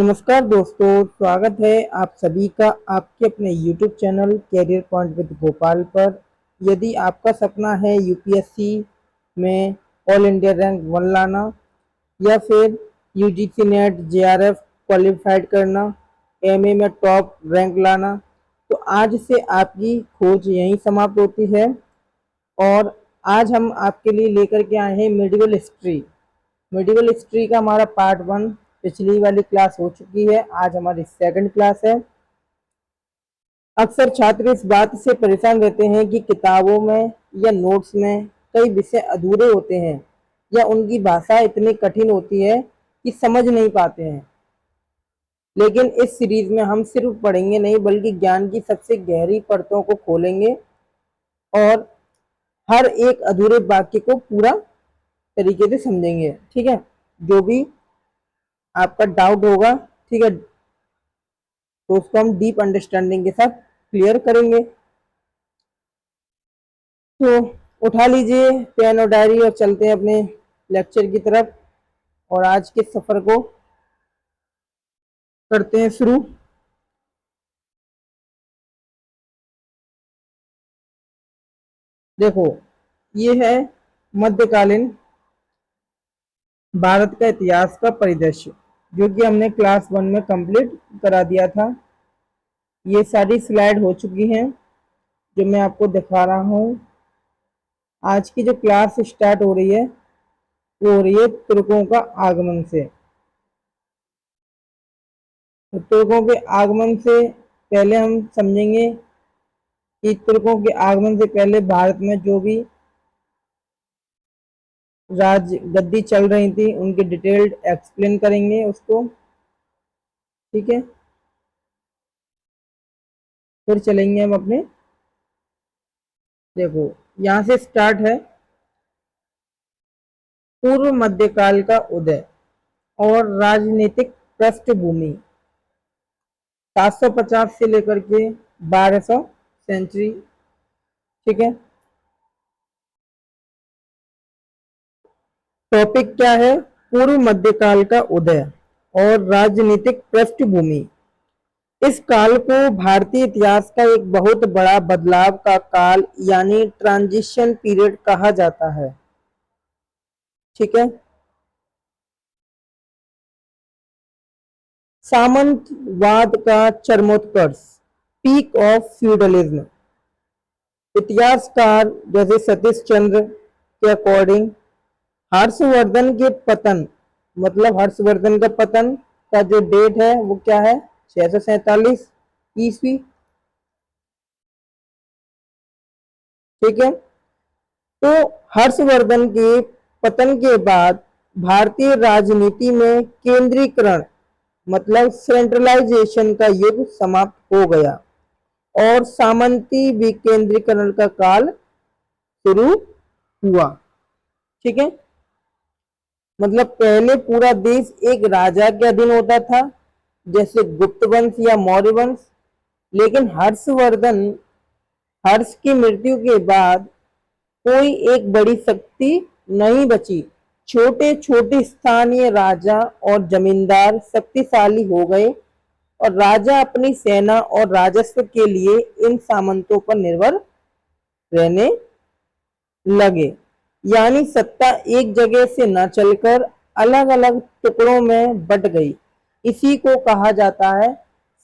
नमस्कार दोस्तों, स्वागत है आप सभी का आपके अपने YouTube channel career point with Gopal पर। यदि आपका सपना है यूपीएससी में ऑल इंडिया रैंक 1 लाना या फिर यूजीसी नेट जेआरएफ क्वालिफाइड करना, एमए में टॉप रैंक लाना, तो आज से आपकी खोज यहीं समाप्त होती है। और आज हम आपके लिए लेकर के आए हैं मेडिकल हिस्ट्री। मेडिकल हिस्ट्री का हमारा पार्ट 1 पिछली वाली क्लास हो चुकी है, आज हमारी सेकंड क्लास है। अक्सर छात्र इस बात से परेशान रहते हैं कि किताबों में या नोट्स में कई विषय अधूरे होते हैं या उनकी भाषा इतनी कठिन होती है कि समझ नहीं पाते हैं। लेकिन इस सीरीज में हम सिर्फ पढ़ेंगे नहीं बल्कि ज्ञान की सबसे गहरी परतों को खोलेंगे और हर एक अधूरे वाक्य को पूरा तरीके से समझेंगे। ठीक है, जो भी आपका डाउट होगा, ठीक है, तो उसको हम डीप अंडरस्टैंडिंग के साथ क्लियर करेंगे। तो उठा लीजिए पेन और डायरी और चलते हैं अपने लेक्चर की तरफ और आज के सफर को करते हैं शुरू। देखो, ये है मध्यकालीन भारत का इतिहास का परिदृश्य, जो कि हमने क्लास 1 में कंप्लीट करा दिया था। ये सारी स्लाइड हो चुकी हैं जो मैं आपको दिखा रहा हूँ। आज की जो क्लास स्टार्ट हो रही है वो हो रही है तुर्कों का आगमन से। तो तुर्कों के आगमन से पहले हम समझेंगे कि तुर्कों के आगमन से पहले भारत में जो भी राज गद्दी चल रही थी उनकी डिटेल्ड एक्सप्लेन करेंगे उसको। ठीक है, फिर चलेंगे हम अपने। देखो, यहाँ से स्टार्ट है पूर्व मध्यकाल का उदय और राजनीतिक पृष्ठभूमि 750 से लेकर के 1200 सेंचुरी। ठीक है, टॉपिक क्या है? पूर्व मध्यकाल का उदय और राजनीतिक पृष्ठभूमि। इस काल को भारतीय इतिहास का एक बहुत बड़ा बदलाव का काल यानी ट्रांजिशन पीरियड कहा जाता है। ठीक है, सामंतवाद का चरमोत्कर्ष, पीक ऑफ फ्यूडलिज्म। इतिहासकार जैसे सतीश चंद्र के अकॉर्डिंग हर्षवर्धन के पतन, मतलब हर्षवर्धन का पतन का जो डेट है वो क्या है? 647 ईस्वी। ठीक है, तो हर्षवर्धन के पतन के बाद भारतीय राजनीति में केंद्रीकरण मतलब सेंट्रलाइजेशन का युग समाप्त हो गया और सामंती विकेंद्रीकरण का काल शुरू हुआ। ठीक है, मतलब पहले पूरा देश एक राजा के अधीन होता था जैसे गुप्त वंश या मौर्य वंश, लेकिन हर्ष की मृत्यु के बाद कोई एक बड़ी शक्ति नहीं बची। छोटे छोटे स्थानीय राजा और जमींदार शक्तिशाली हो गए और राजा अपनी सेना और राजस्व के लिए इन सामंतों पर निर्भर रहने लगे। यानी सत्ता एक जगह से न चलकर अलग अलग टुकड़ों में बट गई। इसी को कहा जाता है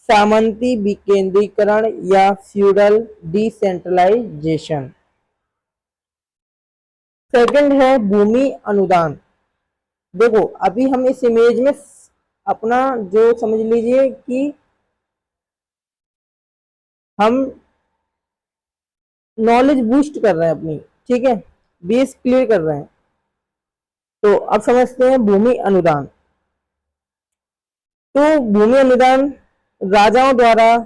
सामंती विकेंद्रीकरण या फ्यूडल डिसेंट्रलाइजेशन। सेकंड है भूमि अनुदान। देखो, अभी हम इस इमेज में अपना जो समझ लीजिए कि हम नॉलेज बूस्ट कर रहे हैं अपनी। ठीक है, बेस क्लियर कर रहे हैं। तो अब समझते हैं भूमि अनुदान। तो भूमि अनुदान राजाओं द्वारा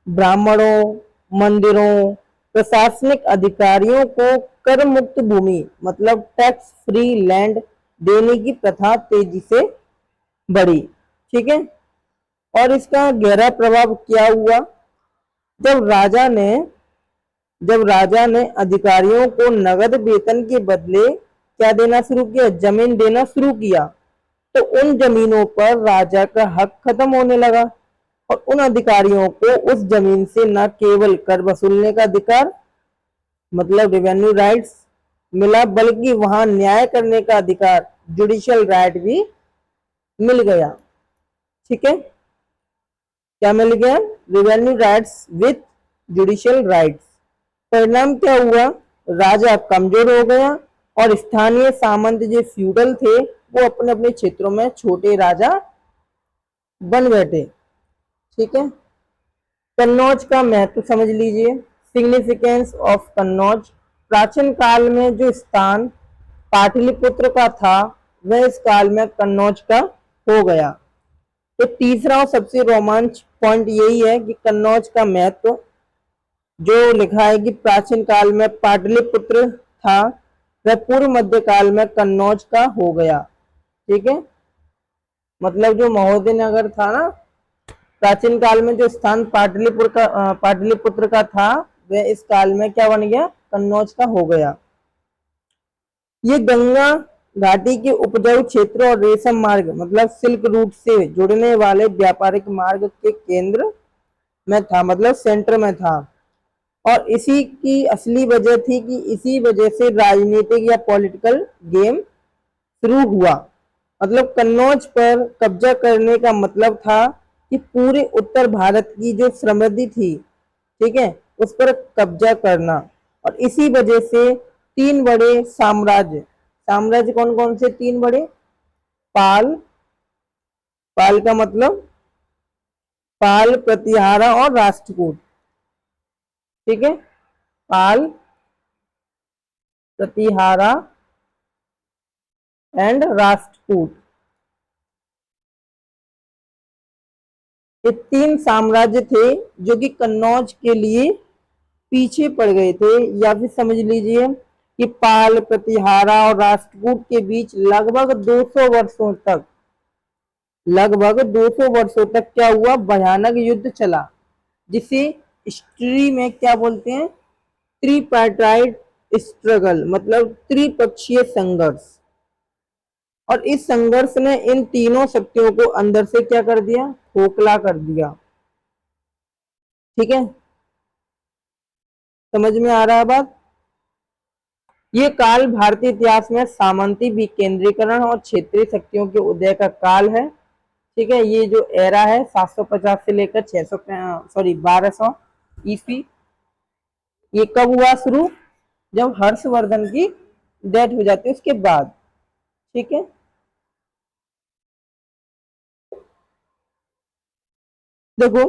ब्राह्मणों, मंदिरों, प्रशासनिक अधिकारियों को कर मुक्त भूमि मतलब टैक्स फ्री लैंड देने की प्रथा तेजी से बढ़ी। ठीक है, और इसका गहरा प्रभाव क्या हुआ? जब राजा ने अधिकारियों को नगद वेतन के बदले क्या देना शुरू किया? जमीन देना शुरू किया, तो उन जमीनों पर राजा का हक खत्म होने लगा और उन अधिकारियों को उस जमीन से न केवल कर वसूलने का अधिकार मतलब रेवेन्यू राइट्स मिला, बल्कि वहां न्याय करने का अधिकार जुडिशियल राइट भी मिल गया। ठीक है, क्या मिल गया? Revenue rights with judicial rights. परिणाम क्या हुआ? राजा कमजोर हो गया और स्थानीय सामंत जो फ्यूडल थे वो अपने अपने क्षेत्रों में छोटे राजा बन बैठे। ठीक है, कन्नौज का महत्व समझ लीजिए। Significance of Kannauj. प्राचीन काल में जो स्थान पाटलिपुत्र का था वह इस काल में कन्नौज का हो गया। तो तीसरा और सबसे रोमांच पॉइंट यही है कि कन्नौज का महत्व जो लिखा है कि प्राचीन काल में पाटलिपुत्र था वह पूर्व मध्य काल में कन्नौज का हो गया। ठीक है, मतलब जो महोदय नगर था ना प्राचीन काल में, जो स्थान पाटलिपुत्र का था वह इस काल में क्या बन गया? कन्नौज का हो गया। ये गंगा घाटी के उपजाऊ क्षेत्र और रेशम मार्ग मतलब सिल्क रूट से जुड़ने वाले व्यापारिक मार्ग के केंद्र में था, मतलब सेंटर में था। और इसी की असली वजह थी कि इसी वजह से राजनीतिक या पॉलिटिकल गेम शुरू हुआ। मतलब कन्नौज पर कब्जा करने का मतलब था कि पूरे उत्तर भारत की जो समृद्धि थी, ठीक है, उस पर कब्जा करना। और इसी वजह से तीन बड़े साम्राज्य, साम्राज्य कौन कौन से? तीन बड़े। पाल, पाल का मतलब पाल, प्रतिहारा और राष्ट्रकूट। ठीक है, पाल, प्रतिहारा एंड राष्ट्रकूट, ये तीन साम्राज्य थे जो कि कन्नौज के लिए पीछे पड़ गए थे। या फिर समझ लीजिए कि पाल, प्रतिहारा और राष्ट्रकूट के बीच लगभग 200 वर्षों तक, लगभग 200 वर्षों तक क्या हुआ? भयानक युद्ध चला, जिसे हिस्ट्री में क्या बोलते हैं? ट्रिपार्टाइट स्ट्रगल, मतलब त्रिपक्षीय संघर्ष। और इस संघर्ष ने इन तीनों शक्तियों को अंदर से क्या कर दिया? खोखला कर दिया। ठीक है, समझ में आ रहा है बात? ये काल भारतीय इतिहास में सामंती विकेंद्रीकरण और क्षेत्रीय शक्तियों के उदय का काल है। ठीक है, ये जो एरा है 750 से लेकर 1200 ईस्वी, ये कब हुआ शुरू? जब हर्षवर्धन की डेथ हो जाती है उसके बाद। ठीक है, देखो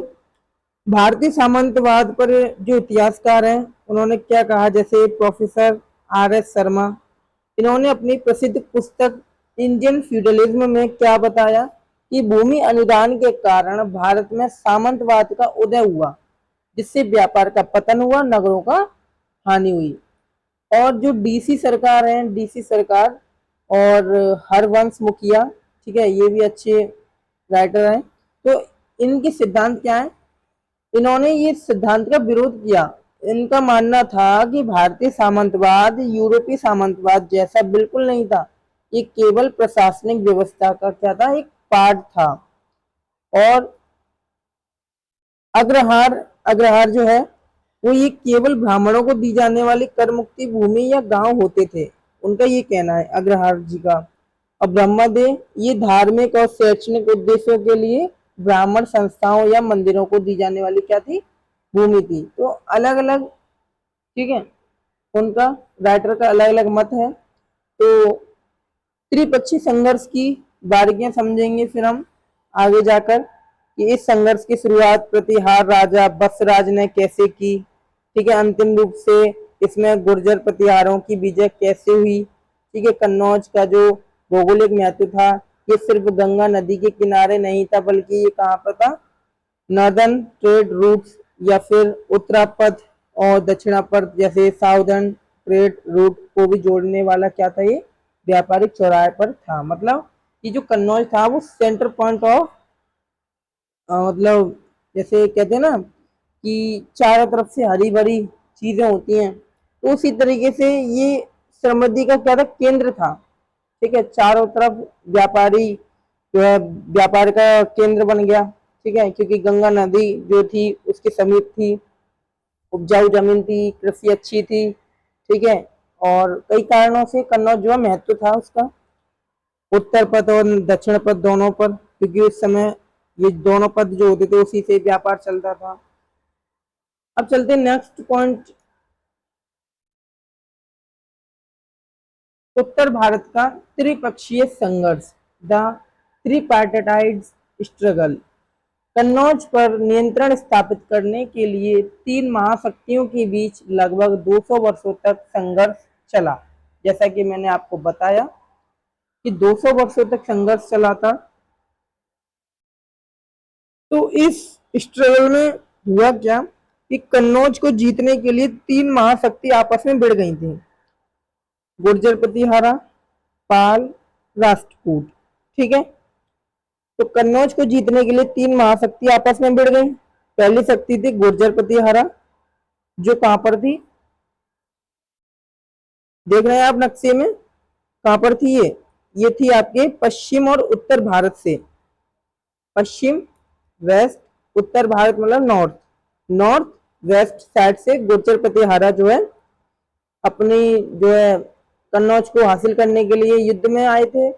भारतीय सामंतवाद पर जो इतिहासकार हैं उन्होंने क्या कहा, जैसे प्रोफेसर RS शर्मा, इन्होंने अपनी प्रसिद्ध पुस्तक इंडियन फ्यूडलिज्म में क्या बताया कि भूमि अनुदान के कारण भारत में सामंतवाद का उदय हुआ, जिससे व्यापार का पतन हुआ, नगरों का हानि हुई। और जो DC सरकार है, DC सरकार और हरवंश मुखिया, ठीक है, ये भी अच्छे राइटर हैं। तो इनके सिद्धांत क्या है? इन्होंने ये सिद्धांत का विरोध किया। इनका मानना था कि भारतीय सामंतवाद यूरोपीय सामंतवाद जैसा बिल्कुल नहीं था, ये केवल प्रशासनिक व्यवस्था का क्या था? एक पार्ट था। और अग्रहार, अग्रहार जो है वो ये केवल ब्राह्मणों को दी जाने वाली कर मुक्ति भूमि या गांव होते थे, उनका ये कहना है अग्रहार जी का। और ब्रह्मदेव ये धार्मिक और शैक्षणिक उद्देश्यों के लिए ब्राह्मण संस्थाओं या मंदिरों को दी जाने वाली क्या थी? भूमि थी। तो अलग अलग, ठीक है, उनका राइटर का अलग अलग मत है। तो त्रिपक्षीय संघर्ष की बारीकियां समझेंगे फिर हम आगे जाकर कि इस संघर्ष की शुरुआत प्रतिहार राजा बसराज ने कैसे की। ठीक है, अंतिम रूप से इसमें गुर्जर प्रतिहारों की विजय कैसे हुई। ठीक है, कन्नौज का जो भौगोलिक महत्व था ये सिर्फ गंगा नदी के किनारे नहीं था, बल्कि ये कहाँ पर था? नॉर्दर्न ट्रेड रूट्स या फिर उत्तरापथ और दक्षिणापथ जैसे साउदर्न ट्रेड रूट को भी जोड़ने वाला क्या था? ये व्यापारिक चौराहे पर था। मतलब ये जो कन्नौज था वो सेंटर पॉइंट ऑफ, मतलब जैसे कहते हैं ना कि चारों तरफ से हरी भरी चीजें होती हैं, तो उसी तरीके से ये समृद्धि का क्या था? केंद्र था। ठीक है, चारों तरफ व्यापारी जो है व्यापार का केंद्र बन गया। ठीक है, क्योंकि गंगा नदी जो थी उसके समीप थी, उपजाऊ जमीन थी, कृषि अच्छी थी। ठीक है, और कई कारणों से कन्नौज जो है महत्व था उसका उत्तर पथ और दक्षिण पथ दोनों पर, क्योंकि उस समय ये दोनों पथ जो होते थे उसी से व्यापार चलता था। अब चलते हैं नेक्स्ट पॉइंट, उत्तर भारत का त्रिपक्षीय संघर्ष, द ट्रिपार्टाइट स्ट्रगल। कन्नौज पर नियंत्रण स्थापित करने के लिए तीन महाशक्तियों के बीच लगभग 200 वर्षों तक संघर्ष चला। जैसा कि मैंने आपको बताया कि 200 वर्षों तक संघर्ष चला था। तो इस स्ट्रगल में हुआ क्या कि कन्नौज को जीतने के लिए तीन महाशक्ति आपस में भिड़ गई थी, गुर्जर प्रतिहारा, पाल, राष्ट्रकूट। ठीक है, तो कन्नौज को जीतने के लिए तीन महाशक्ति आपस में भिड़ गई। पहली शक्ति थी गुर्जर प्रतिहारा, जो कहां पर थी, देख रहे हैं आप नक्शे में, कहां पर थी ये थी आपके पश्चिम और उत्तर भारत से, पश्चिम वेस्ट, उत्तर भारत मतलब नॉर्थ, नॉर्थ वेस्ट साइड से गुर्जर प्रतिहारा जो है अपनी जो है कन्नौज को हासिल करने के लिए युद्ध में आए थे।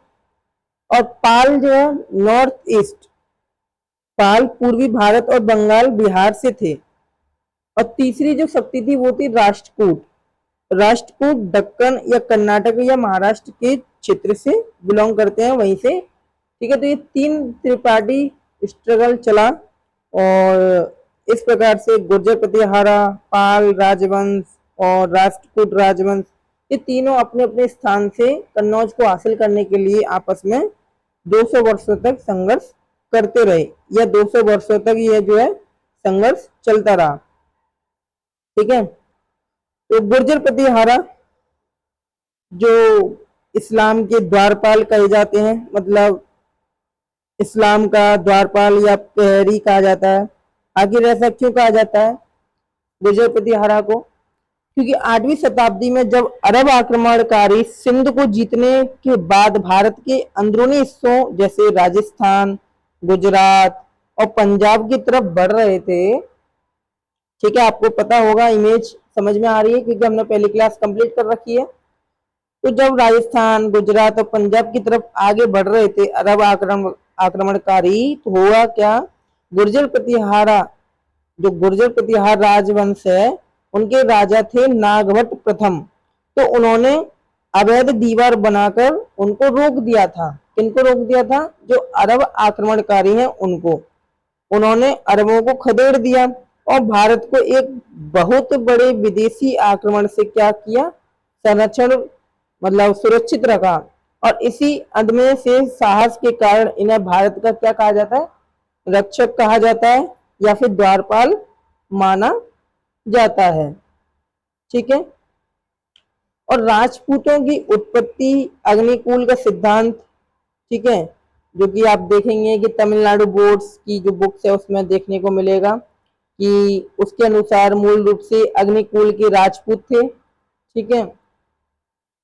और पाल जो है नॉर्थ ईस्ट, पाल पूर्वी भारत और बंगाल बिहार से थे। और तीसरी जो शक्ति थी वो थी राष्ट्रकूट, राष्ट्रकूट दक्कन या कर्नाटक या महाराष्ट्र के क्षेत्र से बिलोंग करते हैं, वहीं से। ठीक है, तो ये तीन त्रिपाठी स्ट्रगल चला और इस प्रकार से गुर्जर प्रतिहारा, पाल राजवंश और राष्ट्रकूट राजवंश, ये तीनों अपने अपने स्थान से कन्नौज को हासिल करने के लिए आपस में 200 वर्षों तक संघर्ष करते रहे, या 200 वर्षों तक यह जो है संघर्ष चलता रहा। ठीक है, तो गुर्जर प्रतिहारा जो इस्लाम के द्वारपाल कहे जाते हैं, मतलब इस्लाम का द्वारपाल या प्रहरी कहा जाता है। आखिर ऐसा क्यों कहा जाता है गुर्जर प्रतिहारा को? क्योंकि 8वीं शताब्दी में जब अरब आक्रमणकारी सिंध को जीतने के बाद भारत के अंदरूनी हिस्सों जैसे राजस्थान, गुजरात और पंजाब की तरफ बढ़ रहे थे। ठीक है, आपको पता होगा, इमेज समझ में आ रही है क्योंकि हमने पहली क्लास कंप्लीट कर रखी है। तो जब राजस्थान, गुजरात और पंजाब की तरफ आगे बढ़ रहे थे अरब आक्रमणकारी, तो हुआ क्या, गुर्जर प्रतिहारा, जो गुर्जर प्रतिहार राजवंश है, उनके राजा थे नागभट्ट प्रथम। तो उन्होंने अवैध दीवार बनाकर उनको रोक दिया था। किनको रोक दिया था? जो अरब आक्रमणकारी हैं उनको। उन्होंने अरबों को खदेड़ दिया और भारत को एक बहुत बड़े विदेशी आक्रमण से क्या किया, संरक्षण मतलब सुरक्षित रखा। और इसी अदम्य से साहस के कारण इन्हें भारत का क्या कहा जाता है, रक्षक कहा जाता है या फिर द्वारपाल माना जाता है। ठीक है, और राजपूतों की उत्पत्ति अग्निकुल का सिद्धांत, ठीक है, जो कि आप देखेंगे कि तमिलनाडु बोर्ड्स की जो बुक्स है उसमें देखने को मिलेगा कि उसके अनुसार मूल रूप से अग्निकुल के राजपूत थे। ठीक है,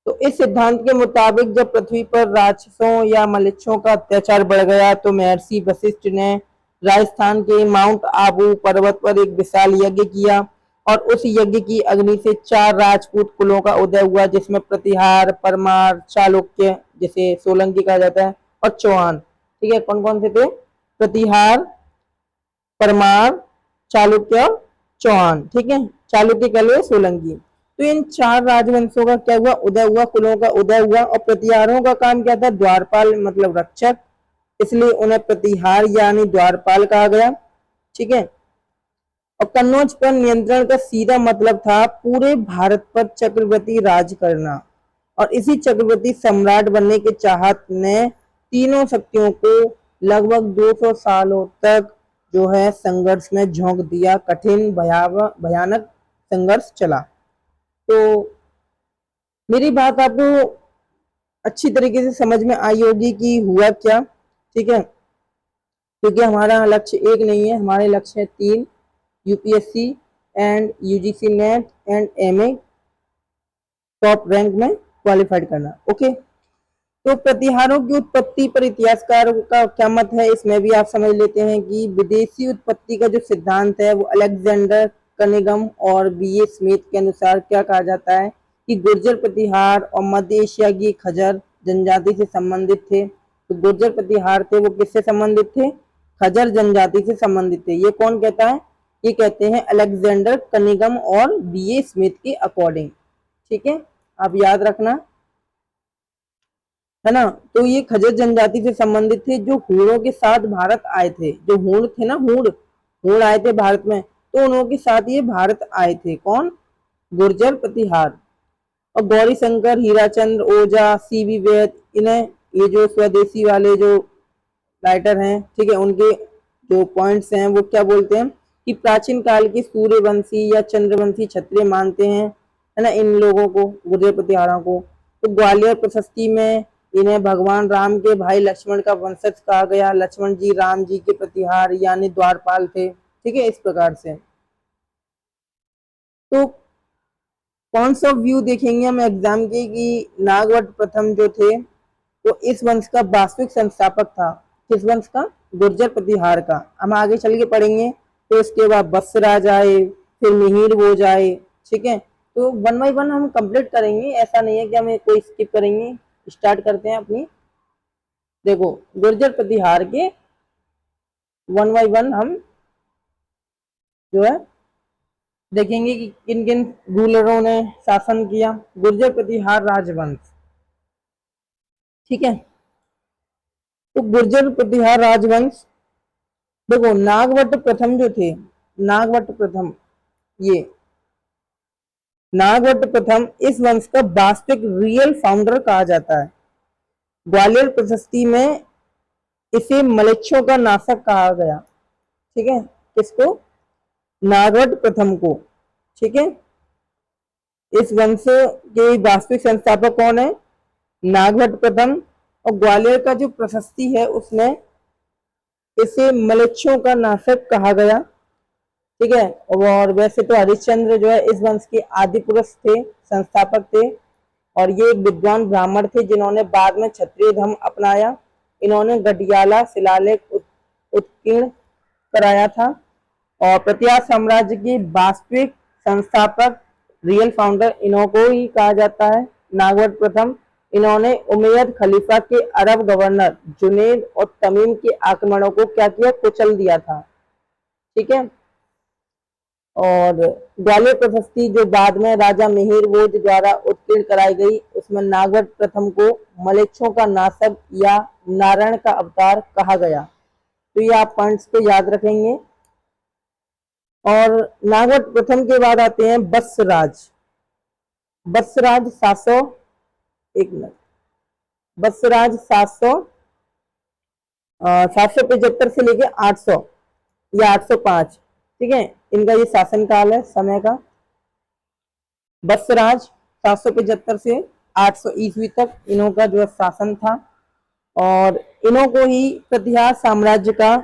तो इस सिद्धांत के मुताबिक जब पृथ्वी पर राक्षसों या मलेच्छों का अत्याचार बढ़ गया तो महर्षि वशिष्ठ ने राजस्थान के माउंट आबू पर्वत पर एक विशाल यज्ञ किया और उस यज्ञ की अग्नि से 4 राजपूत कुलों का उदय हुआ, जिसमें प्रतिहार, परमार, चालुक्य जिसे सोलंकी कहा जाता है और चौहान। ठीक है, कौन कौन से थे? प्रतिहार, परमार, चालुक्य और चौहान। ठीक है, चालुक्य कह लो, सोलंकी। तो इन 4 राजवंशों का क्या हुआ, उदय हुआ, कुलों का उदय हुआ। और प्रतिहारों का काम क्या था? द्वारपाल मतलब रक्षक, इसलिए उन्हें प्रतिहार यानी द्वारपाल कहा गया। ठीक है, और कन्नौज पर नियंत्रण का सीधा मतलब था पूरे भारत पर चक्रवर्ती राज करना। और इसी चक्रवर्ती सम्राट बनने के चाहत ने तीनों शक्तियों को लगभग 200 सालों तक जो है संघर्ष में झोंक दिया। कठिन भयानक संघर्ष चला। तो मेरी बात आपको अच्छी तरीके से समझ में आई होगी कि हुआ क्या। ठीक है, क्योंकि हमारा लक्ष्य एक नहीं है, हमारे लक्ष्य है 3, UPSC and UGC net and MA top rank में क्वालिफाइड करना। ओके, तो प्रतिहारों की उत्पत्ति पर इतिहासकारों का क्या मत है, इसमें भी आप समझ लेते हैं कि विदेशी उत्पत्ति का जो सिद्धांत है वो अलेक्जेंडर कनिगम और बी ए स्मिथ के अनुसार क्या कहा जाता है कि गुर्जर प्रतिहार और मध्य एशिया की खजर जनजाति से संबंधित थे। तो गुर्जर प्रतिहार थे वो किससे संबंधित थे, खजर जनजाति से संबंधित थे। ये कौन कहता है, ये कहते हैं अलेक्जेंडर कनिगम और बी ए स्मिथ के अकॉर्डिंग। ठीक है, आप याद रखना, है ना। तो ये खजर जनजाति से संबंधित थे जो हूणों के साथ भारत आए थे। जो हूण थे ना, हूण हूण आए थे भारत में, तो उनके साथ ये भारत आए थे। कौन, गुर्जर प्रतिहार। और गौरी शंकर, हीराचंद्र ओझा, सी वी वैद, इन्हें ये जो स्वदेशी वाले जो राइटर हैं, ठीक है, उनके जो पॉइंट्स हैं वो क्या बोलते हैं कि प्राचीन काल के सूर्यवंशी या चंद्रवंशी क्षत्रिय मानते हैं, है ना, इन लोगों को, गुर्जर प्रतिहारों को। तो ग्वालियर प्रशस्ति में इन्हें भगवान राम के भाई लक्ष्मण का वंशज कहा गया। लक्ष्मण जी राम जी के प्रतिहार यानी द्वारपाल थे। ठीक है, इस प्रकार से। तो कौन सा व्यू देखेंगे हम एग्जाम के कि नागवट प्रथम जो थे वो इस वंश का वास्तविक संस्थापक था। किस वंश का, गुर्जर प्रतिहार का। हम आगे चल के पढ़ेंगे। तो इसके बाद बत्सराज आए, फिर मिहिर भोज आए। ठीक है, तो वन बाई वन हम कंप्लीट करेंगे, ऐसा नहीं है कि हमें कोई स्किप करेंगे। स्टार्ट करते हैं अपनी। देखो, गुर्जर प्रतिहार के वन बाई वन हम जो है देखेंगे कि किन किन रूलरों ने शासन किया। गुर्जर प्रतिहार राजवंश, ठीक है। तो गुर्जर प्रतिहार राजवंश, देखो नागवट प्रथम जो थे, नागवट प्रथम, ये नागवट प्रथम इस वंश का वास्तविक रियल फाउंडर कहा जाता है। ग्वालियर प्रशस्ति में इसे मलेच्छों का नाशक कहा गया। ठीक है, किसको, नागवट प्रथम को। ठीक है, इस वंश के वास्तविक संस्थापक कौन है, नागवट प्रथम। और ग्वालियर का जो प्रशस्ति है उसमें इसे मलेच्छों का नाशक कहा गया। ठीक है, और वैसे तो हरिश्चंद्र जो है इस वंश के आदि पुरुष थे, संस्थापक थे। और ये एक विद्वान ब्राह्मण थे जिन्होंने बाद में क्षत्रिय धर्म अपनाया। इन्होंने गढ़ियाला शिलालेख उत्कीर्ण कराया था। और प्रतिहार साम्राज्य के वास्तविक संस्थापक, रियल फाउंडर, इन्हों को ही कहा जाता है, नागवट प्रथम। इन्होंने उमैयद खलीफा के अरब गवर्नर जुनैद और तमीम के आक्रमणों को क्या किया, कुचल दिया था। ठीक है, और ग्वालियर प्रशस्ति जो बाद में राजा मिहिर भोज द्वारा उत्कीर्ण कराई गई, उसमें नागवट प्रथम को मलेच्छों का नाशक या नारायण का अवतार कहा गया। तो ये आप पॉइंट्स को याद रखेंगे। और नागवट प्रथम के बाद आते हैं बत्सराज। बत्सराज 700, एक मिनट, बत्सराज 775 से लेके 800 या 805। ठीक है, इनका ये शासन काल है समय का। बत्सराज 775 से 800 ईस्वी तक इन्हों का जो शासन था। और इन्हों को ही प्रतिहार साम्राज्य का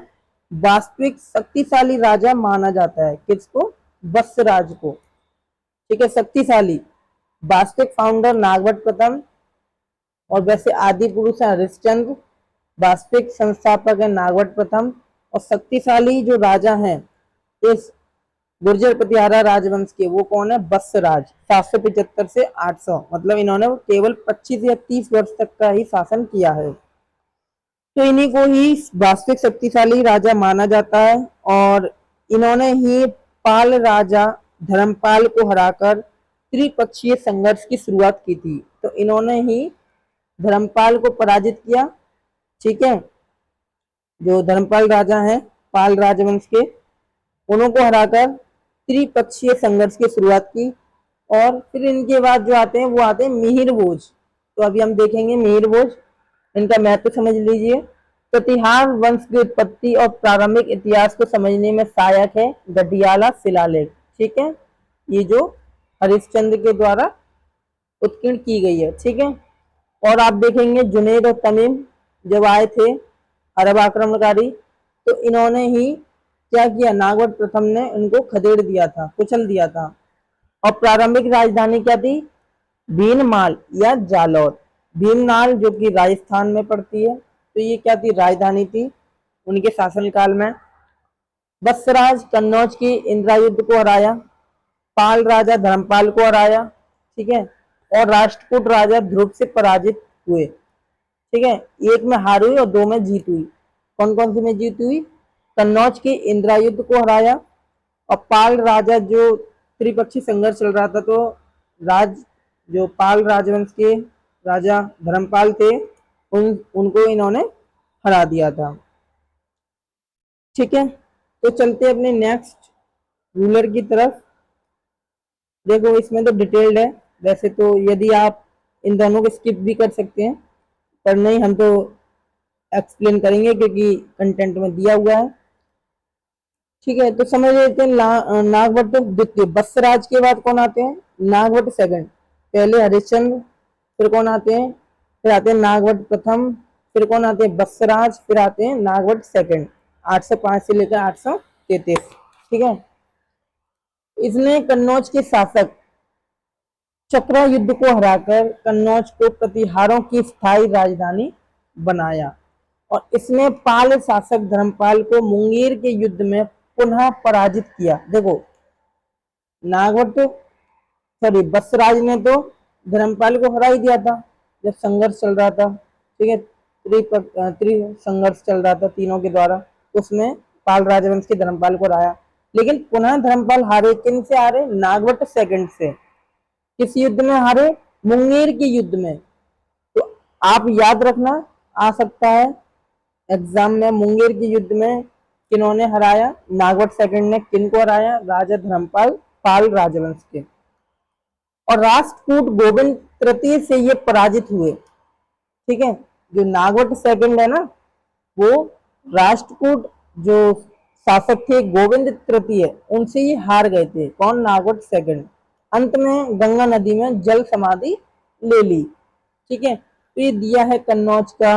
वास्तविक शक्तिशाली राजा माना जाता है। किसको, बत्सराज को। ठीक है, शक्तिशाली, वास्तविक फाउंडर नागवट प्रथम। और वैसे आदि पुरुष है हरिश्चंद्र, वास्तविक संस्थापक है नागवट प्रथम। और शक्तिशाली जो राजा हैं इस गुर्जर प्रतिहारा राजवंश के, वो कौन है, बत्सराज। 775 से 800, मतलब इन्होंने केवल 25 या 30 वर्ष तक का ही शासन किया है। तो इन्हीं को ही वास्तविक शक्तिशाली राजा माना जाता है। और इन्होंने ही पाल राजा धर्मपाल को हराकर त्रिपक्षीय संघर्ष की शुरुआत की थी। तो इन्होंने ही धर्मपाल को पराजित किया। ठीक है, जो धर्मपाल राजा हैं पाल राजवंश के, उनको हराकर त्रिपक्षीय संघर्ष की शुरुआत की। और फिर इनके बाद जो आते हैं वो आते हैं मिहिर भोज। तो अभी हम देखेंगे मिहिर भोज, इनका महत्व समझ लीजिए। प्रतिहार वंश की उत्पत्ति और प्रारंभिक इतिहास को समझने में सहायक है गढ़ियाला शिलालेख। ठीक है, ये जो हरिश्चंद्र के द्वारा उत्कीर्ण की गई है। ठीक है, और आप देखेंगे जुनैद और तमीम जब आए थे अरब आक्रमणकारी, तो इन्होंने ही क्या किया, नागवट प्रथम ने उनको खदेड़ दिया था, कुचल दिया था। और प्रारंभिक राजधानी क्या थी, भीनमाल या जालौर। भीमनाल जो कि राजस्थान में पड़ती है, तो ये क्या थी, राजधानी थी उनके शासनकाल में। बत्सराज कन्नौज की इंदिरा युद्ध को हराया, पाल राजा धर्मपाल को हराया, ठीक है, और राष्ट्रकूट राजा ध्रुव से पराजित हुए, ठीक है। एक में हार हुई और दो में जीत हुई। कौन कौन सी में जीत हुई? कन्नौज की इंदिरा युद्ध को हराया, और पाल राजा जो त्रिपक्षीय संघर्ष चल रहा था, तो राज जो पाल राजवंश के राजा धर्मपाल थे उनको इन्होंने हरा दिया था, ठीक है। तो चलते अपने नेक्स्ट रूलर की तरफ। देखो इसमें तो डिटेल्ड है, वैसे तो यदि आप इन दोनों को स्किप भी कर सकते हैं, पर नहीं, हम तो एक्सप्लेन करेंगे क्योंकि कंटेंट में दिया हुआ है, ठीक है। तो समझ लेते हैं नागवट द्वितीय। बत्सराज के बाद कौन आते हैं? नागवट सेकंड। पहले हरिश्चंद्र, फिर कौन आते हैं? फिर आते हैं नागवट प्रथम, फिर कौन आते हैं? बत्सराज, फिर आते हैं नागवट सेकंड, 805 से लेकर 833, ठीक है। इसने कन्नौज के शासक चक्रा युद्ध को हराकर कन्नौज को प्रतिहारों की स्थायी राजधानी बनाया, और इसने पाल शासक धर्मपाल को मुंगेर के युद्ध में पुनः पराजित किया। देखो नागवट सॉरी बत्सराज ने तो धर्मपाल को हरा ही दिया था जब संघर्ष चल रहा था, ठीक है, त्रि संघर्ष चल रहा था तीनों के द्वारा, उसमें पाल राजवंश के धर्मपाल को हराया। लेकिन पुनः धर्मपाल हारे, किन से हारे? नागवट सेकंड से। किस युद्ध में हारे? मुंगेर के युद्ध में। तो आप याद रखना, आ सकता है एग्जाम में, मुंगेर के युद्ध में किन्होंने हराया? नागवट सेकंड ने। किन को हराया? राजा धर्मपाल पाल राजवंश के। और राष्ट्रकूट गोविंद तृतीय से ये पराजित हुए, ठीक है। जो नागवट सेकंड है ना, वो राष्ट्रकूट जो शासक थे गोविंद तृतीय, उनसे ये हार गए थे। कौन? नागवट सेकंड। अंत में गंगा नदी में जल समाधि ले ली, ठीक है। तो ये दिया है कन्नौज का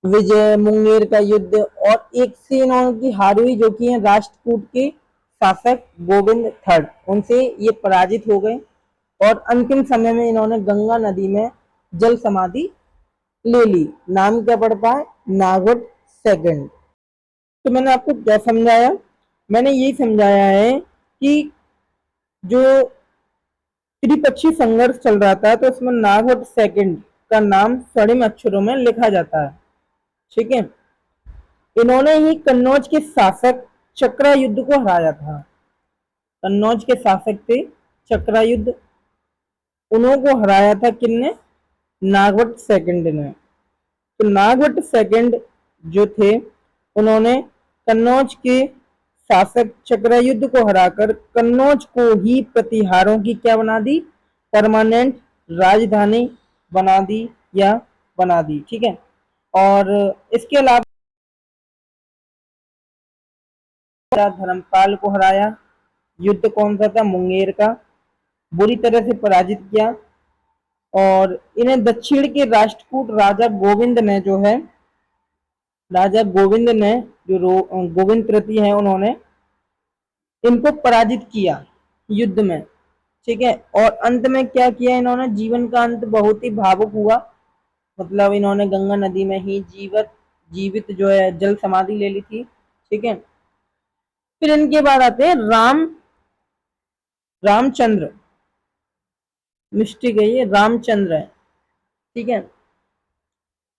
विजय, मुंगेर का युद्ध, और एक से इन्होंने हार हुई जो कि है राष्ट्रकूट के शासक गोविंद थर्ड, उनसे ये पराजित हो गए, और अंतिम समय में इन्होंने गंगा नदी में जल समाधि ले ली। नाम क्या पड़ता है? नागवट सेकंड। तो मैंने आपको क्या समझाया? मैंने यही समझाया है कि जो त्रिपक्षीय संघर्ष चल रहा था, तो उसमें नागवट सेकंड का नाम स्वर्णिम अक्षरों में लिखा जाता है, ठीक है। इन्होंने ही कन्नौज के शासक चक्रा युद्ध को हराया था। कन्नौज के शासक थे चक्रा युद्ध, उन्हों को हराया था किनने? नागवट सेकंड ने। तो नागवट सेकंड जो थे, उन्होंने कन्नौज के शासक चक्रयुद्ध को हराकर कन्नौज को ही प्रतिहारों की क्या बना दी? परमानेंट राजधानी बना दी, या बना दी, ठीक है। और इसके अलावा धर्मपाल को हराया। युद्ध कौन सा था? मुंगेर का। बुरी तरह से पराजित किया, और इन्हें दक्षिण के राष्ट्रकूट राजा गोविंद ने जो है, राजा गोविंद ने जो गोविंद तृतीय है, उन्होंने इनको पराजित किया युद्ध में, ठीक है। और अंत में क्या किया इन्होंने? जीवन का अंत बहुत ही भावुक हुआ, मतलब इन्होंने गंगा नदी में ही जीवित जो है जल समाधि ले ली थी, ठीक है। फिर इनके बाद आते हैं रामचंद्र। मिस्टेक है, ये रामचंद्र है, ठीक है।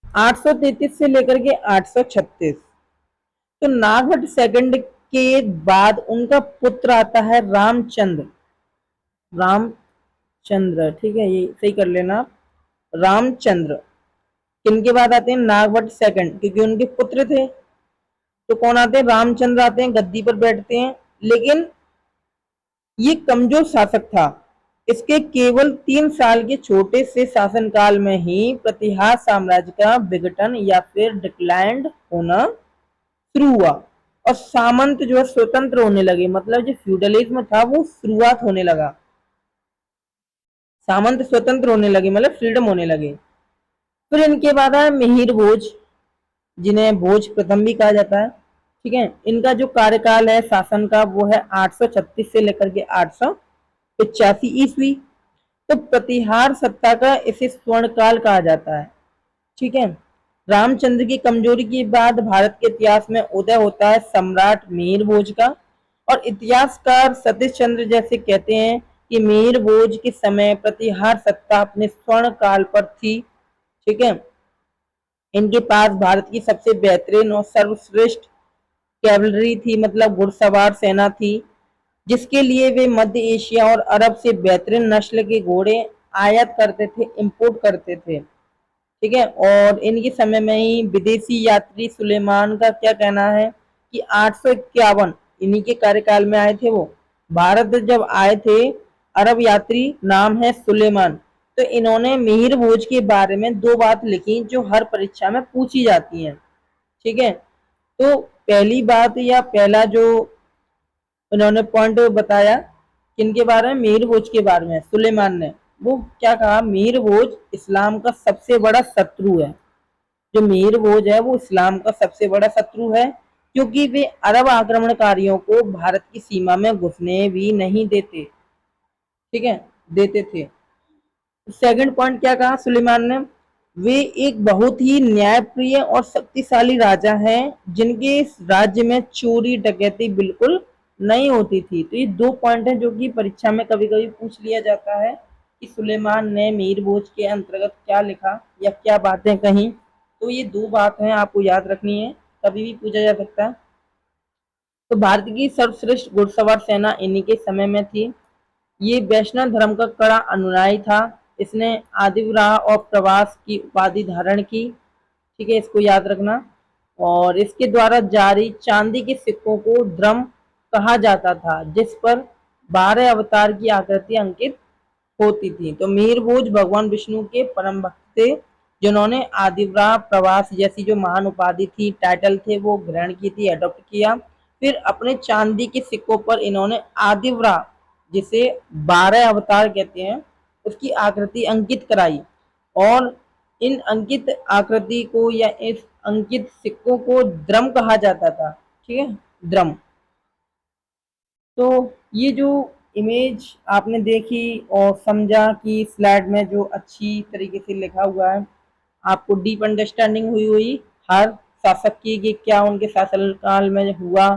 833 से लेकर के 836। तो नागवट सेकंड के बाद उनका पुत्र आता है रामचंद्र। रामचंद्र, ठीक है, ये सही कर लेना। रामचंद्र किनके बाद आते हैं? नागवट सेकंड, क्योंकि उनके पुत्र थे। तो कौन आते हैं? रामचंद्र आते हैं, गद्दी पर बैठते हैं। लेकिन ये कमजोर शासक था। इसके केवल 3 साल के छोटे से शासनकाल में ही प्रतिहार साम्राज्य का विघटन या फिर डिक्लाइन होना शुरू हुआ, और सामंत जो है स्वतंत्र होने लगे। मतलब जो फ्यूडलिज्म था वो शुरुआत होने लगा, सामंत स्वतंत्र होने लगे, मतलब फ्रीडम होने लगे। फिर इनके बाद है मिहिर भोज, जिन्हें भोज प्रथम भी कहा जाता है, ठीक है। इनका जो कार्यकाल है शासन का वो है 836 से लेकर के 885 ईस्वी। तो प्रतिहार सत्ता का इसे स्वर्ण काल कहा जाता है। ठीक है। रामचंद्र की कमजोरी के बाद भारत के इतिहास में उदय होता है सम्राट मिहिर भोज का, और इतिहासकार सतीश चंद्र जैसे कहते हैं कि मिहिर भोज के समय प्रतिहार सत्ता अपने स्वर्ण काल पर थी। ठीक है। इनके पास भारत की सबसे बेहतरीन और सर्वश्रेष्ठ कैवलरी थी, मतलब घुड़सवार सेना थी, जिसके लिए वे मध्य एशिया और अरब से बेहतरीन नस्ल के घोड़े आयात करते थे, इंपोर्ट करते थे। ठीक है। और इनके समय में ही विदेशी यात्री सुलेमान का क्या कहना है कि 851 इन्हीं के कार्यकाल में आए थे वो। भारत जब आए थे अरब यात्री, नाम है सुलेमान, तो इन्होंने मिहिर भोज के बारे में दो बात लिखी जो हर परीक्षा में पूछी जाती हैं। ठीक है। तो पहली बात या पहला जो उन्होंने पॉइंट बताया किनके बारे में, मिहिर भोज के बारे में, सुलेमान ने। वो क्या कहा, मिहिर भोज इस्लाम का सबसे बड़ा शत्रु है। जो मिहिर भोज है वो इस्लाम का सबसे बड़ा शत्रु है, क्योंकि वे अरब आक्रमणकारियों को भारत की सीमा में घुसने भी नहीं देते। ठीक है, देते थे। सेकंड पॉइंट क्या कहा सुलेमान ने, वे एक बहुत ही न्यायप्रिय और शक्तिशाली राजा हैं जिनके राज्य में चोरी डकैती बिल्कुल नहीं होती थी। तो ये दो पॉइंट हैं जो कि परीक्षा में कभी कभी पूछ लिया जाता है कि सुलेमान ने मिहिर भोज के अंतर्गत क्या लिखा या क्या बातें कही। तो ये दो बात हैं, आपको याद रखनी है, कभी भी पूछा जा सकता है। तो भारत की सर्वश्रेष्ठ घुड़सवार सेना इन्हीं के समय में थी। ये वैष्णव धर्म का कड़ा अनुयायी था। इसने आदिवराह और प्रवास की उपाधि धारण की। ठीक है, इसको याद रखना। और इसके द्वारा जारी चांदी के सिक्कों को ड्रम कहा जाता था, जिस पर 12 अवतार की आकृति अंकित होती थी। तो मिहिर भोज भगवान विष्णु के परम भक्त थे, जिन्होंने आदिवराह प्रवास जैसी जो महान उपाधि थी, टाइटल थे, वो ग्रहण की थी, अडॉप्ट किया। फिर अपने चांदी के सिक्कों पर इन्होंने आदिवराह, जिसे 12 अवतार कहते हैं, उसकी आकृति अंकित कराई। और इन अंकित आकृति को या इस अंकित सिक्कों को द्रम कहा जाता था। ठीक है, द्रम। तो ये जो इमेज आपने देखी और समझा कि स्लाइड में जो अच्छी तरीके से लिखा हुआ है, आपको डीप अंडरस्टैंडिंग हुई हुई हर शासक की कि क्या उनके शासनकाल में हुआ,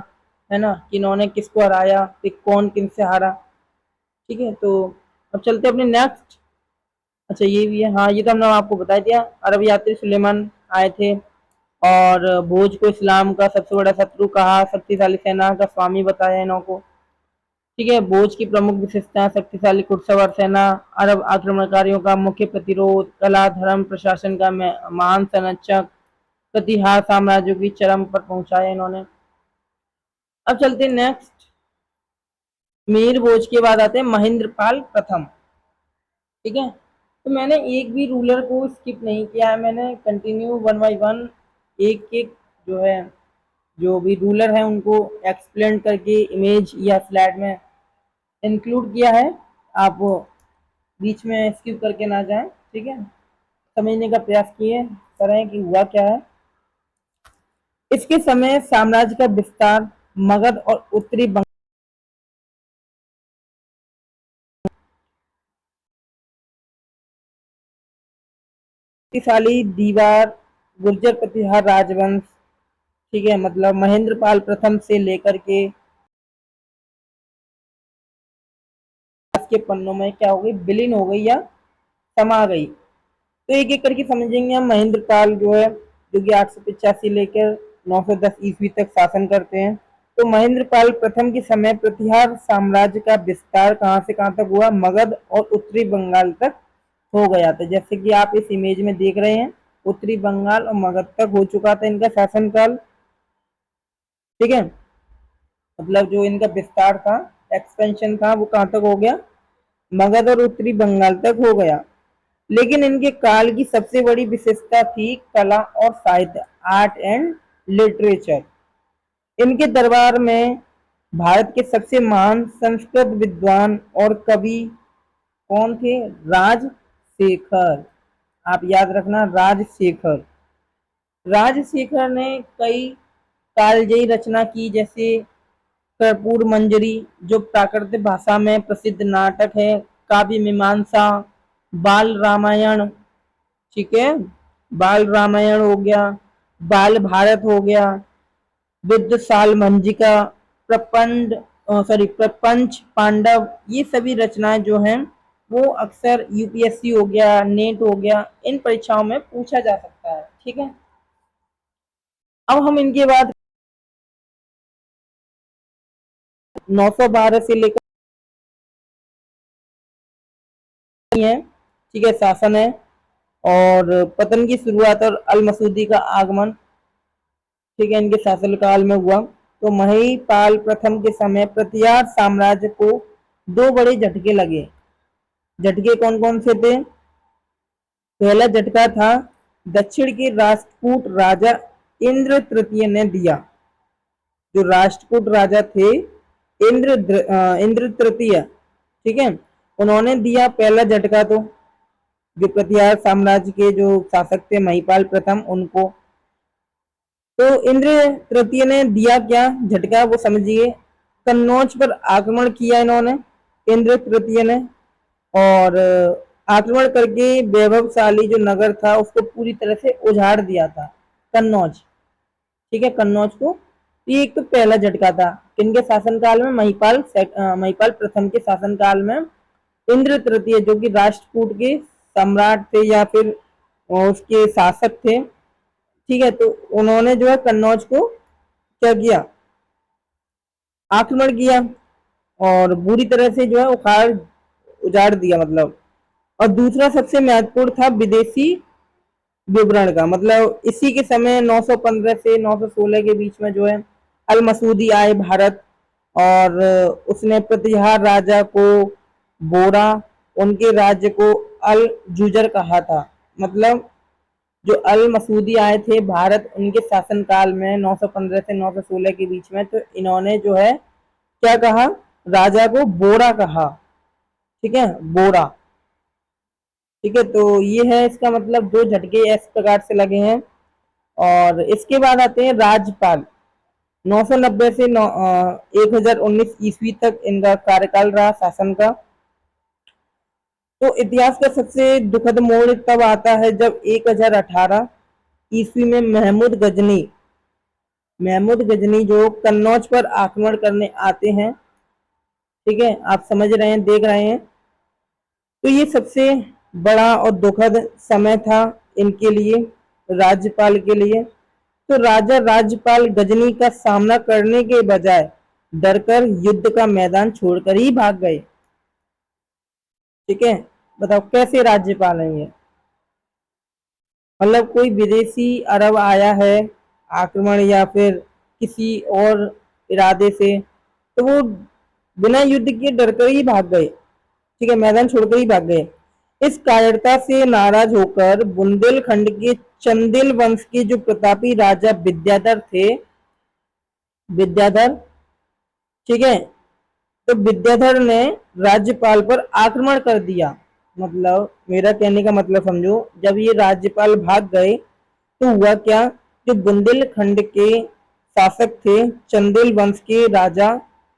है ना, किन्होंने किसको हराया, फिर कौन किन से हारा। ठीक है, तो अब चलते अपने नेक्स्ट। अच्छा ये भी है, हाँ ये तो हमने आपको बता दिया। अरब यात्री सुलेमान आए थे और भोज को इस्लाम का सबसे बड़ा शत्रु कहा, शक्तिशाली सेना का स्वामी बताया इन्हों को। ठीक है, भोज की प्रमुख विशेषताएं, शक्तिशाली घुड़सवार सेना, अरब आक्रमणकारियों का मुख्य प्रतिरोध, कला धर्म प्रशासन का महान संरक्षक, प्रतिहार साम्राज्यों की चरम पर पहुंचाया इन्होंने। अब चलते नेक्स्ट, मिहिर भोज के बाद आते हैं महेंद्रपाल प्रथम। ठीक है, तो मैंने एक भी रूलर को स्किप नहीं किया है, मैंने कंटिन्यू वन बाई वन एक एक जो है, जो भी रूलर है उनको एक्सप्लेन करके इमेज या स्लाइड में इंक्लूड किया है। आप बीच में स्किप करके ना जाएं। ठीक है, समझने का प्रयास किए करें कि हुआ क्या है। इसके समय साम्राज्य का विस्तार मगध और उत्तरी शक्तिशाली दीवार गुर्जर प्रतिहार राजवंश। ठीक है, मतलब महेंद्रपाल प्रथम से लेकर के के पन्नों में क्या हो गई, विलीन हो गई या समा गई। तो एक एक करके समझेंगे हम। महेंद्रपाल जो है, जो कि 885 लेकर 910 ईस्वी तक शासन करते हैं। तो महेंद्रपाल प्रथम के समय प्रतिहार साम्राज्य का विस्तार कहां से कहां तक हुआ, मगध और उत्तरी बंगाल तक हो गया था। जैसे कि आप इस इमेज में देख रहे हैं, उत्तरी बंगाल और मगध तक हो चुका था इनका शासनकाल। ठीक है, मतलब जो इनका विस्तार था, एक्सपेंशन था, वो कहां तक हो गया, मगध और उत्तरी बंगाल तक हो गया। लेकिन इनके काल की सबसे बड़ी विशेषता थी कला और साहित्य, आर्ट एंड लिटरेचर। इनके दरबार में भारत के सबसे महान संस्कृत विद्वान और कवि कौन थे, राजशेखर। आप याद रखना, राजशेखर। राजशेखर ने कई कालजयी रचना की, जैसे कर्पूर मंजरी, जो प्राकृतिक भाषा में प्रसिद्ध नाटक है, काव्य मीमांसा, बाल रामायण, ठीक है, बाल रामायण हो गया, बाल भारत हो गया, बुद्ध साल मंजिका, प्रपंड प्रपंच पांडव, ये सभी रचनाएं जो हैं वो अक्सर यूपीएससी हो गया, नेट हो गया, इन परीक्षाओं में पूछा जा सकता है। ठीक है, अब हम इनके बाद 912 से लेकर है, ठीक है, शासन है, और पतन की शुरुआत और अल मसूदी का आगमन, ठीक है, इनके शासनकाल में हुआ। तो महिपाल प्रथम के समय प्रतिहार साम्राज्य को दो बड़े झटके लगे। झटके कौन कौन से थे? पहला झटका था दक्षिण के राष्ट्रकूट राजा इंद्र तृतीय ने दिया। जो राष्ट्रकूट राजा थे इंद्र तृतीय, ठीक है, उन्होंने दिया पहला झटका। तो जो प्रतिहार साम्राज्य के जो शासक थे महिपाल प्रथम, उनको तो इंद्र तृतीय ने दिया क्या झटका, वो समझिए। कन्नौज पर आक्रमण किया इन्होंने, इंद्र तृतीय ने, और आक्रमण करके वैभवशाली जो नगर था उसको पूरी तरह से उजाड़ दिया था, कन्नौज, ठीक है, कन्नौज को। ये एक तो पहला झटका था किनके शासनकाल में? महिपाल प्रथम के शासनकाल में इंद्र तृतीय, जो कि राष्ट्रकूट के सम्राट थे या फिर उसके शासक थे, ठीक है, तो उन्होंने जो है कन्नौज को क्या किया? आक्रमण किया और बुरी तरह से जो है उजाड़ दिया मतलब। और दूसरा सबसे महत्वपूर्ण था विदेशी विवरण का, मतलब इसी के समय 915 से 916 के बीच में जो है अल मसूदी आए भारत, और उसने प्रतिहार राजा को बोरा, उनके राज्य को अल जुजर कहा था। मतलब जो अल मसूदी आए थे भारत, उनके शासनकाल में 915 से 916 के बीच में, तो इन्होंने जो है क्या कहा? राजा को बोरा कहा, ठीक है, बोरा, ठीक है। तो ये है इसका मतलब, दो झटके इस प्रकार से लगे हैं। और इसके बाद आते हैं राज्यपाल। 990 से 1019 ईस्वी तक इनका कार्यकाल रहा शासन का। तो इतिहास का सबसे दुखद मोड़ तब आता है जब 1018 ईस्वी में महमूद गजनी जो कन्नौज पर आक्रमण करने आते हैं, ठीक है, आप समझ रहे हैं, देख रहे हैं। तो ये सबसे बड़ा और दुखद समय था इनके लिए, राज्यपाल के लिए। तो राजा राज्यपाल गजनी का सामना करने के बजाय डरकर युद्ध का मैदान छोड़कर ही भाग गए, ठीक है। बताओ कैसे राज्यपाल हैं ये? मतलब कोई विदेशी अरब आया है आक्रमण या फिर किसी और इरादे से, तो वो बिना युद्ध के डरकर ही भाग गए, ठीक है, मैदान छोड़कर ही भाग गए। इस कायरता से नाराज होकर बुंदेलखंड के चंदेल वंश के जो प्रतापी राजा विद्याधर, ठीक है, तो विद्याधर ने राज्यपाल पर आक्रमण कर दिया। मतलब मेरा कहने का मतलब समझो, जब ये राज्यपाल भाग गए तो हुआ क्या? जो बुंदेलखंड के शासक थे चंदेल वंश के राजा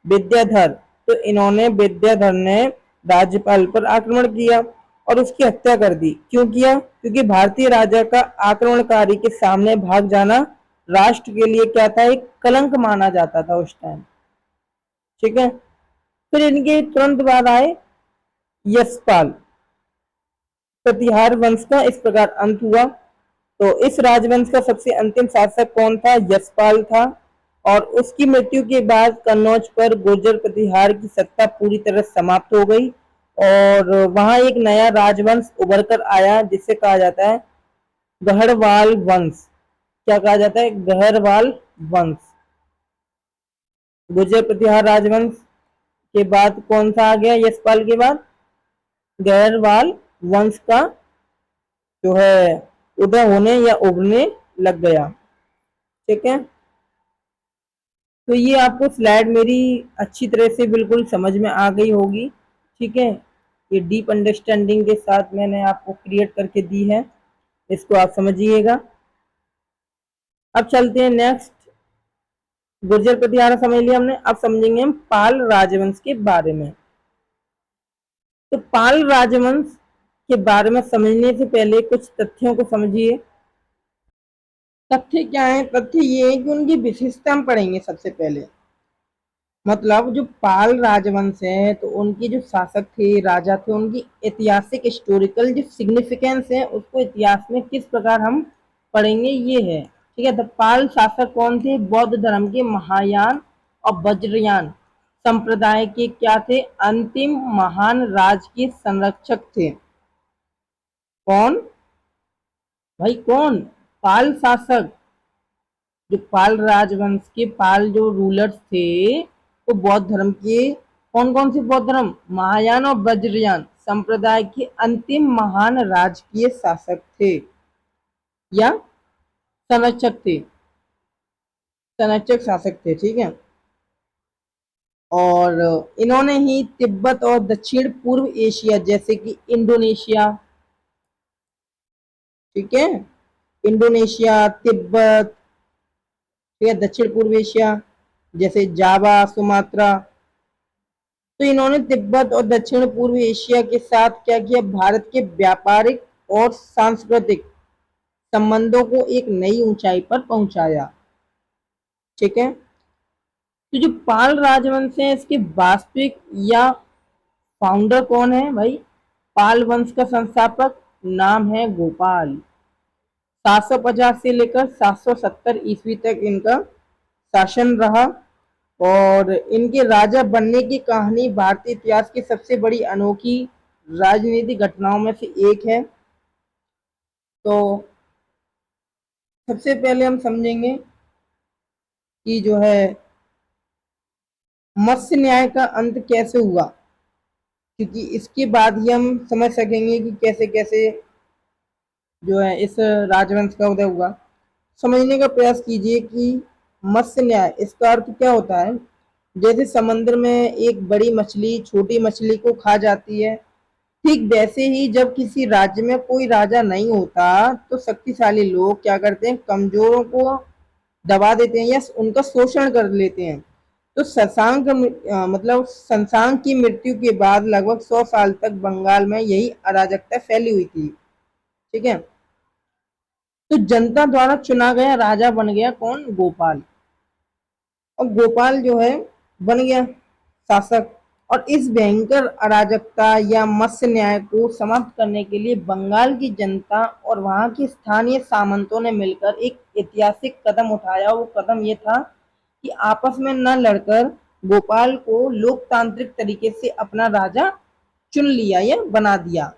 विद्याधर, तो इन्होंने विद्याधर ने राज्यपाल पर आक्रमण किया और उसकी हत्या कर दी। क्यों किया? क्योंकि भारतीय राजा का आक्रमणकारी के सामने भाग जाना राष्ट्र के लिए क्या था? एक कलंक माना जाता था उस टाइम, ठीक है। फिर इनके तुरंत बाद आए यशपाल। प्रतिहार वंश का इस प्रकार अंत हुआ। तो इस राजवंश का सबसे अंतिम शासक कौन था? यशपाल था। और उसकी मृत्यु के बाद कन्नौज पर गुर्जर प्रतिहार की सत्ता पूरी तरह समाप्त हो गई और वहां एक नया राजवंश उभर कर आया जिसे कहा जाता है गढ़वाल वंश। क्या कहा जाता है? गढ़वाल वंश। गुर्जर प्रतिहार राजवंश के बाद कौन सा आ गया? यशपाल के बाद गढ़वाल वंश का जो है उदय होने या उभरने लग गया, ठीक है। तो ये आपको स्लाइड मेरी अच्छी तरह से बिल्कुल समझ में आ गई होगी, ठीक है। ये डीप अंडरस्टैंडिंग के साथ मैंने आपको क्रिएट करके दी है, इसको आप समझिएगा। अब चलते हैं नेक्स्ट। गुर्जर प्रतिहार समझ लिया हमने, अब समझेंगे हम पाल राजवंश के बारे में। तो पाल राजवंश के बारे में समझने से पहले कुछ तथ्यों को समझिए। तथ्य क्या है? तथ्य ये है कि उनकी विशेषता हम पढ़ेंगे सबसे पहले। मतलब जो पाल राजवंश है तो उनके जो शासक थे, राजा थे, उनकी ऐतिहासिक हिस्टोरिकल जो सिग्निफिकेंस है उसको इतिहास में किस प्रकार हम पढ़ेंगे ये है। ठीक है, तो पाल शासक कौन थे? बौद्ध धर्म के महायान और वज्रयान संप्रदाय के क्या थे? अंतिम महान राज के संरक्षक थे। कौन भाई? कौन? पाल शासक। जो पाल राजवंश के पाल जो रूलर्स थे वो बौद्ध धर्म के कौन कौन से बौद्ध धर्म? महायान और वज्रयान संप्रदाय के अंतिम महान राजकीय शासक थे या संरक्षक थे। संरक्षक शासक थे, ठीक है। और इन्होंने ही तिब्बत और दक्षिण पूर्व एशिया जैसे कि इंडोनेशिया, ठीक है, इंडोनेशिया, तिब्बत, ठीक है, दक्षिण पूर्व एशिया जैसे जावा, सुमात्रा, तो इन्होंने तिब्बत और दक्षिण पूर्व एशिया के साथ क्या किया? भारत के व्यापारिक और सांस्कृतिक संबंधों को एक नई ऊंचाई पर पहुंचाया। ठीक है, तो जो पाल राजवंश है इसके वास्तविक या फाउंडर कौन है भाई? पाल वंश का संस्थापक नाम है गोपाल। 750 से लेकर 770 ईस्वी तक इनका शासन रहा और इनके राजा बनने की कहानी भारतीय इतिहास की सबसे बड़ी अनोखी राजनीतिक घटनाओं में से एक है। तो सबसे पहले हम समझेंगे कि जो है मत्स्य न्याय का अंत कैसे हुआ, क्योंकि इसके बाद ही हम समझ सकेंगे कि कैसे कैसे जो है इस राजवंश का उदय हुआ। समझने का प्रयास कीजिए कि मत्स्य न्याय इसका अर्थ क्या होता है। जैसे समंदर में एक बड़ी मछली छोटी मछली को खा जाती है, ठीक वैसे ही जब किसी राज्य में कोई राजा नहीं होता तो शक्तिशाली लोग क्या करते हैं? कमजोरों को दबा देते हैं या उनका शोषण कर लेते हैं। तो शशांक मतलब शशांक की मृत्यु के बाद लगभग 100 साल तक बंगाल में यही अराजकता फैली हुई थी। ठीक है, तो जनता द्वारा चुना गया राजा बन गया कौन? गोपाल। और गोपाल जो है बन गया शासक। और इस भयंकर अराजकता या मत्स्य न्याय को समाप्त करने के लिए बंगाल की जनता और वहां के स्थानीय सामंतों ने मिलकर एक ऐतिहासिक कदम उठाया। वो कदम ये था कि आपस में न लड़कर गोपाल को लोकतांत्रिक तरीके से अपना राजा चुन लिया या बना दिया।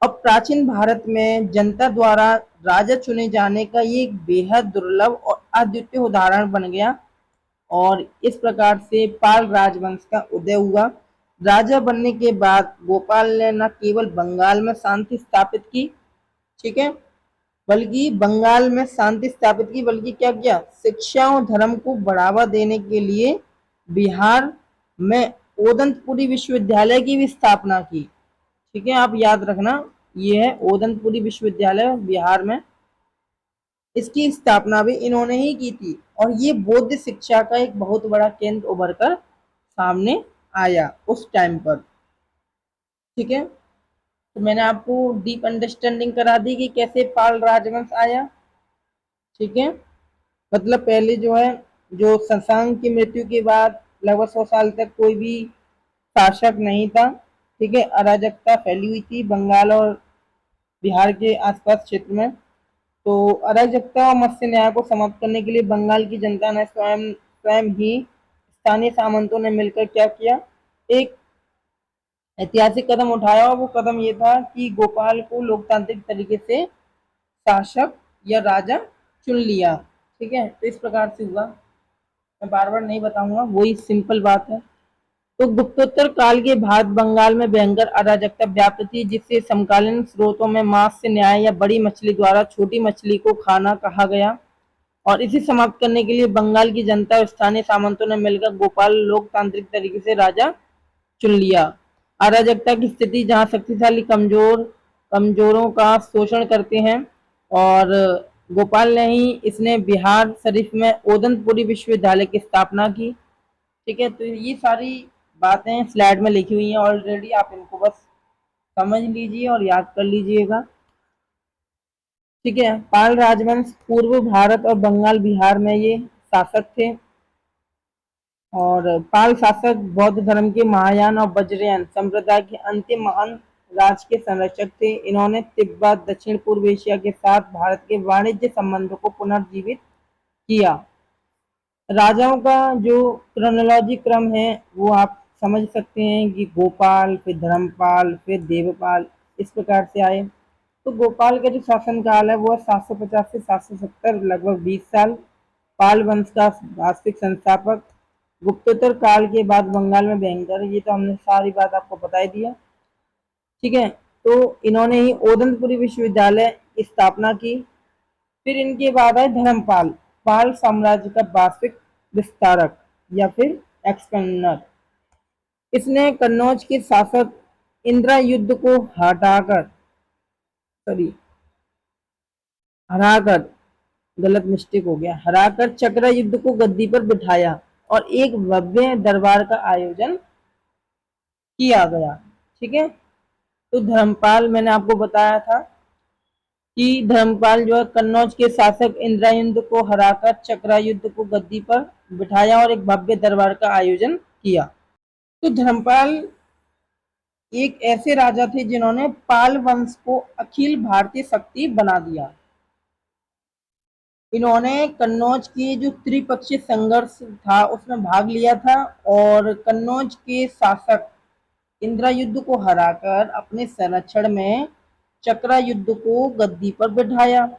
अब प्राचीन भारत में जनता द्वारा राजा चुने जाने का ये एक बेहद दुर्लभ और अद्वितीय उदाहरण बन गया और इस प्रकार से पाल राजवंश का उदय हुआ। राजा बनने के बाद गोपाल ने न केवल बंगाल में शांति स्थापित की, ठीक है, बल्कि बंगाल में शांति स्थापित की, बल्कि क्या किया? शिक्षा और धर्म को बढ़ावा देने के लिए बिहार में ओदंतपुरी विश्वविद्यालय की भी स्थापना की। ठीक है, आप याद रखना, ये है ओदंतपुरी विश्वविद्यालय बिहार में। इसकी स्थापना भी इन्होंने ही की थी और ये बौद्ध शिक्षा का एक बहुत बड़ा केंद्र उभर कर सामने आया उस टाइम पर। ठीक है, तो मैंने आपको डीप अंडरस्टैंडिंग करा दी कि कैसे पाल राजवंश आया। ठीक है, मतलब पहले जो है जो शशांक की मृत्यु के बाद लगभग 100 साल तक कोई भी शासक नहीं था। ठीक है, अराजकता फैली हुई थी बंगाल और बिहार के आसपास क्षेत्र में। तो अराजकता और मत्स्य न्याय को समाप्त करने के लिए बंगाल की जनता ने स्वयं स्वयं ही स्थानीय सामंतों ने मिलकर क्या किया? एक ऐतिहासिक कदम उठाया और वो कदम ये था कि गोपाल को लोकतांत्रिक तरीके से शासक या राजा चुन लिया। ठीक है, तो इस प्रकार से हुआ। मैं बार बार नहीं बताऊंगा, वही सिंपल बात है। तो गुप्तोत्तर काल के बाद बंगाल में भयंकर अराजकता व्याप्त थी, जिससे समकालीन स्रोतों में मत्स्य न्याय या बड़ी मछली द्वारा छोटी मछली को खाना कहा गया। और इसे समाप्त करने के लिए बंगाल की जनता और स्थानीय सामंतों ने मिलकर गोपाल लोकतांत्रिक तरीके से राजा चुन लिया। अराजकता की स्थिति जहां शक्तिशाली कमजोरों का शोषण करते हैं और गोपाल ने ही इसने बिहार शरीफ में ओदंतपुरी विश्वविद्यालय की स्थापना की। ठीक है, तो ये सारी बातें स्लाइड में लिखी हुई हैं ऑलरेडी, आप इनको बस समझ लीजिए और याद कर लीजिएगा। ठीक है, पाल राजवंश पूर्व भारत और बंगाल बिहार में ये शासक थे। और पाल शासक बौद्ध धर्म के महायान और वज्रयान संप्रदाय के अंतिम महान राज के संरक्षक थे। इन्होंने तिब्बत, दक्षिण पूर्व एशिया के साथ भारत के वाणिज्य संबंधों को पुनर्जीवित किया। राजाओं का जो क्रोनोलॉजी क्रम है वो आप समझ सकते हैं कि गोपाल, फिर धर्मपाल, फिर देवपाल, इस प्रकार से आए। तो गोपाल का जो शासनकाल है वो 750 से 770, लगभग 20 साल। पाल वंश का वास्तविक संस्थापक। गुप्तोत्तर काल के बाद बंगाल में भयंकर, ये तो हमने सारी बात आपको बता ही दिया। ठीक है, तो इन्होंने ही ओदनपुरी विश्वविद्यालय की स्थापना की। फिर इनके बाद है धर्मपाल, पाल साम्राज्य का वास्तविक विस्तारक या फिर एक्सपेंडर। इसने कन्नौज के शासक इंद्रायुद्ध को सॉरी हराकर, गलत मिस्टेक हो गया, हराकर चक्रा युद्ध को गद्दी पर बिठाया और एक भव्य दरबार का आयोजन किया गया। ठीक है, तो धर्मपाल मैंने आपको बताया था कि धर्मपाल जो है कन्नौज के शासक इंद्रायुद्ध को हराकर चक्रा युद्ध को गद्दी पर बिठाया और एक भव्य दरबार का आयोजन किया। तो धर्मपाल एक ऐसे राजा थे जिन्होंने पाल वंश को अखिल भारतीय शक्ति बना दिया। इन्होंने कन्नौज की जो त्रिपक्षीय संघर्ष था उसमें भाग लिया था और कन्नौज के शासक इंद्रायुद्ध को हराकर अपने संरक्षण में चक्रा युद्ध को गद्दी पर बिठाया।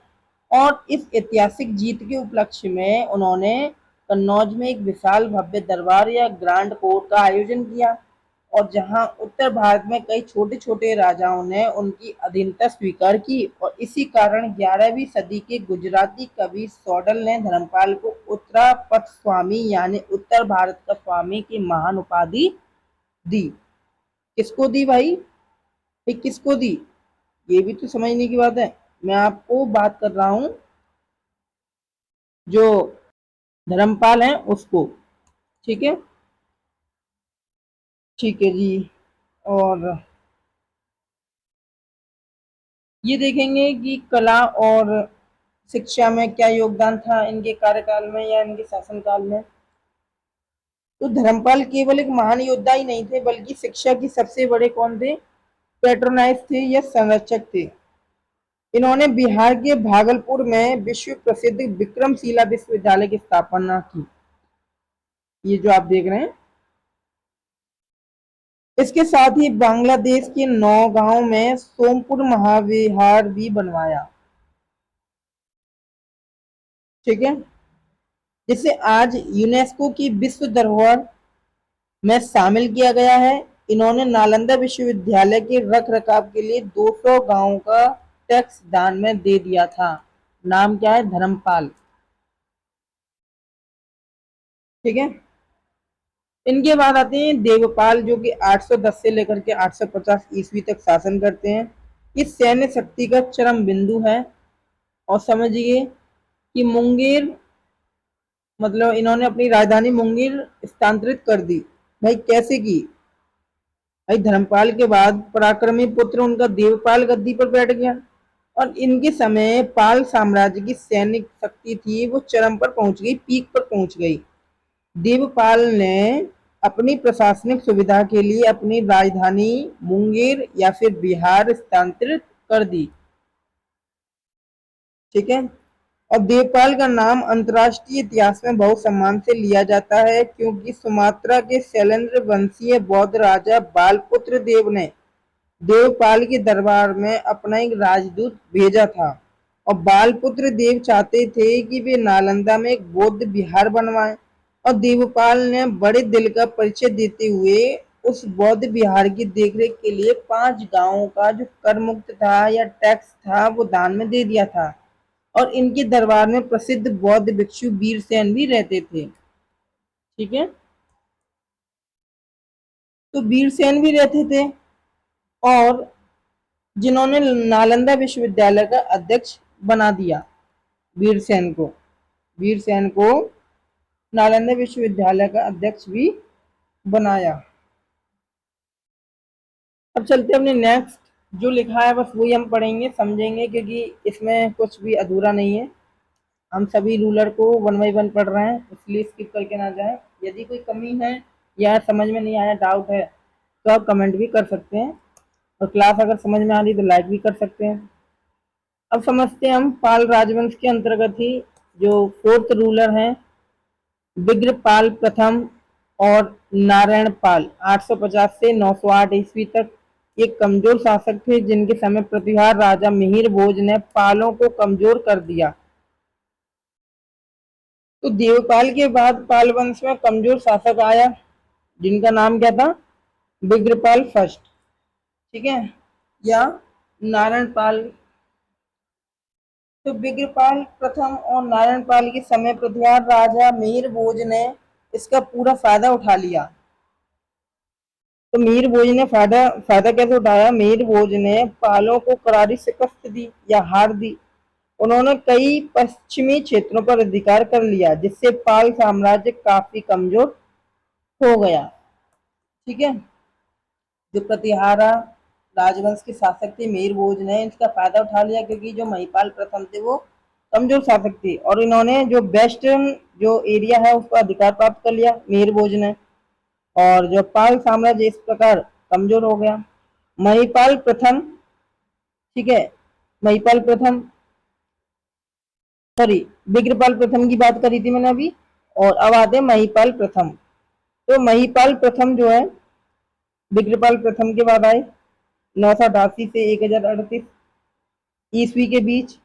और इस ऐतिहासिक जीत के उपलक्ष्य में उन्होंने कन्नौज में एक विशाल भव्य दरबार या ग्रांड कोर्ट का आयोजन किया और जहां उत्तर भारत में कई छोटे छोटे राजाओं ने उनकी अधीनता स्वीकार की। और इसी कारण 11वीं सदी के गुजराती कवि सौडल ने धर्मपाल को उत्तरापथ स्वामी यानी उत्तर भारत का स्वामी की महान उपाधि दी। किसको दी भाई? किसको दी, ये भी तो समझने की बात है। मैं आपको बात कर रहा हूं जो धर्मपाल है उसको। ठीक है, ठीक है जी। और ये देखेंगे कि कला और शिक्षा में क्या योगदान था इनके कार्यकाल में या इनके शासनकाल में। तो धर्मपाल केवल एक महान योद्धा ही नहीं थे बल्कि शिक्षा की सबसे बड़े कौन थे? पेट्रोनाइज थे या संरक्षक थे। इन्होंने बिहार के भागलपुर में विश्व प्रसिद्ध विक्रमशिला विश्वविद्यालय की स्थापना की, ये जो आप देख रहे हैं। इसके साथ ही बांग्लादेश के नौगांव में सोमपुर महाविहार भी बनवाया। ठीक है, जिसे आज यूनेस्को की विश्व धरोहर में शामिल किया गया है। इन्होंने नालंदा विश्वविद्यालय के रख रखाव के लिए 200 गांवों का टैक्स दान में दे दिया था। नाम क्या है? धर्मपाल। ठीक है, इनके बाद आते हैं देवपाल जो कि 810 से लेकर के 850 ईस्वी तक शासन करते हैं। इस सैन्य शक्ति का चरम बिंदु है। और समझिए कि मुंगेर, मतलब इन्होंने अपनी राजधानी मुंगेर स्थानांतरित कर दी। भाई कैसे की? भाई धर्मपाल के बाद पराक्रमी पुत्र उनका देवपाल गद्दी पर बैठ गया और इनके समय पाल साम्राज्य की सैनिक शक्ति थी वो चरम पर पहुंच गई, पीक पर पहुंच गई। देवपाल ने अपनी प्रशासनिक सुविधा के लिए अपनी राजधानी मुंगेर या फिर बिहार स्थानांतरित कर दी। ठीक है, और देवपाल का नाम अंतर्राष्ट्रीय इतिहास में बहुत सम्मान से लिया जाता है क्योंकि सुमात्रा के शैलेंद्र वंशीय बौद्ध राजा बालपुत्र देव ने देवपाल के दरबार में अपना एक राजदूत भेजा था और बालपुत्र देव चाहते थे कि वे नालंदा में एक बौद्ध विहार बनवाएं। और देवपाल ने बड़े दिल का परिचय देते हुए उस बौद्ध विहार की देखरेख के लिए 5 गांवों का जो कर मुक्त था या टैक्स था वो दान में दे दिया था। और इनके दरबार में प्रसिद्ध बौद्ध भिक्षु वीरसेन भी रहते थे। ठीक है, तो वीरसेन भी रहते थे और जिन्होंने नालंदा विश्वविद्यालय का अध्यक्ष बना दिया वीरसेन को नालंदा विश्वविद्यालय का अध्यक्ष भी बनाया। अब चलते हैं अपने नेक्स्ट जो लिखा है बस वही हम पढ़ेंगे समझेंगे, क्योंकि इसमें कुछ भी अधूरा नहीं है। हम सभी रूलर को वन बाई वन पढ़ रहे हैं, इसलिए स्किप करके ना जाए। यदि कोई कमी है या समझ में नहीं आया, डाउट है, तो आप कमेंट भी कर सकते हैं, और क्लास अगर समझ में आ रही तो लाइक भी कर सकते हैं। अब समझते हैं हम पाल राजवंश के अंतर्गत ही जो फोर्थ रूलर हैं विग्रपाल प्रथम और नारायण पाल 850 से 908 ईस्वी तक एक कमजोर शासक थे, जिनके समय प्रतिहार राजा मिहिर भोज ने पालों को कमजोर कर दिया। तो देवपाल के बाद पाल वंश में कमजोर शासक आया, जिनका नाम क्या था, विग्रपाल फर्स्ट, ठीक है, या नारायण पाल। तो विग्रपाल प्रथम और नारायण पाल के समय प्रतिहार राजा मिहिर भोज ने इसका पूरा फायदा उठा लिया। तो मीर भोज ने फायदा फायदा कैसे उठाया, मीर भोज ने पालों को करारी शिकस्त दी या हार दी। उन्होंने कई पश्चिमी क्षेत्रों पर अधिकार कर लिया, जिससे पाल साम्राज्य काफी कमजोर हो गया। ठीक है, जो प्रतिहारा राजवंश के शासक थे मीर भोज ने इसका फायदा उठा लिया, क्योंकि जो महिपाल प्रथम थे वो कमजोर शासक थे, और इन्होंने जो वेस्टर्न जो एरिया है उसका अधिकार प्राप्त कर लिया मीर भोज ने, और जो पाल साम्राज्य इस प्रकार कमजोर हो गया। महिपाल प्रथम, ठीक है, महिपाल प्रथम, सॉरी, विग्रपाल प्रथम की बात करी थी मैंने अभी, और अब आते हैं महिपाल प्रथम। तो महिपाल प्रथम जो है विग्रपाल प्रथम के बाद आए 988 से 1038 ईस्वी के बीच,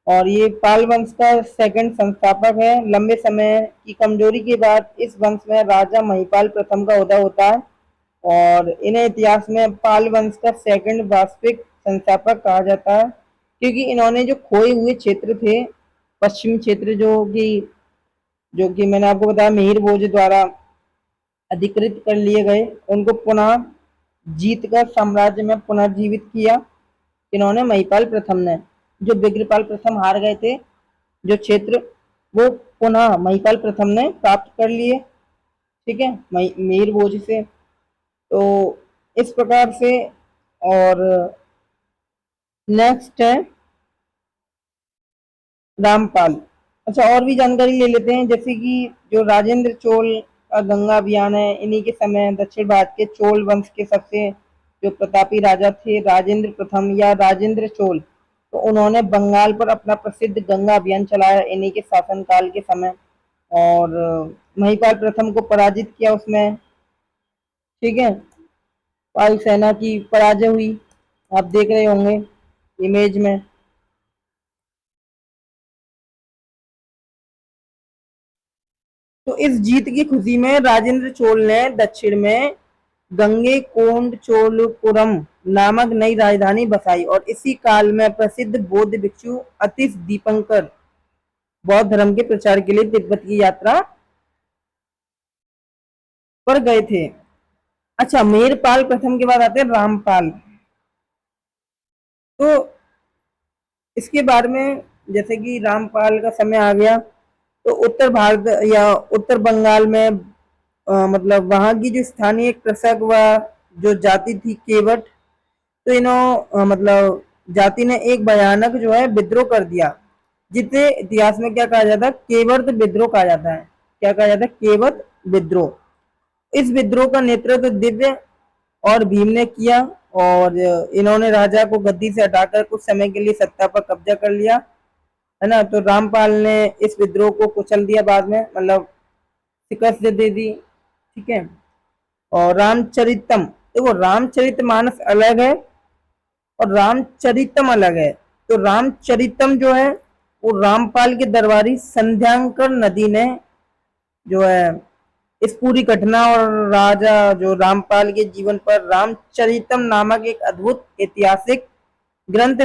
और ये पाल वंश का सेकंड संस्थापक है। लंबे समय की कमजोरी के बाद इस वंश में राजा महिपाल प्रथम का उदय होता है, और इन्हें इतिहास में पाल वंश का सेकंड वास्तविक संस्थापक कहा जाता है, क्योंकि इन्होंने जो खोए हुए क्षेत्र थे, पश्चिमी क्षेत्र जो कि मैंने आपको बताया मिहिर भोज द्वारा अधिकृत कर लिए गए, उनको पुनः जीत कर साम्राज्य में पुनर्जीवित किया। इन्होंने महिपाल प्रथम ने, जो विग्रपाल प्रथम हार गए थे जो क्षेत्र, वो पुनः महिपाल प्रथम ने प्राप्त कर लिए। ठीक है, मिहिर भोज से। तो इस प्रकार से, और नेक्स्ट है रामपाल। अच्छा, और भी जानकारी ले लेते हैं, जैसे कि जो राजेंद्र चोल का गंगा अभियान है, इन्हीं के समय दक्षिण भारत के चोल वंश के सबसे जो प्रतापी राजा थे राजेंद्र प्रथम या राजेंद्र चोल, तो उन्होंने बंगाल पर अपना प्रसिद्ध गंगा अभियान चलाया इन्हीं के शासनकाल के समय, और महिपाल प्रथम को पराजित किया उसमें। ठीक है, पाल सेना की पराजय हुई, आप देख रहे होंगे इमेज में। तो इस जीत की खुशी में राजेंद्र चोल ने दक्षिण में गंगे कोंड चोलपुरम नामक नई राजधानी बसाई, और इसी काल में प्रसिद्ध बौद्ध भिक्षु अतिश दीपंकर बौद्ध धर्म के प्रचार के लिए तिब्बत की यात्रा पर गए थे। अच्छा, मेरपाल प्रथम के बाद आते हैं रामपाल। तो इसके बारे में, जैसे कि रामपाल का समय आ गया, तो उत्तर भारत या उत्तर बंगाल में मतलब वहां की जो स्थानीय कृषक व जो जाति थी केवट, तो मतलब जाति ने एक भयानक जो है विद्रोह कर दिया, जिसे इतिहास में क्या कहा जाता है, केवट विद्रोह कहा जाता है। क्या कहा जाता है, केवट विद्रोह। इस विद्रोह का नेतृत्व दिव्य और भीम ने किया, और इन्होंने राजा को गद्दी से हटाकर कुछ समय के लिए सत्ता पर कब्जा कर लिया, है ना। तो रामपाल ने इस विद्रोह को कुचल दिया बाद में, मतलब शिकस्त दे दी। ठीक है, और रामचरितम, देखो रामचरितमानस अलग है और रामचरितम अलग है। तो रामचरितम जो है वो रामपाल के दरबारी संध्यांकर नदी ने जो है इस पूरी घटना और राजा जो रामपाल के जीवन पर रामचरितम नामक एक अद्भुत ऐतिहासिक ग्रंथ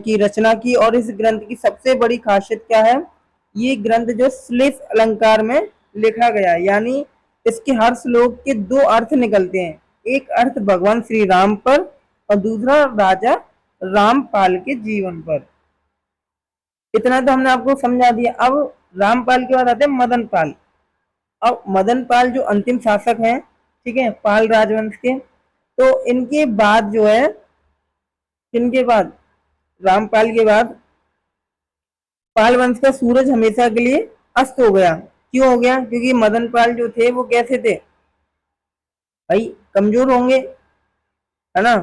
की रचना की। और इस ग्रंथ की सबसे बड़ी खासियत क्या है, ये ग्रंथ जो श्लेष अलंकार में लिखा गया है, यानी इसके हर श्लोक के दो अर्थ निकलते हैं, एक अर्थ भगवान श्री राम पर और दूसरा राजा रामपाल के जीवन पर। इतना तो हमने आपको समझा दिया। अब रामपाल के बाद आते हैं मदन पाल। अब मदन पाल जो अंतिम शासक हैं, ठीक है, पाल राजवंश के, तो इनके बाद जो है किनके बाद? रामपाल के बाद पाल वंश का सूरज हमेशा के लिए अस्त हो गया। क्यों हो गया? क्योंकि मदन पाल जो थे वो कैसे थे भाई, कमजोर होंगे, है ना।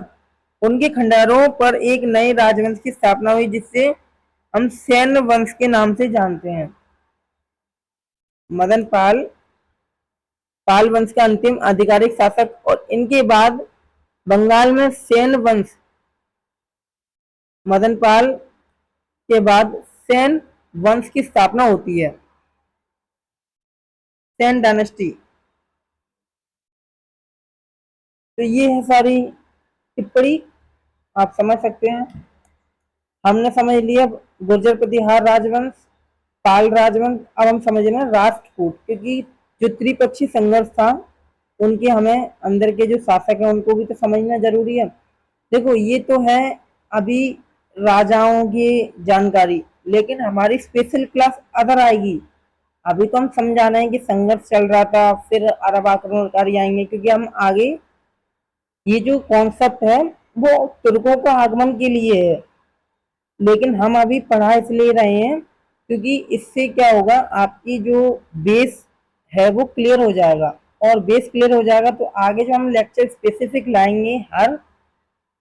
उनके खंडारों पर एक नए राजवंश की स्थापना हुई जिससे हम सैन्य वंश के नाम से जानते हैं। मदन पाल पाल वंश का अंतिम आधिकारिक शासक, और इनके बाद बंगाल में सैन्य वंश, मदन पाल के बाद सैन वंश की स्थापना होती है, सैन डायनेस्टी। तो ये है सारी टिप्पणी, आप समझ सकते हैं। हमने समझ लिया गुर्जर प्रतिहार राजवंश, पाल राजवंश। अब हम समझ रहे हैं राष्ट्रकूट, क्योंकि जो त्रिपक्षीय संघर्ष था उनके हमें अंदर के जो शासक हैं उनको भी तो समझना जरूरी है। देखो ये तो है अभी राजाओं की जानकारी, लेकिन हमारी स्पेशल क्लास अदर आएगी। अभी तो हम समझा रहे हैं कि संघर्ष चल रहा था, फिर अरब आक्रमणकारी आएंगे, क्योंकि हम आगे ये जो कॉन्सेप्ट है वो तुर्कों का आगमन के लिए है। लेकिन हम अभी पढ़ा इसलिए रहे हैं क्योंकि इससे क्या होगा, आपकी जो बेस है वो क्लियर हो जाएगा, और बेस क्लियर हो जाएगा तो आगे जो हम लेक्चर स्पेसिफिक लाएंगे हर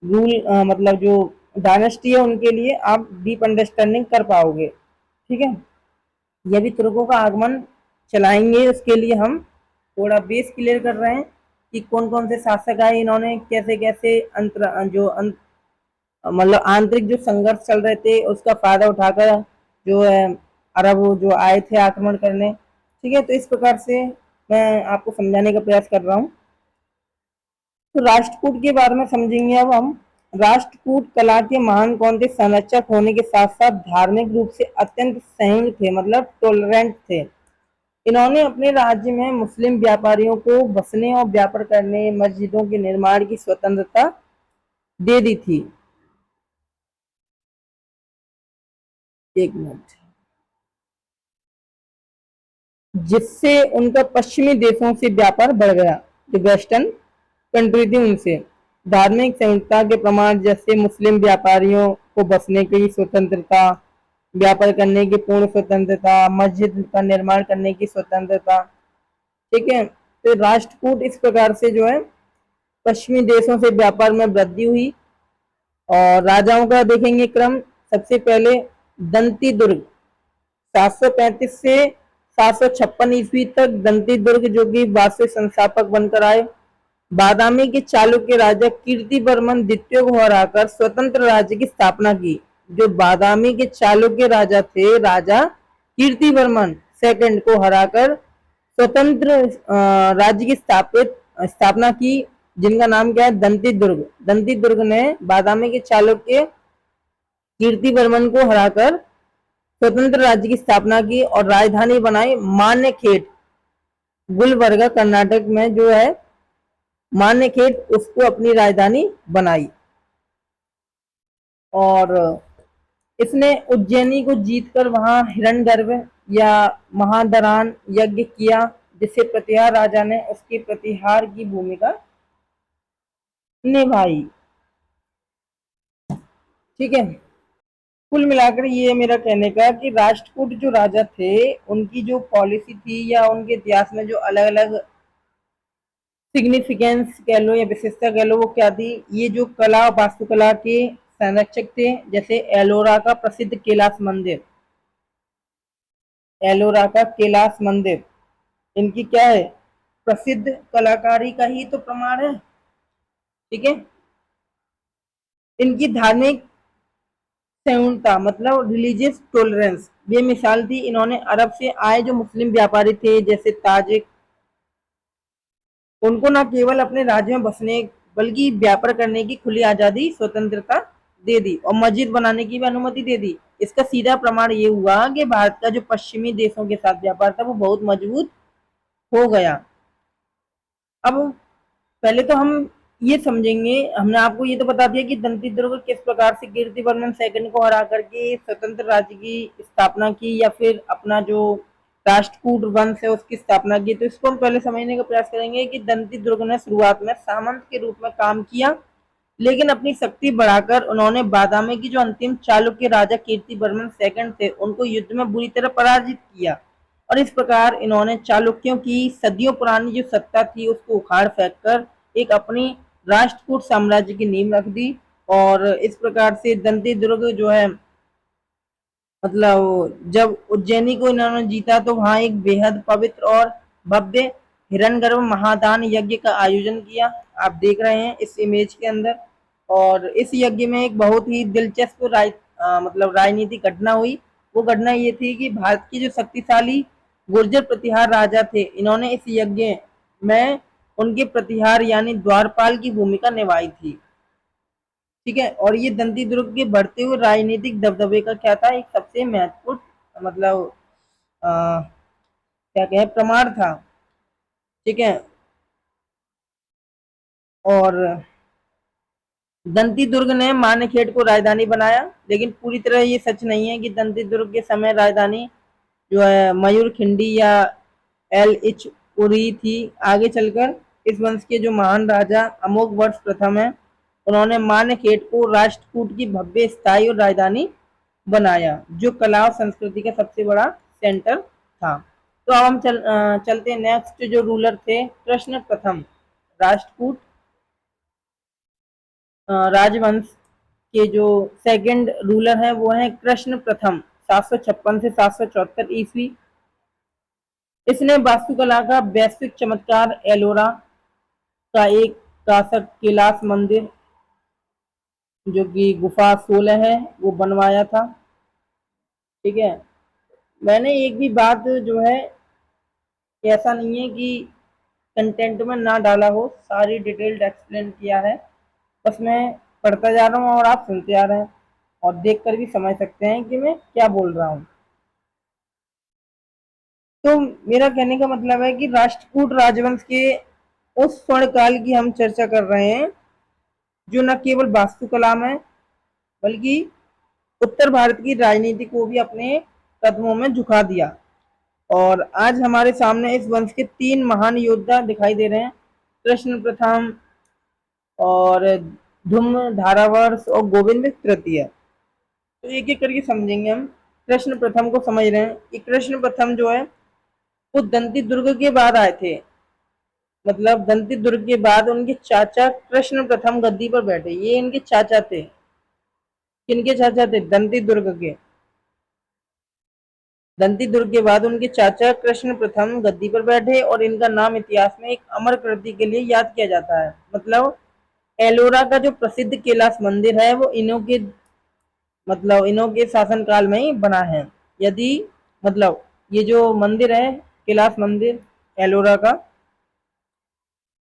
रूल मतलब जो डायनेस्टी है उनके लिए आप डीप अंडरस्टैंडिंग कर पाओगे। ठीक है, ये भी तुर्कों का आगमन चलाएंगे, उसके लिए हम थोड़ा बेस क्लियर कर रहे हैं कि कौन कौन से शासक आए, इन्होंने कैसे कैसे मतलब आंतरिक जो संघर्ष चल रहे थे उसका फायदा उठाकर जो है अरब जो आए थे आक्रमण करने। ठीक है, तो इस प्रकार से मैं आपको समझाने का प्रयास कर रहा हूँ। तो राष्ट्रकूट के बारे में समझेंगे अब हम। राष्ट्रकूट कला के महान कौन थे? संरक्षक होने के साथ साथ धार्मिक रूप से अत्यंत संयम थे, मतलब टॉलरेंट थे। इन्होंने अपने राज्य में मुस्लिम व्यापारियों को बसने और व्यापार करने, मस्जिदों के निर्माण की स्वतंत्रता दे दी थी। एक मिनट, जिससे उनका पश्चिमी देशों से व्यापार बढ़ गया, जो वेस्टर्न कंट्री थी उनसे। धार्मिक संहिता के प्रमाण जैसे मुस्लिम व्यापारियों को बसने की स्वतंत्रता, व्यापार करने की पूर्ण स्वतंत्रता, मस्जिद का निर्माण करने की स्वतंत्रता। ठीक है, तो राष्ट्रकूट इस प्रकार से जो है पश्चिमी देशों से व्यापार में वृद्धि हुई। और राजाओं का देखेंगे क्रम, सबसे पहले दंती दुर्ग 735 से 756 ईस्वी तक दंती दुर्ग जो कि वास्तविक संस्थापक बनकर आए। बादामी के चालुक्य राजा कीर्ति वर्मन द्वितीय को हराकर स्वतंत्र राज्य की स्थापना की। जो बादामी के चालुक्य राजा थे, राजा कीर्ति वर्मन सेकंड को हराकर स्वतंत्र राज्य की स्थापना की, जिनका नाम क्या है? दंती दुर्ग। दंती दुर्ग ने बादामी के चालुक्य कीर्ति वर्मन को हराकर स्वतंत्र राज्य की स्थापना की और राजधानी बनाई मान्यखेट, गुलबर्गा कर्नाटक में जो है मान्यखेट, उसको अपनी राजधानी बनाई। और इसने उज्जैनी को जीतकर वहां हिरण्यगर्भ या महादरान यज्ञ किया, जिससे प्रतिहार राजा ने उसकी प्रतिहार की भूमिका निभाई। ठीक है, कुल मिलाकर ये मेरा कहने का कि राष्ट्रकूट जो राजा थे उनकी जो पॉलिसी थी या उनके इतिहास में जो अलग अलग सिग्निफिकेंस कह लो या विशेषता कह लो वो क्या थी, ये जो कला वास्तुकला के संरक्षक थे, जैसे एलोरा का प्रसिद्ध कैलाश मंदिर, एलोरा का कैलाश मंदिर इनकी क्या है? प्रसिद्ध कलाकारी का ही तो प्रमाण है। ठीक है, इनकी धार्मिक संयुक्ता मतलब रिलीजियस टॉलरेंस बेमिसाल थी। इन्होंने अरब से आए जो मुस्लिम व्यापारी थे जैसे ताजिक, उनको न केवल अपने राज्य में बसने बल्कि व्यापार करने की खुली आजादी स्वतंत्रता दे दी और मस्जिद बनाने की भी अनुमति दे दी। इसका सीधा प्रमाण ये हुआ कि भारत का जो पश्चिमी देशों के साथ व्यापार था वो बहुत मजबूत हो गया। अब पहले तो हम ये समझेंगे, हमने आपको ये तो बता दिया कि दंती दुर्ग किस प्रकार से कीर्ति वर्मन सेकंड को हरा करके स्वतंत्र राज्य की स्थापना की या फिर अपना जो राष्ट्रकूट वंश है उसकी स्थापना की। तो इसको हम पहले समझने का प्रयास करेंगे कि दंती दुर्ग ने शुरुआत में सामंत के रूप में काम किया लेकिन अपनी शक्ति बढ़ाकर उन्होंने बादामी की जो अंतिम चालुक्य राजा कीर्तिवर्मन सेकंड थे उनको युद्ध में बुरी तरह पराजित किया, और इस प्रकार इन्होंने चालुक्यों की सदियों पुरानी जो सत्ता थी उसको उखाड़ फेंक कर एक अपनी राष्ट्रकूट साम्राज्य की नींव रख दी। और इस प्रकार से दंती दुर्ग जो है, मतलब जब उज्जैनी को इन्होंने जीता तो वहां एक बेहद पवित्र और भव्य हिरण्यगर्भ महादान यज्ञ का आयोजन किया। आप देख रहे हैं इस इमेज के अंदर। और इस यज्ञ में एक बहुत ही दिलचस्प मतलब राजनीतिक घटना हुई। वो घटना ये थी कि भारत के जो शक्तिशाली गुर्जर प्रतिहार राजा थे, इन्होंने इस यज्ञ में उनके प्रतिहार यानी द्वारपाल की भूमिका निभाई थी। ठीक है, और ये दंती दुर्ग के बढ़ते हुए राजनीतिक दबदबे का क्या था, एक सबसे महत्वपूर्ण मतलब क्या कहें प्रमाण था। ठीक है, और दंती दुर्ग ने मानेखेड़ को राजधानी बनाया, लेकिन पूरी तरह ये सच नहीं है कि दंती दुर्ग के समय राजधानी जो है मयूर खिंडी या एल इच पुरी थी। आगे चलकर इस वंश के जो महान राजा अमोघ वर्ष प्रथम है, उन्होंने मानेखेड़ को राष्ट्रकूट की भव्य स्थायी और राजधानी बनाया, जो कला और संस्कृति का सबसे बड़ा सेंटर था। तो अब हम चलते हैं नेक्स्ट जो रूलर थे कृष्ण प्रथम। राष्ट्रकूट राजवंश के जो सेकंड रूलर है वो है कृष्ण प्रथम, 756 से 774 ईस्वी। इसने वास्तुकला का वैश्विक चमत्कार एलोरा का एक कासक कैलाश मंदिर जो कि गुफा 16 है वो बनवाया था। ठीक है, मैंने एक भी बात जो है, ऐसा नहीं है कि कंटेंट में ना डाला हो, सारी डिटेल्ड एक्सप्लेन किया है। बस मैं पढ़ता जा रहा हूँ और आप सुनते आ रहे हैं, और देख कर भी समझ सकते हैं कि मैं क्या बोल रहा हूँ। तो मेरा कहने का मतलब है कि राष्ट्रकूट राजवंश के उस स्वर्ण काल की हम चर्चा कर रहे हैं जो न केवल वास्तुकला में बल्कि उत्तर भारत की राजनीति को भी अपने कदमों में झुका दिया। और आज हमारे सामने इस वंश के 3 महान योद्धा दिखाई दे रहे हैं, कृष्ण प्रथम और धुम धारावर्ष और गोविंद तृतीय। तो एक एक करके समझेंगे हम। कृष्ण प्रथम को समझ रहे हैं कि कृष्ण प्रथम जो है वो दंती दुर्ग के बाद आए थे। मतलब दंती दुर्ग के बाद उनके चाचा कृष्ण प्रथम गद्दी पर बैठे, ये इनके चाचा थे। किनके चाचा थे? दंती दुर्ग के। दंती दुर्ग के बाद उनके चाचा कृष्ण प्रथम गद्दी पर बैठे, और इनका नाम इतिहास में एक अमर कृति के लिए याद किया जाता है। मतलब एलोरा का जो प्रसिद्ध कैलाश मंदिर है वो इन्हों के शासन काल में ही बना है। यदि मतलब ये जो मंदिर है कैलाश मंदिर एलोरा का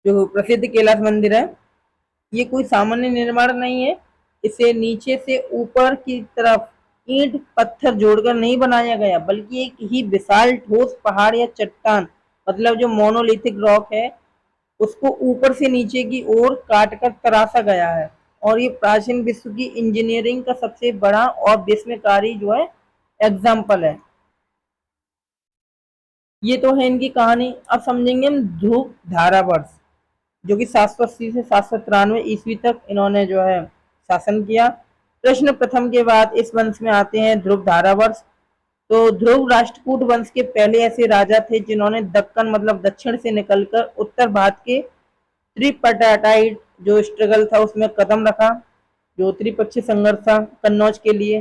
जो प्रसिद्ध कैलाश मंदिर है, ये कोई सामान्य निर्माण नहीं है। इसे नीचे से ऊपर की तरफ ईंट पत्थर जोड़कर नहीं बनाया गया, बल्कि एक ही विशाल ठोस पहाड़ या चट्टान, मतलब जो मोनोलिथिक रॉक है, उसको ऊपर से नीचे की ओर काट कर तराशा गया है। और ये प्राचीन विश्व की इंजीनियरिंग का सबसे बड़ा और विस्मयकारी जो है एग्जाम्पल है। ये तो है इनकी कहानी। अब समझेंगे हम ध्रुव धारावर्ष, जो कि 780 से 793 ईस्वी तक इन्होंने जो है शासन किया। कृष्ण प्रथम के बाद इस वंश में आते हैं ध्रुव धारावर्ष। तो ध्रुव राष्ट्रकूट वंश के पहले ऐसे राजा थे जिन्होंने दक्कन मतलब दक्षिण से निकलकर उत्तर भारत के त्रिपटाटाइट जो स्ट्रगल था उसमें कदम रखा, जो त्रिपक्षीय संघर्ष था कन्नौज के लिए।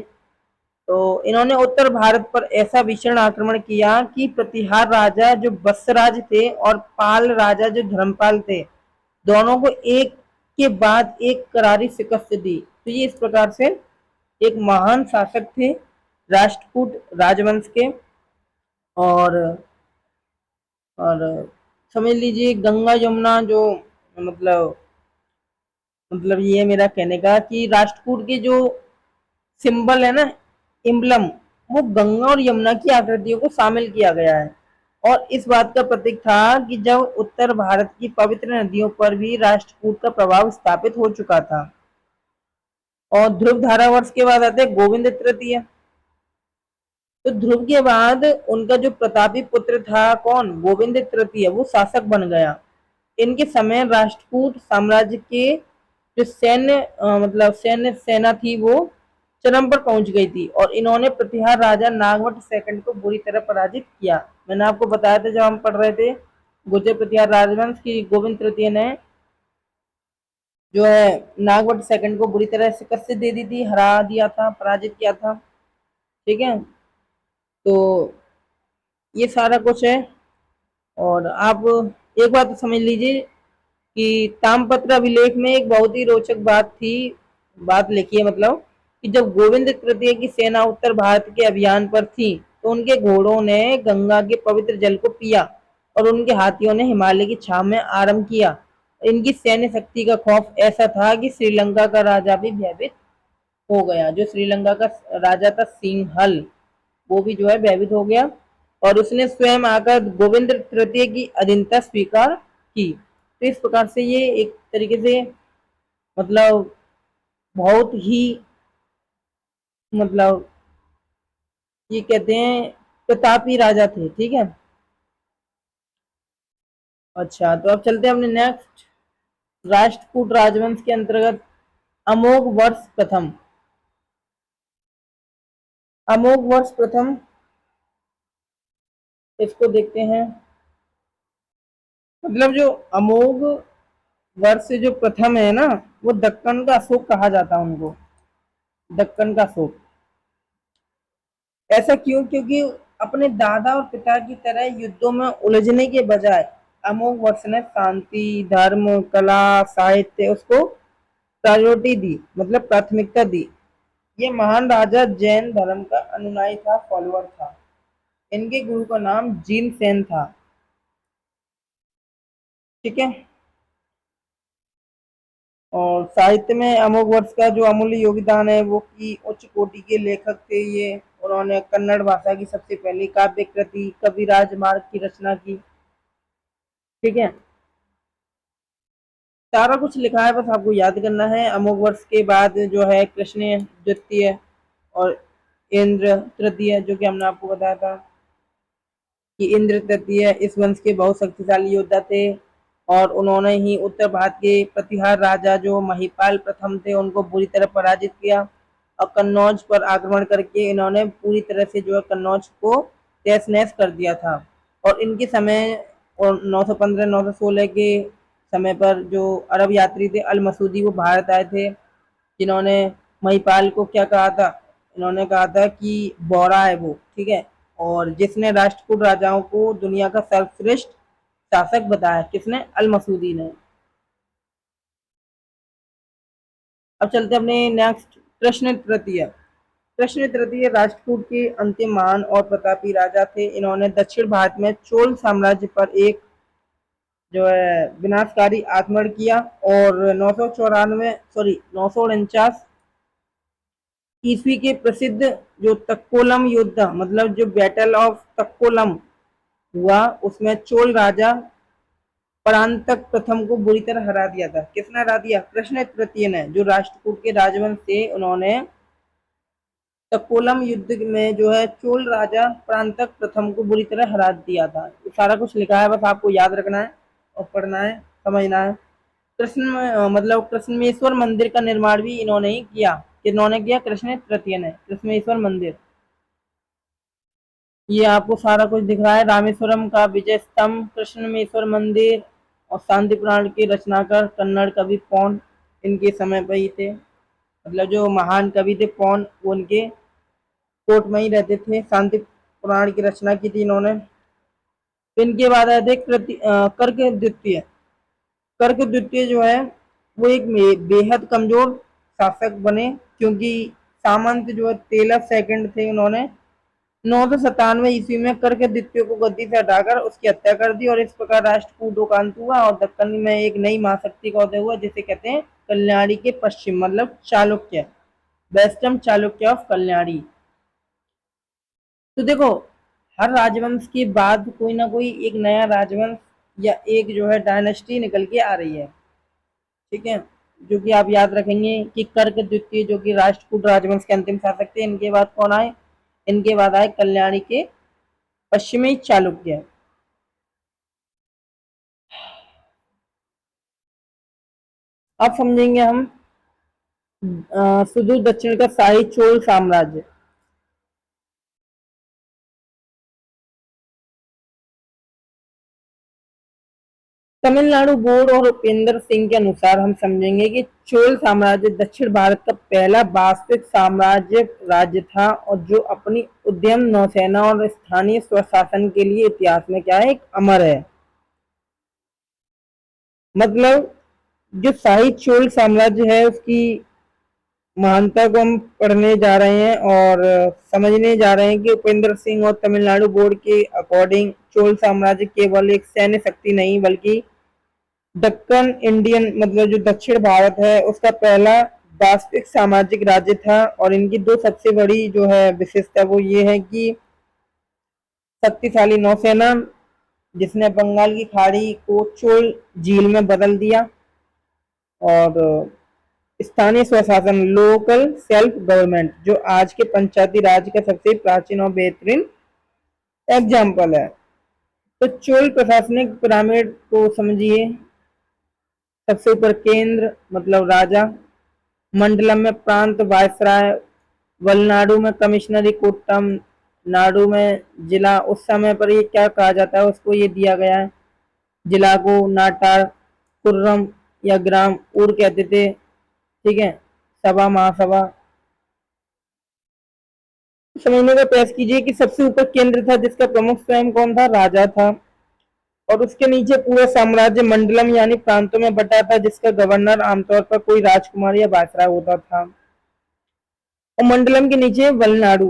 तो इन्होंने उत्तर भारत पर ऐसा भीषण आक्रमण किया कि प्रतिहार राजा जो बत्सराज थे और पाल राजा जो धर्मपाल थे, दोनों को एक के बाद एक करारी शिकस्त दी। तो ये इस प्रकार से एक महान शासक थे राष्ट्रकूट राजवंश के। और और समझ लीजिए गंगा यमुना जो मतलब ये है मेरा कहने का कि राष्ट्रकूट के जो सिंबल है ना, इम्बलम, वो गंगा और यमुना की आकृतियों को शामिल किया गया है। और इस बात का प्रतीक था कि जब उत्तर भारत की पवित्र नदियों पर भी राष्ट्रकूट का प्रभाव स्थापित हो चुका था। और ध्रुव धारावर्ष के बाद आते हैं गोविंद तृतीय। तो ध्रुव के बाद उनका जो प्रतापी पुत्र था कौन, गोविंद तृतीय, वो शासक बन गया। इनके समय राष्ट्रकूट साम्राज्य के जो सैन्य मतलब सैन्य सेना थी वो चरम पर पहुंच गई थी और इन्होंने प्रतिहार राजा नागवट सेकंड को बुरी तरह पराजित किया। मैंने आपको बताया था जब हम पढ़ रहे थे गुर्जर प्रतिहार राजवंश की, गोविंद तृतीय ने जो है नागवट सेकंड को बुरी तरह शिकस्त दे दी थी, हरा दिया था, पराजित किया था। ठीक है, तो ये सारा कुछ है। और आप एक बात तो समझ लीजिए कि ताम्रपत्र अभिलेख में एक बहुत ही रोचक बात थी, बात लिखी है मतलब कि जब गोविंद तृतीय की सेना उत्तर भारत के अभियान पर थी तो उनके घोड़ों ने गंगा के पवित्र जल को पिया और उनके हाथियों ने हिमालय की छाव में आराम किया। इनकी सैन्य शक्ति का खौफ ऐसा था कि श्रीलंका का राजा भी भयभीत हो गया। जो श्रीलंका का राजा था सिंहल, वो भी जो है भयभीत हो गया और उसने स्वयं आकर गोविंद तृतीय की अधीनता स्वीकार की। तो इस प्रकार से ये एक तरीके से मतलब बहुत ही मतलब ये कहते हैं प्रतापी राजा थे। ठीक है, अच्छा तो अब चलते हैं अपने नेक्स्ट राष्ट्रकूट राजवंश के अंतर्गत अमोघ वर्ष प्रथम। अमोघ वर्ष प्रथम इसको देखते हैं। मतलब जो अमोघ वर्ष जो प्रथम है ना, वो दक्कन का अशोक कहा जाता है उनको, दक्कन का अशोक। ऐसा क्यों? क्योंकि अपने दादा और पिता की तरह युद्धों में उलझने के बजाय अमोघ वर्ष ने शांति, धर्म, कला, साहित्य उसको प्रायोरिटी दी, मतलब प्राथमिकता दी। ये महान राजा जैन धर्म का अनुयायी था, फॉलोअर था। इनके गुरु का नाम जीन सेन था। ठीक है, और साहित्य में अमोघ वर्ष का जो अमूल्य योगदान है वो कि उच्च कोटि के लेखक थे ये। उन्होंने कन्नड़ भाषा की सबसे पहली काव्य कृति कविराज मार्ग की रचना की। ठीक है, सारा कुछ लिखा है, बस आपको याद करना है। अमोघ वर्ष के बाद जो है कृष्ण द्वितीय और इंद्र तृतीय, जो कि हमने आपको बताया था कि इंद्र तृतीय इस वंश के बहुत शक्तिशाली योद्धा थे और उन्होंने ही उत्तर भारत के प्रतिहार राजा जो महिपाल प्रथम थे उनको बुरी तरह पराजित किया और कन्नौज पर आक्रमण करके इन्होंने पूरी तरह से जो है कन्नौज को तहस नहस कर दिया था। और इनके समय और 915-916 के समय पर जो अरब यात्री थे अल मसूदी वो भारत आए थे, जिन्होंने महिपाल को क्या कहा था, इन्होंने कहा था कि बौरा है वो। ठीक है, और जिसने राष्ट्रकूट राजाओं को दुनिया का सर्वश्रेष्ठ शासक बताया, किसने? अल मसूदी ने। अब चलते अपने नेक्स्ट कृष्ण तृतीय। कृष्ण तृतीय राष्ट्रकूट के अंतिम महान और प्रतापी राजा थे। इन्होंने दक्षिण भारत में चोल साम्राज्य पर एक जो है विनाशकारी आक्रमण किया और 949 ईस्वी के प्रसिद्ध जो तक्कोलम युद्ध, मतलब जो बैटल ऑफ तक्कोलम हुआ, उसमें चोल राजा परांतक प्रथम को बुरी तरह हरा दिया था। किसने हरा दिया? कृष्ण तृतीय ने, जो राष्ट्रकूट के राजवंश थे। उन्होंने तक्कोलम युद्ध में जो है चोल राजा परांतक प्रथम को बुरी तरह हरा दिया था। ये सारा कुछ लिखा है, बस आपको याद रखना है और पढ़ना है, समझना है। मतलब कृष्णेश्वर मंदिर का निर्माण भी इन्होंने ही किया। किन्होंने किया? कृष्ण तृतीय ने, कृष्णेश्वर मंदिर। ये आपको सारा कुछ दिख रहा है। रामेश्वरम का विजय स्तंभ, कृष्णमेश्वर मंदिर और शांति पुराण की रचनाकार कन्नड़ कवि पौन इनके समय पर ही थे। मतलब जो महान कवि थे पौन, वो उनके कोर्ट में ही रहते थे। शांति पुराण की रचना की थी इन्होंने। इनके बाद आए थे कर्क द्वितीय। कर्क द्वितीय जो है वो एक बेहद कमजोर शासक बने, क्योंकि सामंत जो है तेलह सेकंड थे, उन्होंने 997 ईस्वी में कर्क द्वितीय को गद्दी से हटाकर उसकी हत्या कर दी और इस प्रकार राष्ट्रकूटों का अंत हुआ और दक्कन में एक नई महाशक्ति का उदय हुआ, जिसे कहते हैं कल्याणी के पश्चिम, मतलब चालुक्य, वेस्टर्न चालुक्य ऑफ कल्याणी। तो देखो, हर राजवंश के बाद कोई ना कोई एक नया राजवंश या एक जो है डायनेस्टी निकल के आ रही है। ठीक है, जो कि आप याद रखेंगे कि कर्क द्वितीय जो कि राष्ट्रकूट राजवंश के अंतिम शासक थे, इनके बाद कौन आए? इनके बाद आए कल्याणी के पश्चिमी चालुक्य। अब समझेंगे हम सुदूर दक्षिण का शाही चोल साम्राज्य। तमिलनाडु बोर्ड और उपेंद्र सिंह के अनुसार हम समझेंगे कि चोल साम्राज्य दक्षिण भारत का पहला वास्तविक साम्राज्य राज्य था और जो अपनी उद्यम नौसेना और स्थानीय स्वशासन के लिए इतिहास में क्या है, एक अमर है। मतलब जो शाही चोल साम्राज्य है उसकी महानता को हम पढ़ने जा रहे हैं और समझने जा रहे हैं कि उपेंद्र सिंह और तमिलनाडु बोर्ड के अकॉर्डिंग चोल साम्राज्य केवल एक सैन्य शक्ति नहीं बल्कि दक्कन इंडियन मतलब जो दक्षिण भारत है उसका पहला वास्तविक सामाजिक राज्य था। और इनकी दो सबसे बड़ी जो है विशेषता वो ये है कि शक्तिशाली नौसेना जिसने बंगाल की खाड़ी को चोल झील में बदल दिया और स्थानीय स्वशासन लोकल सेल्फ गवर्नमेंट जो आज के पंचायती राज का सबसे प्राचीन और बेहतरीन एग्जाम्पल है। तो चोल प्रशासनिक पिरामिड को समझिए। सबसे ऊपर केंद्र मतलब राजा, मंडलम में प्रांत वायसराय, वलनाडु में कमिश्नरी कोट्टम, नाडु में जिला। उस समय पर ये क्या कहा जाता है उसको ये दिया गया है, जिला को नाटार, कुर्रम या ग्राम उर कहते थे। ठीक है, सभा महासभा समझने का प्रयास कीजिए कि सबसे ऊपर केंद्र था जिसका प्रमुख स्वयं कौन था, राजा था। और उसके नीचे पूरा साम्राज्य मंडलम यानी प्रांतों में बटा था जिसका गवर्नर आमतौर पर कोई राजकुमार या वायसराय होता था। और मंडलम के नीचे वलनाडु,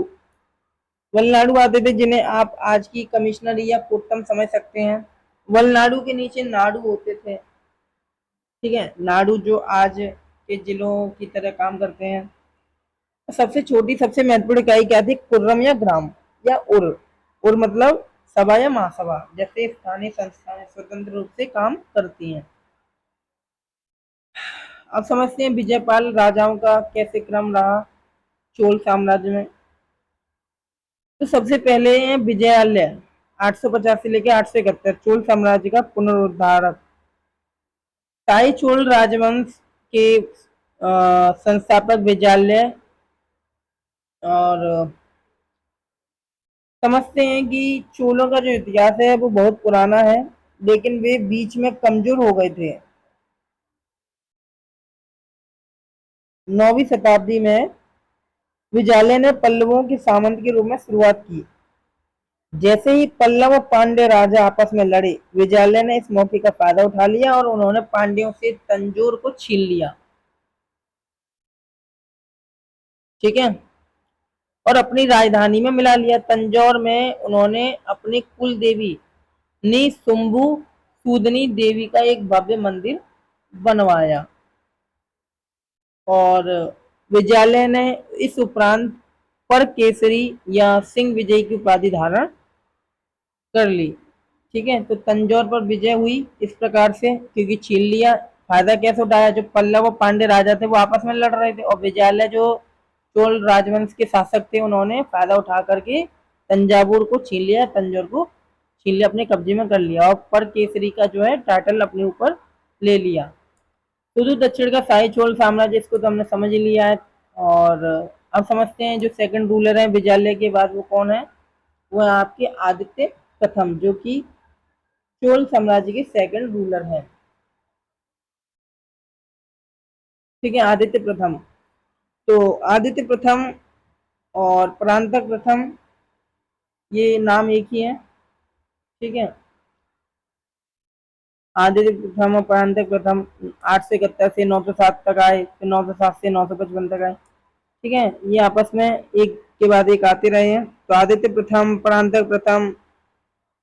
वलनाडु आते थे जिन्हें आप आज की कमिश्नरी या कोट्टम समझ सकते हैं। वलनाडु के नीचे नाडु होते थे। ठीक है, नाडु जो आज के जिलों की तरह काम करते हैं। सबसे छोटी सबसे महत्वपूर्ण इकाई क्या थी, कुर्रम या ग्राम या उर। उर मतलब सभा या महासभा, जैसे स्थानीय संस्थाएं स्वतंत्र रूप से काम करती हैं। अब समझते हैं विजयपाल राजाओं का कैसे क्रम रहा चोल साम्राज्य में। तो सबसे पहले है विजयालय 850 से लेकर 871, चोल साम्राज्य का पुनरुद्धारक। शाही चोल राजवंश के संस्थापक विजयालय। और समझते हैं कि चोलों का जो इतिहास है वो बहुत पुराना है लेकिन वे बीच में कमजोर हो गए थे। 9वीं शताब्दी में विजयालय ने पल्लवों के सामंत के रूप में शुरुआत की। जैसे ही पल्लव और पांड्य राजा आपस में लड़े, विजयालय ने इस मौके का फायदा उठा लिया और उन्होंने पांड्यों से तंजौर को छीन लिया। ठीक है, और अपनी राजधानी में मिला लिया। तंजौर में उन्होंने अपनी कुल देवी निशुंभु सूदनी देवी का एक भव्य मंदिर बनवाया। और विजयालय ने इस उपरांत पर केसरी या सिंह विजय की उपाधि धारण कर ली। ठीक है, तो तंजौर पर विजय हुई इस प्रकार से क्योंकि छीन लिया। फायदा कैसे उठाया, जो पल्लव और पांड्य राजा थे वो आपस में लड़ रहे थे और विजयालय जो चोल राजवंश के शासक थे उन्होंने फायदा उठा करके तंजावुर को छीन लिया, तंजौर को छीन लिया, अपने कब्जे में कर लिया और पर केसरी का जो है टाइटल अपने ऊपर ले लिया। सुदूर दक्षिण का शाही चोल साम्राज्य, इसको तो हमने समझ ही लिया है। और अब समझते हैं जो सेकंड रूलर है विजयालय के बाद वो कौन है, वो है आपके आदित्य प्रथम जो कि चोल साम्राज्य के सेकंड रूलर हैं। ठीक है, आदित्य प्रथम। तो आदित्य प्रथम और परांतक प्रथम ये नाम एक ही है। ठीक है, आदित्य प्रथम और परांतक प्रथम 871 से 907 तक आए, फिर 907 से 955 तक आए। ठीक है, ये आपस में एक के बाद एक आते रहे हैं। तो आदित्य प्रथम, परांतक प्रथम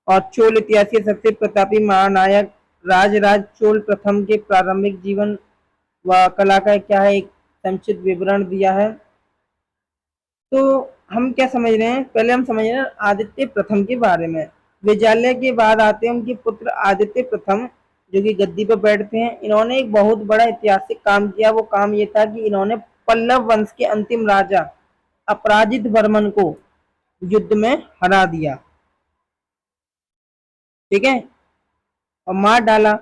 और चोल इतिहास के सबसे प्रतापी महानायक राजराज चोल प्रथम के प्रारंभिक जीवन व कला का क्या है एक संक्षिप्त विवरण दिया है। तो हम क्या समझ रहे हैं, पहले हम समझ रहे हैं आदित्य प्रथम के बारे में। विजयालय के बाद आते हैं उनके पुत्र आदित्य प्रथम जो कि गद्दी पर बैठते हैं। इन्होंने एक बहुत बड़ा ऐतिहासिक काम किया। वो काम ये था कि इन्होंने पल्लव वंश के अंतिम राजा अपराजित वर्मन को युद्ध में हरा दिया। ठीक है, और मार डाला।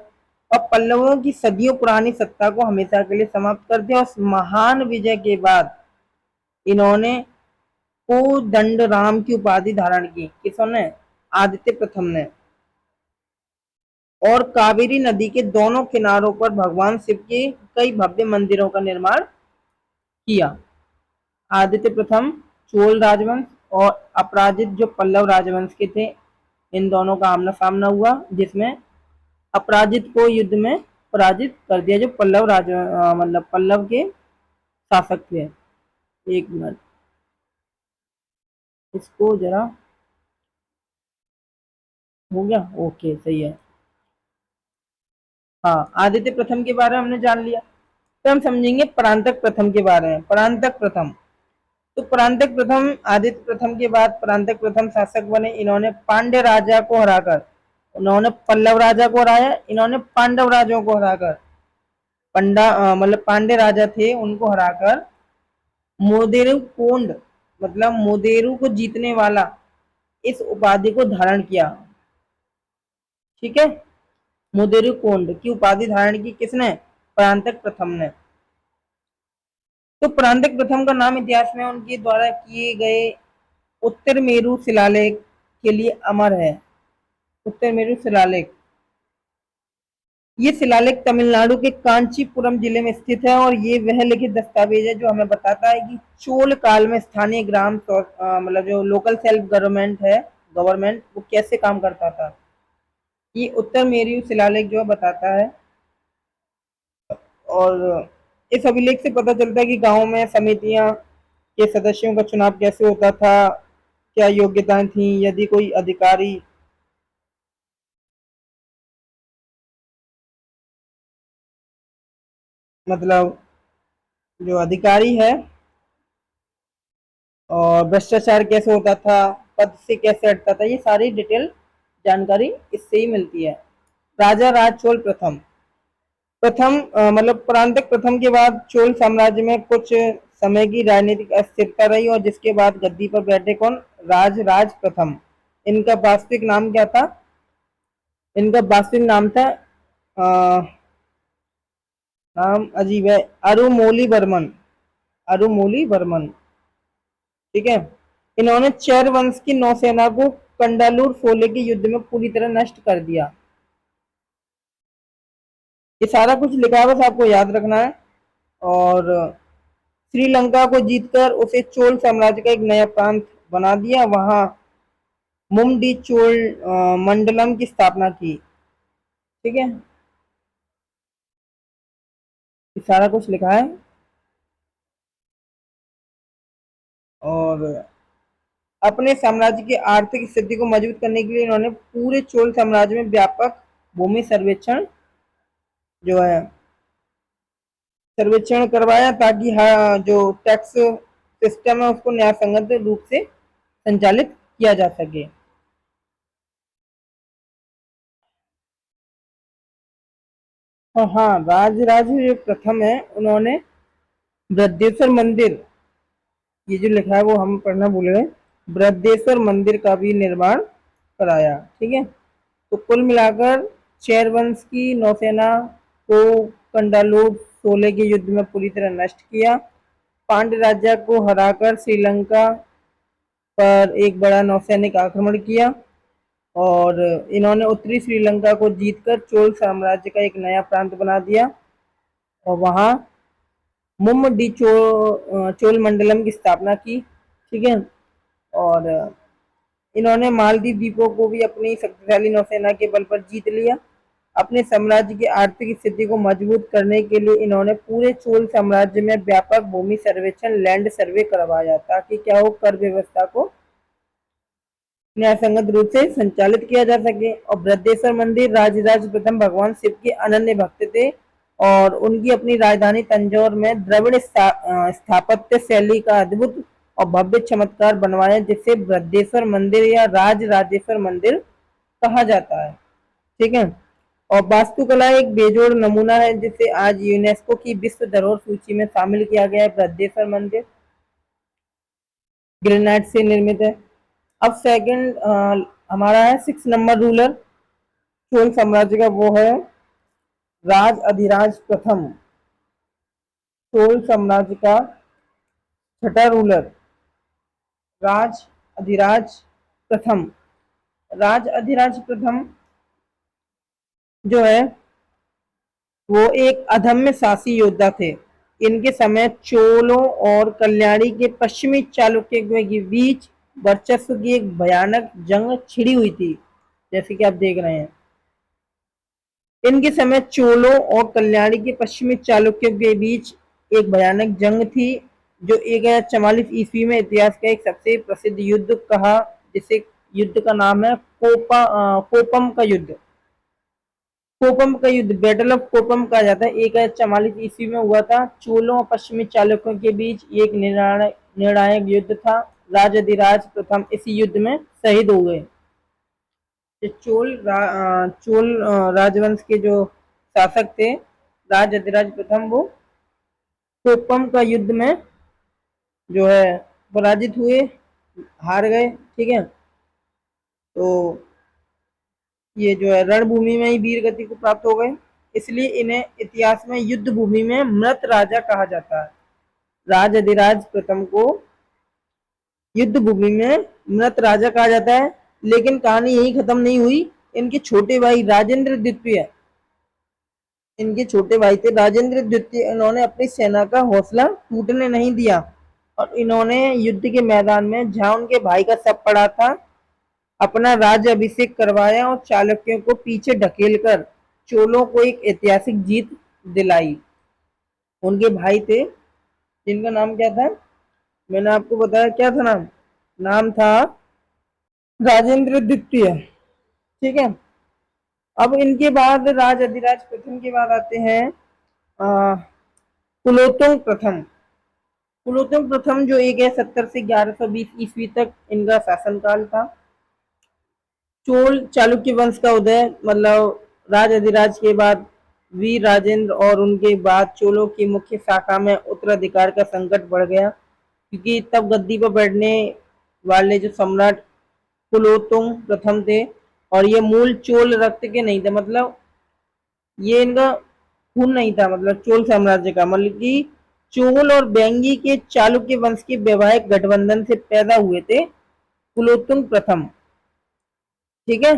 और पल्लवों की सदियों पुरानी सत्ता को हमेशा के लिए समाप्त कर दिया। उस महान विजय के बाद इन्होंने कोदंड राम की उपाधि धारण की। किसने? आदित्य प्रथम ने। और कावेरी नदी के दोनों किनारों पर भगवान शिव के कई भव्य मंदिरों का निर्माण किया। आदित्य प्रथम चोल राजवंश और अपराजित जो पल्लव राजवंश के थे, इन दोनों का आमना सामना हुआ, जिसमें अपराजित को युद्ध में पराजित कर दिया, जो पल्लव मतलब पल्लव के शासक थे। एक मिनट, इसको जरा, हो गया, ओके सही है। हाँ, आदित्य प्रथम के बारे में हमने जान लिया। तो हम समझेंगे परांतक प्रथम के बारे में। परांतक प्रथम, तो परांतक प्रथम आदित्य प्रथम के बाद परांतक प्रथम शासक बने। इन्होंने पांड्य राजा को हराकर, उन्होंने पल्लव राजा को हराया, इन्होंने पांडव राजाओं को हराकर, मतलब पांड्य राजा थे उनको हराकर मोदेरू कोंड, मतलब मोदेरू को जीतने वाला, इस उपाधि को धारण किया। ठीक है, मोदेरू कोंड की उपाधि धारण की किसने? परांतक प्रथम ने। तो परांतक प्रथम का नाम इतिहास में उनके द्वारा किए गए उत्तर मेरू शिलालेख के लिए अमर है। उत्तर मेरू शिलालेख, ये शिलालेख तमिलनाडु के कांचीपुरम जिले में स्थित है और ये वह लिखित दस्तावेज है जो हमें बताता है कि चोल काल में स्थानीय मतलब जो लोकल सेल्फ गवर्नमेंट है, गवर्नमेंट वो कैसे काम करता था। ये उत्तर मेरू शिलालेख जो बताता है। और इस अभिलेख से पता चलता है कि गांव में समितियां के सदस्यों का चुनाव कैसे होता था, क्या योग्यताएं थी, यदि कोई अधिकारी मतलब जो अधिकारी है, और भ्रष्टाचार कैसे होता था, पद से कैसे हटता था, ये सारी डिटेल जानकारी इससे ही मिलती है। राजा राज चोल प्रथम, मतलब परांतक प्रथम के बाद चोल साम्राज्य में कुछ समय की राजनीतिक अस्थिरता रही और जिसके बाद गद्दी पर बैठे कौन? राज प्रथम। इनका वास्तविक नाम क्या था? इनका वास्तविक नाम था, नाम अजीब है, अरुमोली वर्मन। अरुमोली वर्मन, ठीक है। इन्होंने चैर वंश की नौसेना को कंडालूर फोले के युद्ध में पूरी तरह नष्ट कर दिया। ये सारा कुछ लिखा है, बस आपको याद रखना है। और श्रीलंका को जीतकर उसे चोल साम्राज्य का एक नया प्रांत बना दिया, वहां मुमडी चोल मंडलम की स्थापना की। ठीक है, ये सारा कुछ लिखा है। और अपने साम्राज्य की आर्थिक स्थिति को मजबूत करने के लिए इन्होंने पूरे चोल साम्राज्य में व्यापक भूमि सर्वेक्षण जो है सर्वेक्षण करवाया, ताकि जो टैक्स सिस्टम है उसको न्यायसंगत रूप से संचालित किया जा सके। और हाँ, राजराज जो प्रथम है उन्होंने बृहदेश्वर मंदिर, ये जो लिखा है वो हम पढ़ना भूल गए, बृहदेश्वर मंदिर का भी निर्माण कराया। ठीक है, तो कुल मिलाकर चैर वंश की नौसेना को कंडालूर शोले के युद्ध में पूरी तरह नष्ट किया। पांड्य राज्य को हराकर श्रीलंका पर एक बड़ा नौसैनिक आक्रमण किया और इन्होंने उत्तरी श्रीलंका को जीतकर चोल साम्राज्य का एक नया प्रांत बना दिया और वहां मुम्मडी चोल मंडलम की स्थापना की। ठीक है, और इन्होंने मालदीव द्वीपों को भी अपनी शक्तिशाली नौसेना के बल पर जीत लिया। अपने साम्राज्य की आर्थिक स्थिति को मजबूत करने के लिए इन्होंने पूरे चोल साम्राज्य में व्यापक भूमि सर्वेक्षण, लैंड सर्वे करवाया, ताकि क्या हो, कर व्यवस्था को न्यायसंगत रूप से संचालित किया जा सके। और बृहदेश्वर मंदिर, राजराज प्रथम भगवान शिव के अनन्य भक्त थे और उनकी अपनी राजधानी तंजौर में द्रविड़ स्थापत्य शैली का अद्भुत और भव्य चमत्कार बनवाया, जिसे बृहदेश्वर मंदिर या राज राजेश्वर मंदिर कहा जाता है। ठीक है, और वास्तुकला एक बेजोड़ नमूना है जिसे आज यूनेस्को की विश्व धरोहर सूची में शामिल किया गया है। बृहदेश्वर मंदिर ग्रेनाइट से निर्मित है। अब सेकंड हमारा है 6 नंबर रूलर चोल साम्राज्य का, वो है राज अधिराज प्रथम चोल साम्राज्य का छठा रूलर। राज अधिराज प्रथम, राज अधिराज प्रथम जो है वो एक अदम्य साहसी योद्धा थे। इनके समय चोलों और कल्याणी के पश्चिमी चालुक्य के बीच वर्चस्व की एक भयानक जंग छिड़ी हुई थी, जैसे कि आप देख रहे हैं। इनके समय चोलों और कल्याणी के पश्चिमी चालुक्यों के बीच एक भयानक जंग थी, जो 1044 ईस्वी में इतिहास का एक सबसे प्रसिद्ध युद्ध कहा, जिसे युद्ध का नाम है कोपम का युद्ध। कोपम का युद्ध, बैटल ऑफ कोपम कहा जाता है, 1044 ईस्वी में हुआ था। चोलों और पश्चिमी चालुक्यों के बीच एक निर्णायक युद्ध था। राजाधिराज प्रथम इसी युद्ध में शहीद हो गए। चोल राजवंश के जो शासक थे राजाधिराज प्रथम, वो कोपम का युद्ध में जो है पराजित हुए, हार गए। ठीक है, तो ये जो है रणभूमि में ही वीर गति को प्राप्त हो गए, इसलिए इन्हें इतिहास में युद्ध भूमि में मृत राजा कहा जाता है। राजाधिराज प्रथम को युद्ध भूमि में मृत राजा कहा जाता है। लेकिन कहानी यही खत्म नहीं हुई। इनके छोटे भाई राजेंद्र द्वितीय, इनके छोटे भाई थे राजेंद्र द्वितीय, इन्होंने अपनी सेना का हौसला टूटने नहीं दिया और इन्होंने युद्ध के मैदान में जहां उनके भाई का शव पड़ा था, अपना राज्य अभिषेक करवाया और चालुक्यों को पीछे ढकेलकर चोलों को एक ऐतिहासिक जीत दिलाई। उनके भाई थे जिनका नाम क्या था, मैंने आपको बताया क्या था नाम, नाम था राजेंद्र द्वितीय। ठीक है, अब इनके बाद राज अधिराज प्रथम के बाद आते हैं कुलोत्तुंग प्रथम। कुलोत्तुंग प्रथम जो 1070 से 1120 ईस्वी तक इनका शासनकाल था। चोल चालुक्य वंश का उदय, मतलब राज अधिराज के बाद वीर राजेंद्र और उनके बाद चोलों की मुख्य शाखा में उत्तराधिकार का संकट बढ़ गया, क्योंकि तब गद्दी पर बैठने वाले जो सम्राट कुलोत्तुंग प्रथम थे, और ये मूल चोल रक्त के नहीं थे, मतलब ये इनका खून नहीं था, मतलब चोल साम्राज्य का, मतलब कि चोल और बेंगी के चालुक्य वंश के वैवाहिक गठबंधन से पैदा हुए थे कुलोत्तुंग प्रथम। ठीक है,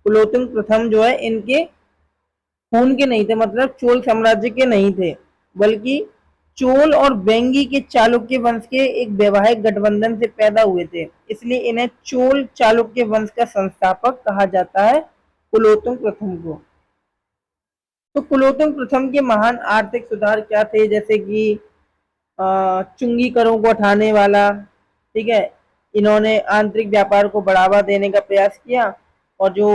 कुलोत्तुंग प्रथम जो है इनके खून के नहीं थे, मतलब चोल साम्राज्य के नहीं थे, बल्कि चोल और बेंगी के चालुक्य वंश के एक वैवाहिक गठबंधन से पैदा हुए थे, इसलिए इन्हें चोल चालुक्य वंश का संस्थापक कहा जाता है कुलोत्तुंग प्रथम को। तो कुलोत्तुंग प्रथम के महान आर्थिक सुधार क्या थे, जैसे कि चुंगी करों को हटाने वाला। ठीक है, इन्होंने आंतरिक व्यापार को बढ़ावा देने का प्रयास किया और जो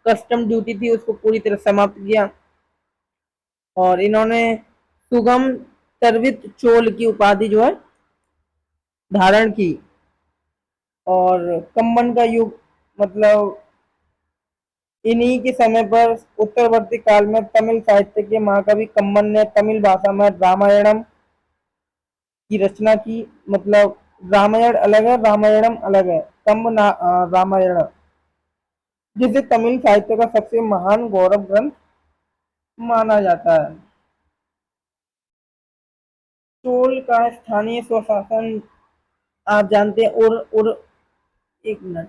कस्टम ड्यूटी थी उसको पूरी तरह समाप्त किया, और इन्होंने सुगम तरवित चोल की उपाधि जो है धारण की। और कम्बन का युग, मतलब इन्हीं के समय पर उत्तरवर्ती काल में तमिल साहित्य के महाकवि कम्बन ने तमिल भाषा में रामायणम की रचना की। मतलब रामायण अलग है, रामायणम अलग है। रामायण, जिसे तमिल साहित्य का सबसे महान गौरव ग्रंथ माना जाता है। चोल का स्थानीय स्वशासन आप जानते हैं, और एक मिनट,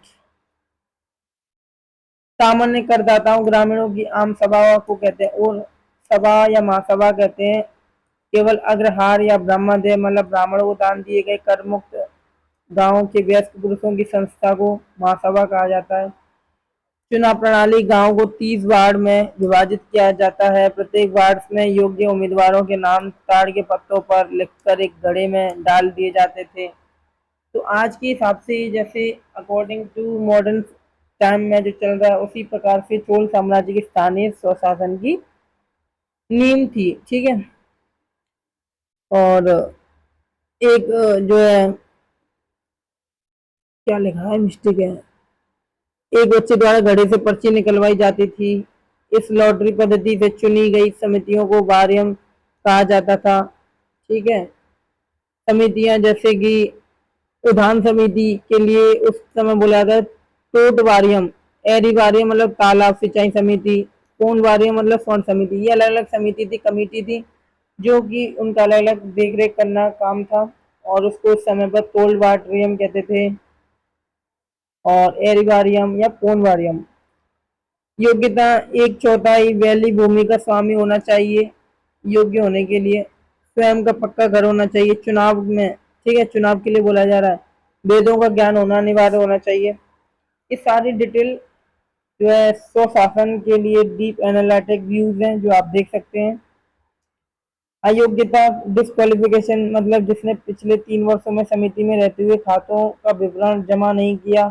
सामान्य करदाताओं ग्रामीणों की आम सभा को कहते हैं, और सभा या महासभा कहते हैं। केवल अग्रहार या ब्रह्मदेव, मतलब ब्राह्मणों को दान दिए गए कर मुक्त गांवों के वयस्क पुरुषों की संस्था को महासभा कहा जाता है। चुनाव प्रणाली, गांव को 30 वार्ड में विभाजित किया जाता है। प्रत्येक वार्ड में योग्य उम्मीदवारों के नाम ताड़ के पत्तों पर लिखकर एक घड़े में डाल दिए जाते थे। तो आज के हिसाब से, जैसे अकॉर्डिंग टू मॉडर्न टाइम में जो चल रहा है, उसी प्रकार से चोल साम्राज्य की स्थानीय स्वशासन की नींव थी। ठीक है, और एक जो है, क्या लिखा है, मिस्टेक है, एक बच्चे द्वारा घड़े से पर्ची निकलवाई जाती थी। इस लॉटरी पद्धति से चुनी गई समितियों को वारियम कहा जाता था। ठीक है, समितियां जैसे कि उद्यान समिति के लिए उस समय बोला जाता है टोट वारियम, एरी वारियम मतलब तालाब सिंचाई समिति, पोनवारिया मतलब स्वर्ण समिति, ये अलग अलग समिति थी, कमेटी थी, जो कि उनका अलग अलग देख रेख करना काम था। और उसको उस समय पर तोलवाट्रियम कहते थे और एरिवारियम या पोनवारियम। योग्यता, एक चौथाई वैली भूमि का स्वामी होना चाहिए योग्य होने के लिए, स्वयं का पक्का घर होना चाहिए, चुनाव में, ठीक है, चुनाव के लिए बोला जा रहा है, वेदों का ज्ञान होना अनिवार्य होना चाहिए। ये सारी डिटेल जो है स्वशासन के लिए डीप एनालिटिक व्यूज हैं जो आप देख सकते हैं। अयोग्यता, डिस्क्वालिफिकेशन मतलब जिसने पिछले 3 वर्षों में समिति में रहते हुए खातों का विवरण जमा नहीं किया,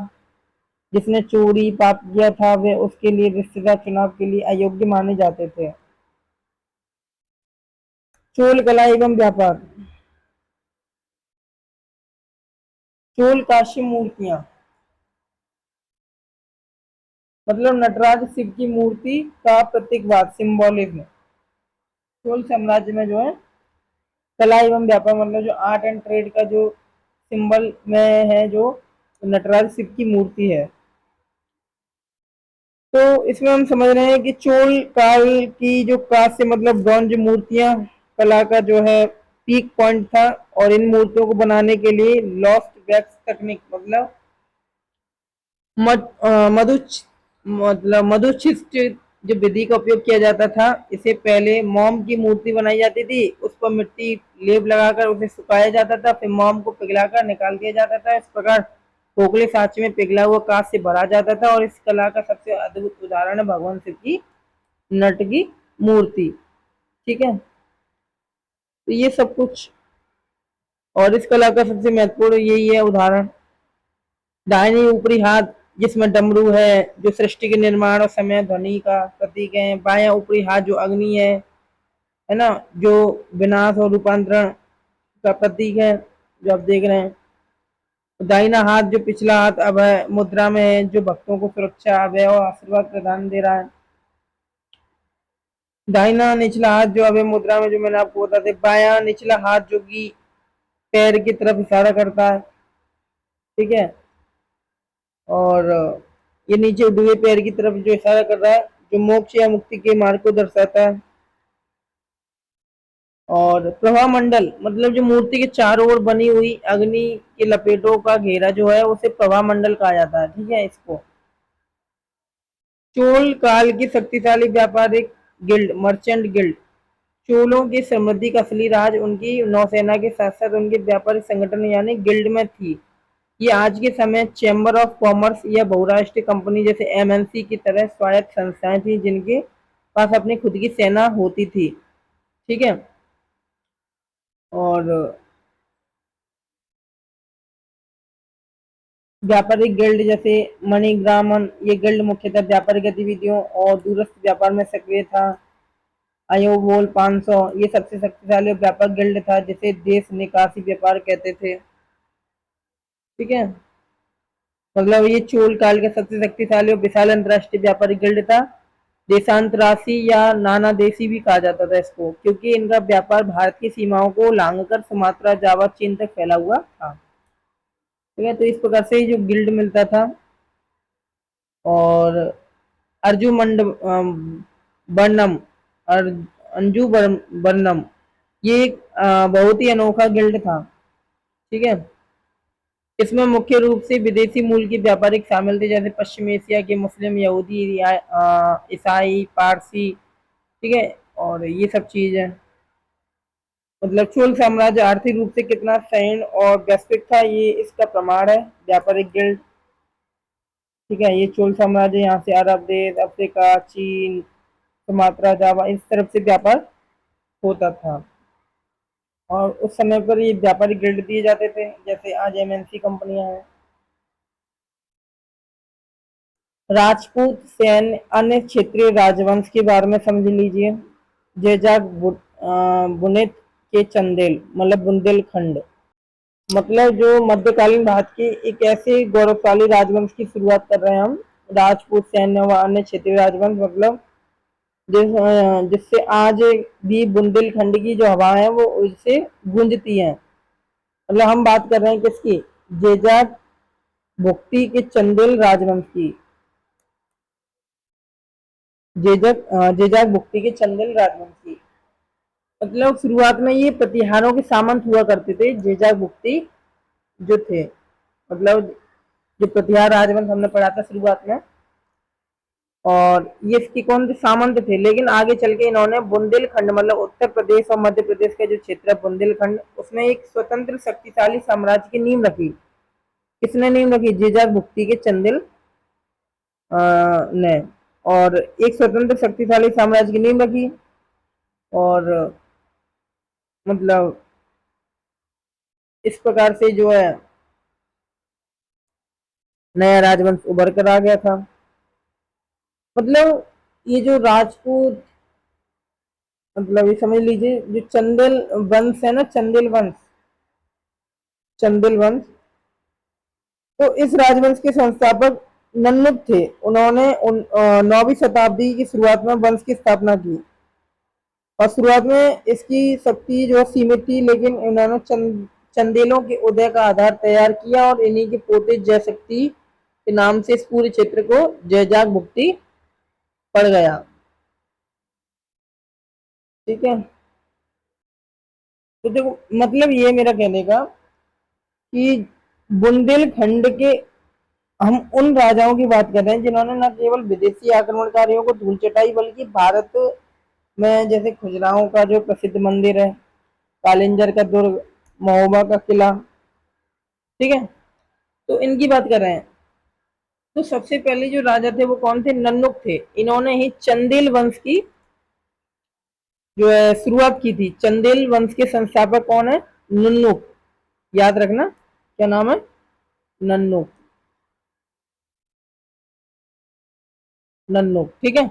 जिसने चोरी पाप किया था, वे उसके लिए रिश्तेदार चुनाव के लिए अयोग्य माने जाते थे। चोल कला एवं व्यापार, चोल काशी मूर्तियां मतलब नटराज शिव की मूर्ति का प्रतीकवाद, सिंबोलिज्म। चोल साम्राज्य में जो है कला एवं व्यापार मतलब जो आर्ट एंड ट्रेड का जो सिंबल में है, जो नटराज शिव की मूर्ति है। तो इसमें हम समझ रहे हैं कि चोल काल की जो कांस्य मतलब ब्रॉन्ज मूर्तियां कला का जो है पीक पॉइंट था, और इन मूर्तियों को बनाने के लिए लॉस्ट वैक्स तकनीक मतलब मधु मतलब मधुशिष्ट जो विधि का उपयोग किया जाता था। इसे पहले मोम की मूर्ति बनाई जाती थी, उस पर मिट्टी लेप लगाकर उसे सुखाया जाता था, फिर मोम को पिघलाकर निकाल दिया जाता था। इस प्रकार खोखले सांचे में पिघला हुआ कांच से भरा जाता था, और इस कला का सबसे अद्भुत उदाहरण है भगवान शिव की नट की मूर्ति। ठीक है, तो ये सब कुछ, और इस कला का सबसे महत्वपूर्ण यही है उदाहरण। दाहिनी ऊपरी हाथ जिसमें डमरू है जो सृष्टि के निर्माण और समय ध्वनि का प्रतीक है, बाया ऊपरी हाथ जो अग्नि है ना, जो विनाश और रूपांतरण का प्रतीक है जो आप देख रहे हैं। दाहिना हाथ जो पिछला हाथ अभय मुद्रा में है, जो भक्तों को सुरक्षा अभय और आशीर्वाद प्रदान दे रहा है। दाहिना निचला हाथ जो अभय मुद्रा में, जो मैंने आपको बता दिया। बाया निचला हाथ जो कि पैर की तरफ इशारा करता है, ठीक है, और ये नीचे उठे हुए पैर की तरफ जो इशारा कर रहा है, जो मोक्ष या मुक्ति के मार्ग को दर्शाता है। और प्रभा मंडल मतलब जो मूर्ति के चारों ओर बनी हुई अग्नि के लपेटों का घेरा जो है उसे प्रभा मंडल कहा जाता है। ठीक है, इसको चोल काल की शक्तिशाली व्यापारिक गिल्ड, मर्चेंट गिल्ड। चोलों की समृद्धि का असली राज उनकी नौसेना के साथ साथ उनके व्यापारिक संगठन यानी गिल्ड में थी। ये आज के समय चैम्बर ऑफ कॉमर्स या बहुराष्ट्रीय कंपनी जैसे एमएनसी की तरह स्वायत्त संस्थाएं थी, जिनके पास अपनी खुद की सेना होती थी। ठीक है, और व्यापारिक गिल्ड जैसे मणिग्रामन, ये गिल्ड मुख्यतः व्यापारिक गतिविधियों और दूरस्थ व्यापार में सक्रिय था। अयोवोल 500 ये सबसे शक्तिशाली व्यापक गिल्ड था, जिसे देश निकासी व्यापार कहते थे। ठीक है, मतलब ये चोल काल का सबसे शक्तिशाली और विशाल अंतरराष्ट्रीय व्यापारिक गिल्ड था। देशांतरासी या नाना देशी भी कहा जाता था इसको, क्योंकि इनका व्यापार भारत की सीमाओं को लांघकर सुमात्रा जावा चीन तक फैला हुआ था। ठीक है, तो इस प्रकार से जो गिल्ड मिलता था। और अर्जुमंड वर्णम अंजू वर्णम ये एक बहुत ही अनोखा गिल्ड था। ठीक है, इसमें मुख्य रूप से विदेशी मूल के व्यापारिक शामिल थे, जैसे पश्चिम एशिया के मुस्लिम, यहूदी, ईसाई, पारसी। ठीक है, और ये सब चीज है। मतलब चोल साम्राज्य आर्थिक रूप से कितना सैन्य और वैश्विक था, ये इसका प्रमाण है व्यापारिक गिल्ड। ठीक है, ये चोल साम्राज्य यहाँ से अरब देश, अफ्रीका, चीन, सुमात्रा, जावा इस तरफ से व्यापार होता था। और उस समय पर ये व्यापारिक गिल्ड दिए जाते थे, जैसे आज एमएनसी कंपनियां हैं। राजपूत सैन्य अन्य क्षेत्रीय राजवंश के बारे में समझ लीजिए। जेजाक बुनेत के चंदेल मतलब बुंदेलखंड, मतलब जो मध्यकालीन भारत के एक ऐसे गौरवशाली राजवंश की शुरुआत कर रहे हैं हम। राजपूत सैन्य व अन्य क्षेत्रीय राजवंश मतलब जिससे आज भी बुंदेलखंड की जो हवा है वो उससे गूंजती है। मतलब हम बात कर रहे हैं किसकी, जेजाक भुक्ति के चंदेल राजवंश की। जेजाक भुक्ति के चंदेल राजवंशी। मतलब शुरुआत में ये प्रतिहारों के सामंत हुआ करते थे जेजाक भुक्ति जो थे। मतलब जो प्रतिहार राजवंश हमने पढ़ा था शुरुआत में, और ये इसके कौन थे, सामंत थे। लेकिन आगे चल के इन्होंने बुंदेलखंड मतलब उत्तर प्रदेश और मध्य प्रदेश का जो क्षेत्र है बुंदेलखंड, उसमें एक स्वतंत्र शक्तिशाली साम्राज्य की नींव रखी। किसने नींव रखी? जेजाक भुक्ति के चंदेल ने। और एक स्वतंत्र शक्तिशाली साम्राज्य की नींव रखी। और मतलब इस प्रकार से जो है नया राजवंश उभर कर आ गया था। मतलब ये जो राजपूत, मतलब ये समझ लीजिए जो चंदेल वंश है ना, चंदेल वंश, तो इस राजवंश के संस्थापक नन्नुक थे। उन्होंने 9वीं शताब्दी की शुरुआत में वंश की स्थापना की। और शुरुआत में इसकी शक्ति जो सीमित थी, लेकिन इन्होंने चंदेलों के उदय का आधार तैयार किया और इन्हीं के पोते जयशक्ति के नाम से इस पूरे क्षेत्र को जयजाक भुक्ति पड़ गया। ठीक है, तो देखो मतलब ये मेरा कहने का कि बुंदेलखंड के हम उन राजाओं की बात कर रहे हैं जिन्होंने न केवल विदेशी आक्रमणकारियों को धूल चटाई, बल्कि भारत में जैसे खजुराहो का जो प्रसिद्ध मंदिर है, कालिंजर का दुर्ग, महोबा का किला, ठीक है, तो इनकी बात कर रहे हैं। तो सबसे पहले जो राजा थे वो कौन थे? नन्नुक थे। इन्होंने ही चंदेल वंश की जो है शुरुआत की थी। चंदेल वंश के संस्थापक कौन है? नन्नुक। याद रखना क्या नाम है? नन्नुक। नन्नुक, ठीक है।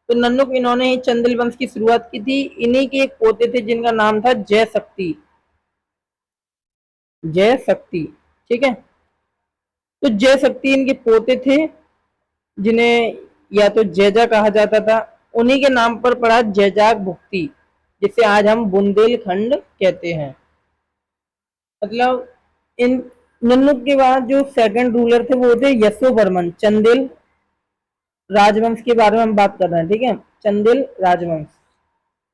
तो नन्नुक, इन्होंने ही चंदेल वंश की शुरुआत की थी। इन्हीं के एक पोते थे जिनका नाम था जय शक्ति। जय शक्ति, ठीक है। तो जय शक्ति इनके पोते थे, जिन्हें या तो जैजा कहा जाता था। उन्हीं के नाम पर पड़ा जैजाक भुक्ति, जिसे आज हम बुंदेलखंड कहते हैं। मतलब इन नन्नुक के बाद जो सेकंड रूलर थे वो थे यशोवर्मन। चंदेल राजवंश के बारे में हम बात कर रहे हैं, ठीक है, चंदेल राजवंश।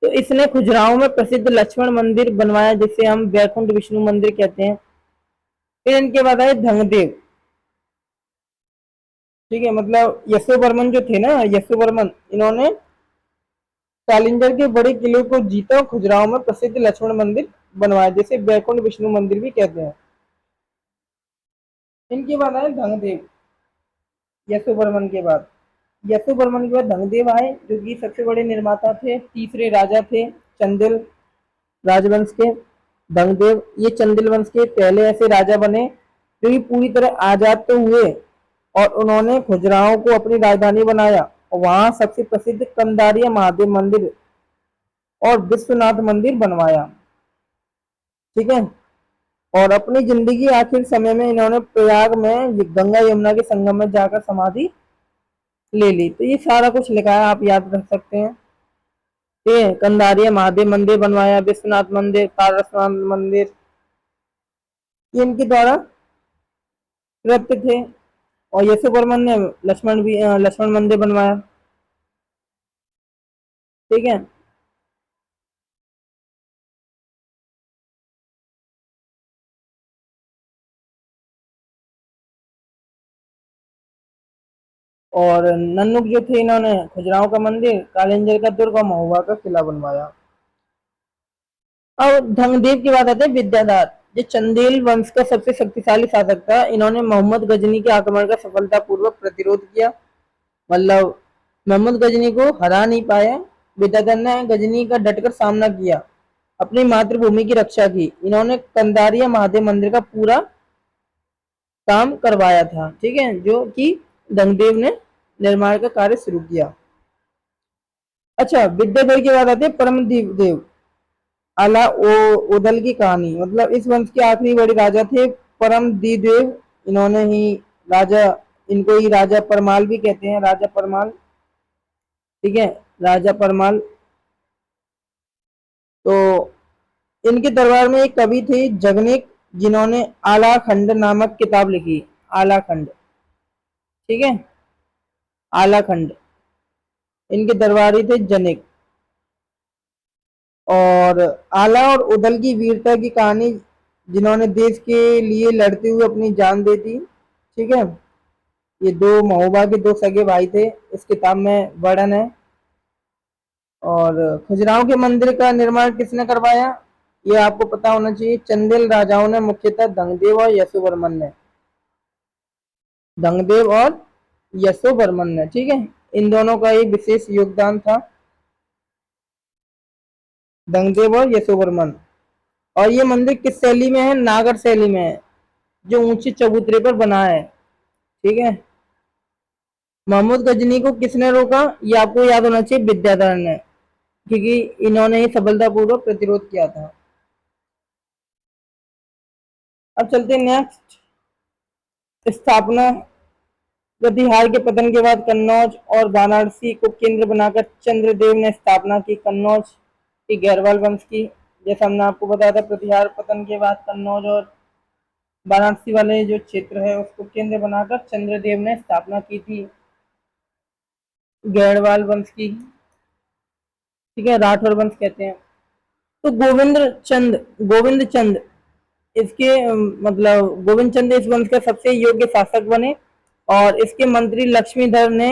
तो इसने खजुराहो में प्रसिद्ध लक्ष्मण मंदिर बनवाया, जिसे हम वैकुंठ विष्णु मंदिर कहते हैं। फिर इनके बाद आए धंगदेव, ठीक है। मतलब यशोवर्मन जो थे ना, यशोवर्मन, इन्होंने कालिंजर के बड़े किले को जीता और खजुराहो में प्रसिद्ध लक्ष्मण मंदिर बनवाया, जिसे वैकुंठ विष्णु मंदिर भी कहते हैं। इनके बाद आए धंगदेव। यशोवर्मन के बाद धंगदेव आए, जो कि सबसे बड़े निर्माता थे, तीसरे राजा थे चंदेल राजवंश के। धंगदेव ये चंदेल वंश के पहले ऐसे राजा बने जो कि पूरी तरह आजाद तो हुए, और उन्होंने खजुराहो को अपनी राजधानी बनाया और वहां सबसे प्रसिद्ध कंदारिया महादेव मंदिर और विश्वनाथ मंदिर बनवाया, ठीक है। और अपनी जिंदगी आखिर समय में इन्होंने प्रयाग में गंगा यमुना के संगम में जाकर समाधि ले ली। तो ये सारा कुछ लिखा है, आप याद रख सकते हैं। ये कंदारिया महादेव मंदिर बनवाया, विश्वनाथ मंदिर, पारसनाथ मंदिर, ये इनके द्वारा कृत्य थे। और यशोवर्मन ने लक्ष्मण मंदिर बनवाया, ठीक है। और नन्नुक जो थे, इन्होंने खजुराहो का मंदिर, कालिंजर का दुर्ग और महुआ का किला बनवाया। अब धंगदेव की बात आते हैं विद्याधर, जो चंदेल वंश का सबसे शक्तिशाली शासक था। इन्होंने मोहम्मद गजनी के आक्रमण का सफलतापूर्वक प्रतिरोध किया। मतलब मोहम्मद गजनी को हरा नहीं पाया। विद्याधर ने गजनी का डटकर सामना किया, अपनी मातृभूमि की रक्षा की। इन्होंने कंदारिया महादेव मंदिर का पूरा काम करवाया था, ठीक है, जो कि धनदेव ने निर्माण का कार्य शुरू किया। अच्छा, विद्याधर के बाद आते हैं परमदेव देव आला ओदल की कहानी। मतलब इस वंश के आखिरी बड़े राजा थे परमदीदेव। इन्होंने ही राजा, इनको ही राजा परमाल भी कहते हैं, राजा परमाल, ठीक है, राजा परमाल। तो इनके दरबार में एक कवि थे जगनिक, जिन्होंने आलाखंड नामक किताब लिखी। आलाखंड, ठीक है, आलाखंड। इनके दरबारी थे जनिक। और आला और उदल की वीरता की कहानी, जिन्होंने देश के लिए लड़ते हुए अपनी जान दे दी। ठीक है, ये दो महोबा के दो सगे भाई थे, इस किताब में वर्णन है। और खजुराहो के मंदिर का निर्माण किसने करवाया, ये आपको पता होना चाहिए। चंदेल राजाओं ने, मुख्यतः धंगदेव और यशोवर्मन ने। धंगदेव और यशोवर्मन ने, ठीक है, इन दोनों का एक विशेष योगदान था, धंगदेव और यशोवर्मन। और ये मंदिर किस शैली में है, नागर शैली में है, जो ऊंचे चबूतरे पर बना है। ठीक है, महमूद गजनी को किसने रोका, ये आपको याद होना चाहिए, विद्याधर ने, क्योंकि इन्होंने ही सफलतापूर्वक प्रतिरोध किया था। अब चलते हैं नेक्स्ट, स्थापना। प्रतिहार के पतन के बाद कन्नौज और वाराणसी को केंद्र बनाकर चंद्रदेव ने स्थापना की कन्नौज की गैरवाल वंश की। जैसा हमने आपको बताया था, प्रतिहार पतन के बाद कन्नौज और वाराणसी वाले जो क्षेत्र है उसको केंद्र बनाकर चंद्रदेव ने स्थापना की थी गैरवाल वंश की। ठीक है, राठौर वंश कहते हैं। तो गोविंद चंद इसके मतलब गोविंद चंद इस वंश के सबसे योग्य शासक बने। और इसके मंत्री लक्ष्मीधर ने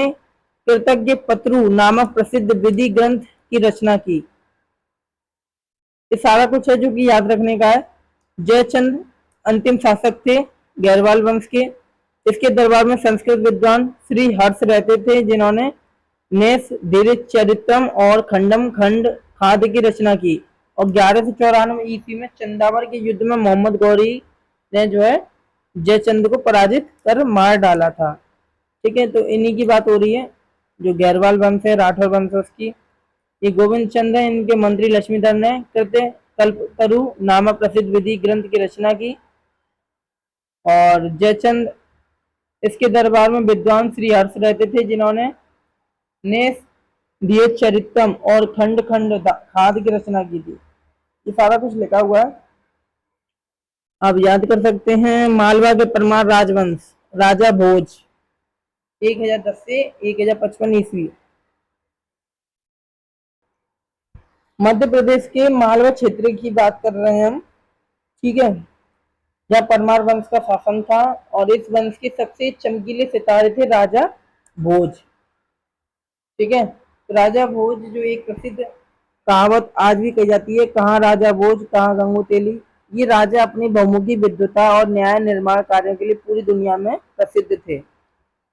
कृतज्ञ पत्रु नामक प्रसिद्ध विधि ग्रंथ की रचना की। ये सारा कुछ है जो कि याद रखने का है। जयचंद अंतिम शासक थे गैरवाल वंश के। इसके दरबार में संस्कृत विद्वान श्री हर्ष रहते थे, जिन्होंने नेस धीरे चरित्रम और खंडम खंड खाद की रचना की। और 1194 ईस्वी में चंदावर के युद्ध में मोहम्मद गौरी ने जो है जयचंद को पराजित कर मार डाला था। ठीक है, तो इन्हीं की बात हो रही है, जो गैरवाल वंश है, राठौर वंश उसकी। ये गोविंद चंद है, इनके मंत्री लक्ष्मीधर ने कृत्य कल्पतरु नामक प्रसिद्ध विधि ग्रंथ की रचना की। और जयचंद इसके दरबार में विद्वान श्री हर्ष रहते थे, जिन्होंने ने दिए चरित्रम और खंड खंड खाद की रचना की थी। ये सारा कुछ लिखा हुआ है, आप याद कर सकते हैं। मालवा के परमार राजवंश, राजा भोज, 1010 से 1055 ईस्वी। मध्य प्रदेश के मालवा क्षेत्र की बात कर रहे हैं हम। ठीक है, जहाँ परमार वंश का शासन था। और इस वंश के सबसे चमकीले सितारे थे राजा भोज। ठीक है, तो राजा भोज जो एक प्रसिद्ध कहावत आज भी कही जाती है, कहाँ राजा भोज कहाँ गंगू तेली। ये राजा अपनी बहुमुखी विद्वता और न्याय निर्माण कार्यों के लिए पूरी दुनिया में प्रसिद्ध थे।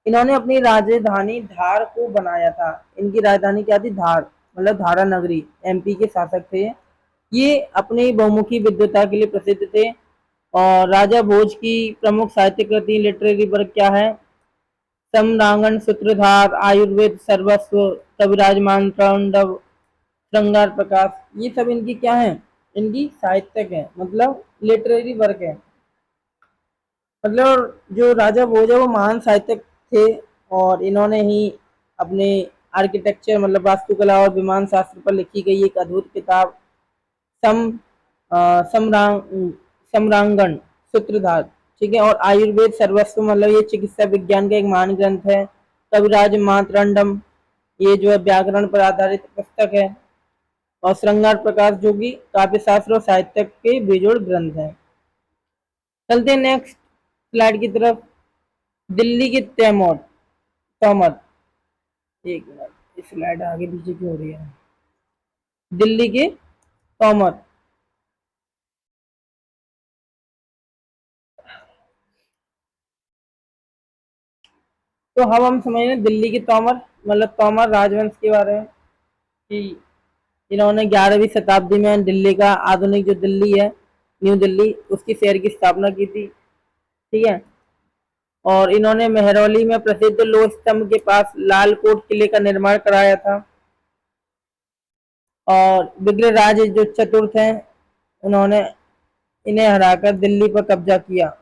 इन्होंने अपनी राजधानी धार को बनाया था। इनकी राजधानी क्या थी, धार, मतलब धारा नगरी। एमपी के शासक थे ये, अपनी बहुमुखी विद्वता के लिए प्रसिद्ध थे। और राजा भोज की प्रमुख साहित्य कृति, लिटरेरी वर्क क्या है, सम्रांगण, सूत्रधार, आयुर्वेद सर्वस्व, कविराज मानतांडव, श्रृंगार प्रकाश, ये सब इनकी क्या है, इनकी साहित्यक है, मतलब लिटरेरी वर्क है। मतलब जो राजा भोज है वो महान साहित्यक थे। और इन्होंने ही अपने आर्किटेक्चर, मतलब वास्तुकला और विमान शास्त्र पर लिखी गई एक अद्भुत किताब सम सम्रांग सम्रांगण सूत्रधार। ठीक है, और आयुर्वेद सर्वस्व, मतलब ये चिकित्सा विज्ञान का एक महान ग्रंथ है। कविराज मातरंडम, ये जो है व्याकरण पर आधारित पुस्तक है। और श्रृंगार प्रकाश जो कि काव्य शास्त्र और साहित्य के बेजोड़ ग्रंथ हैं। चलते हैं नेक्स्ट स्लाइड की तरफ। दिल्ली की तैमूर तोमर, एक मिनट, स्लाइड आगे पीछे क्यों हो रही है। दिल्ली के तोमर, तो हम समझ रहे हैं दिल्ली की तोमर, मतलब तोमर राजवंश के बारे में, कि इन्होंने 11वीं शताब्दी में दिल्ली का, आधुनिक जो दिल्ली है, न्यू दिल्ली, उसकी शहर की स्थापना की थी। ठीक है, और इन्होंने मेहरौली में प्रसिद्ध लोह स्तंभ के पास लाल कोट किले का निर्माण कराया था। और विग्रहराज जो चतुर्थ हैं, उन्होंने इन्हें हराकर दिल्ली पर कब्जा किया।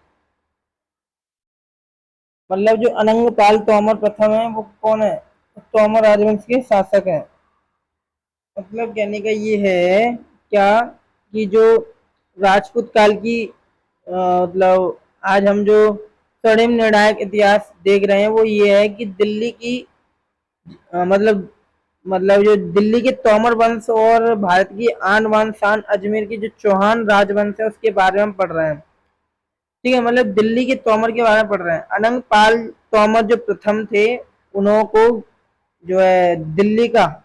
मतलब जो अनंगपाल तोमर प्रथम है वो कौन है, तोमर राजवंश के शासक हैं। मतलब कहने का ये है क्या, कि जो राजपूत काल की मतलब आज हम जो स्वर्णिम निर्णायक इतिहास देख रहे हैं वो ये है कि दिल्ली की मतलब मतलब जो दिल्ली के तोमर वंश और भारत की आन बान शान अजमेर की जो चौहान राजवंश है उसके बारे में हम पढ़ रहे हैं। ठीक है, मतलब दिल्ली के तोमर के बारे में पढ़ रहे हैं। अनंग पाल तोमर जो प्रथम थे, उन्हों को जो है दिल्ली का,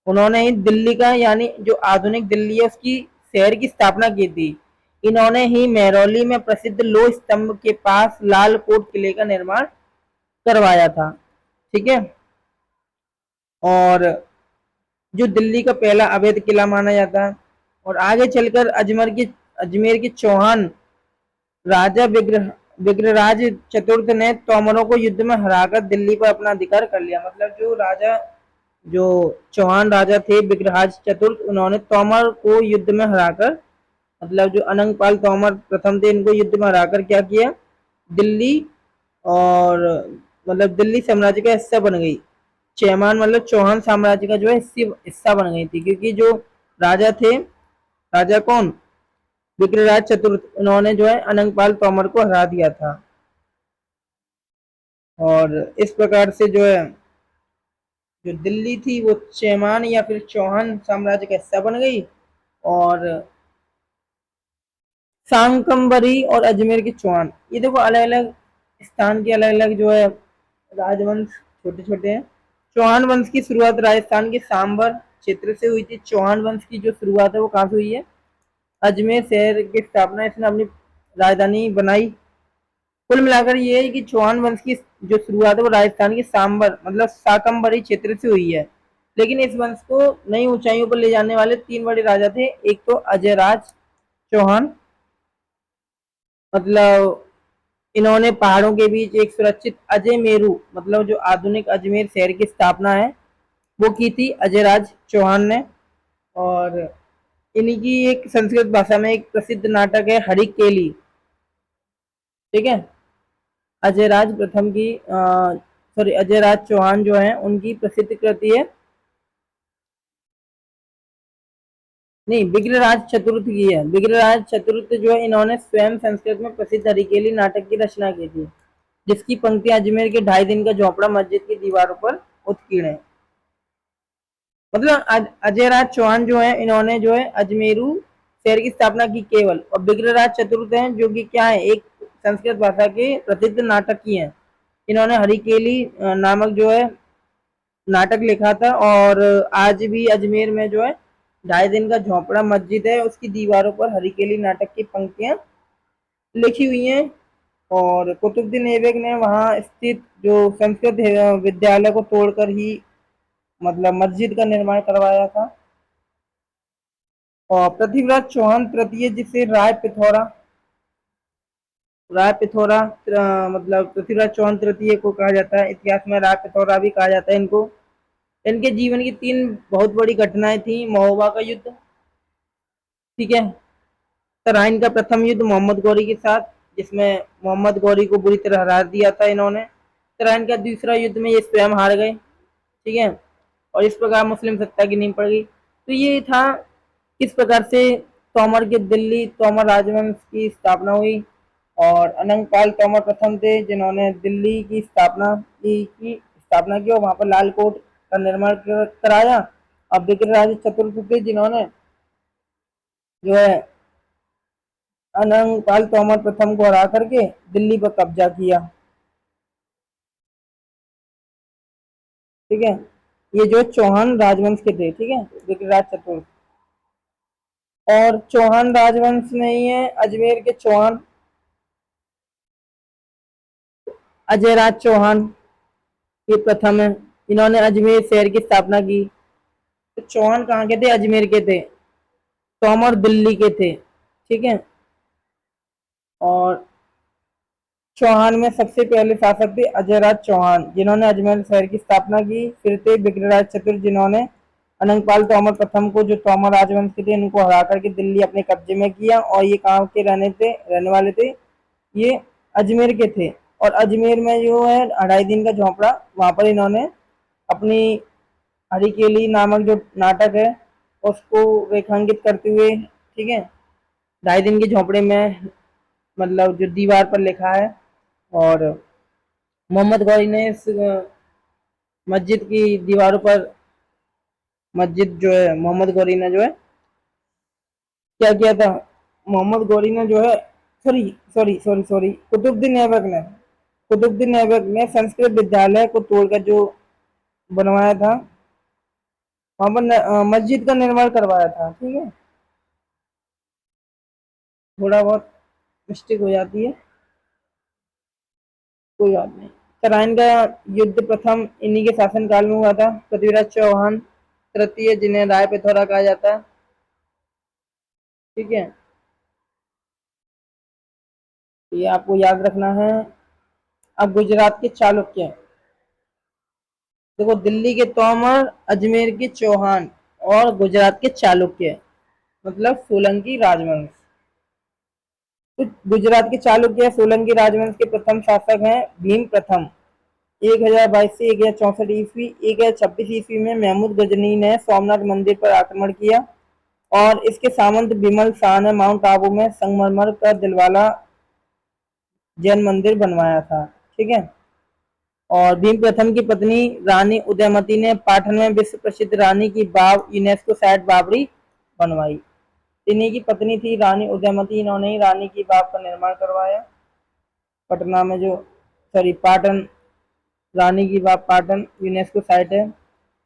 उन्होंने ही दिल्ली का यानी जो आधुनिक दिल्ली है उसकी शहर की स्थापना की थी। इन्होंने ही महरौली में प्रसिद्ध लोह स्तंभ के पास लाल कोट किले का निर्माण करवाया था। ठीक है, और जो दिल्ली का पहला अवैध किला माना जाता है। और आगे चलकर अजमेर के चौहान राजा विग्रहराज चतुर्थ ने तोमरों को युद्ध में हराकर दिल्ली पर अपना अधिकार कर लिया। मतलब जो चौहान राजा थे विग्रहराज चतुर्थ, उन्होंने तोमर को युद्ध में हराकर, मतलब जो अनंगपाल तोमर प्रथम थे, इनको युद्ध में हराकर क्या किया, दिल्ली, और मतलब दिल्ली साम्राज्य का हिस्सा बन गई। चैमान मतलब चौहान साम्राज्य का जो है हिस्सा बन गई थी, क्योंकि जो राजा थे, राजा कौन, विग्रहराज चतुर्थ, उन्होंने जो है अनंगपाल तोमर को हरा दिया था। और इस प्रकार से जो है जो दिल्ली थी वो चैमान या फिर चौहान साम्राज्य का हिस्सा बन गई। और सांकंबरी और अजमेर के चौहान, ये देखो अलग अलग स्थान के अलग अलग जो है राजवंश छोटे छोटे हैं। चौहान वंश की शुरुआत राजस्थान के सांबर क्षेत्र से हुई थी। चौहान वंश की जो शुरुआत है वो कहाँ से हुई है, अजमेर शहर की स्थापना इसने अपनी राजधानी बनाई। कुल मिलाकर ये है कि चौहान वंश की जो शुरुआत है वो राजस्थान के सांबर मतलब साकम्बरी क्षेत्र से हुई है। लेकिन इस वंश को नई ऊंचाइयों पर ले जाने वाले तीन बड़े राजा थे। एक तो अजयराज चौहान, मतलब इन्होंने पहाड़ों के बीच एक सुरक्षित अजय मेरू मतलब जो आधुनिक अजमेर शहर की स्थापना है वो की थी अजयराज चौहान ने। और इन्हीं की एक संस्कृत भाषा में एक प्रसिद्ध नाटक है हरिकेली। ठीक है, अजयराज प्रथम की सॉरी अजयराज चौहान जो है उनकी प्रसिद्ध कृति है, नहीं विग्रहराज चतुर्थ की है। विग्रहराज चतुर्थ जो है इन्होंने स्वयं संस्कृत में प्रसिद्ध हरिकेली नाटक की रचना की थी, जिसकी पंक्तियां अजमेर के 2.5 दिन का झोपड़ा मस्जिद की दीवारों पर उत्कीर्ण है। मतलब अजयराज चौहान जो है इन्होंने जो है अजमेरू शहर की स्थापना की केवल, और विग्रहराज चतुर्थ हैं जो कि क्या है, एक संस्कृत भाषा के प्रसिद्ध नाटक की हैं। इन्होंने हरिकेली नामक जो है नाटक लिखा था। और आज भी अजमेर में जो है 2.5 दिन का झोपड़ा मस्जिद है, उसकी दीवारों पर हरिकेली नाटक की पंक्तियां लिखी हुई हैं। और कुतुबुद्दीन ऐबक ने वहां स्थित जो संस्कृत विद्यालय को तोड़कर ही मतलब मस्जिद का निर्माण करवाया था। और पृथ्वीराज चौहान तृतीय, जिसे राय पिथौरा मतलब पृथ्वीराज चौहान तृतीय को कहा जाता है, इतिहास में राय पिथौरा भी कहा जाता है इनको। इनके जीवन की 3 बहुत बड़ी घटनाएं थी। महोबा का युद्ध, ठीक है, तराइन का प्रथम युद्ध मोहम्मद गौरी के साथ, जिसमें मोहम्मद गौरी को बुरी तरह हरा दिया था इन्होंने। तराइन का दूसरा युद्ध में ये स्वयं हार गए। ठीक है, और इस प्रकार मुस्लिम सत्ता की नींव पड़ गई। तो ये था किस प्रकार से तोमर राजवंश की स्थापना हुई। और अनंगपाल तोमर प्रथम थे जिन्होंने दिल्ली की स्थापना की और वहां पर लाल कोट का निर्माण कराया। अब विग्रहराज चतुर्थ थे जिन्होंने जो है अनंगपाल तोमर प्रथम को हरा करके दिल्ली पर कब्जा किया। ठीक है, ये जो चौहान राजवंश के थे, ठीक है, विग्रहराज चतुर्थ। और चौहान राजवंश नहीं है अजमेर के चौहान अजयराज चौहान ये प्रथम है, इन्होंने अजमेर शहर की स्थापना की। तो चौहान कहाँ के थे, अजमेर के थे। तोमर दिल्ली के थे। ठीक है, और चौहान में सबसे पहले शासक थे अजयराज चौहान जिन्होंने अजमेर शहर की स्थापना की। फिर थे विग्रहराज चतुर्थ जिन्होंने अनंगपाल तोमर प्रथम को, जो तोमर राजवंश के थे, इनको हरा करके दिल्ली अपने कब्जे में किया। और ये कहाँ के रहने वाले थे, ये अजमेर के थे। और अजमेर में जो है 2.5 दिन का झोपड़ा, वहां पर इन्होंने अपनी हरिकेली नामक जो नाटक है उसको रेखांकित करते हुए, ठीक है, 2.5 दिन के झोपड़े में मतलब जो दीवार पर लिखा है। और मोहम्मद गौरी ने इस मस्जिद की दीवारों पर मस्जिद जो है मोहम्मद गौरी ने जो है क्या किया था, मोहम्मद गौरी ने जो है sorry sorry sorry sorry Qutbuddin Aibak ने संस्कृत विद्यालय को तोड़कर जो बनवाया था, वहां पर मस्जिद का निर्माण करवाया था। ठीक है, थोड़ा बहुत मिस्टेक हो जाती है, कोई बात नहीं। तराइन का युद्ध प्रथम इन्हीं के शासनकाल में हुआ था। पृथ्वीराज चौहान तृतीय, जिन्हें राय पिथौरा कहा जाता है। ठीक है, ये आपको याद रखना है। अब गुजरात के चालुक्य, देखो दिल्ली के तोमर, अजमेर के चौहान और गुजरात के चालुक्य मतलब सोलंकी राजवंश। तो गुजरात के चालुक्य सोलंकी राजवंश के प्रथम शासक हैं भीम प्रथम। 1022 से 1064 ईस्वी, 1026 ईस्वी में महमूद गजनी ने सोमनाथ मंदिर पर आक्रमण किया और इसके सामंत बिमल शाह ने माउंट आबू में संगमरमर का दिलवाला जैन मंदिर बनवाया था। ठीक है, और भीम प्रथम की पत्नी रानी उदयमती ने पाटन में विश्व प्रसिद्ध रानी की बाव यूनेस्को साइट बाबरी बनवाई। इन्हीं की पत्नी थी रानी उदयमती, इन्होंने ही रानी की बाव का निर्माण करवाया पटना में, जो सॉरी पाटन, रानी की बाव पाटन यूनेस्को साइट है।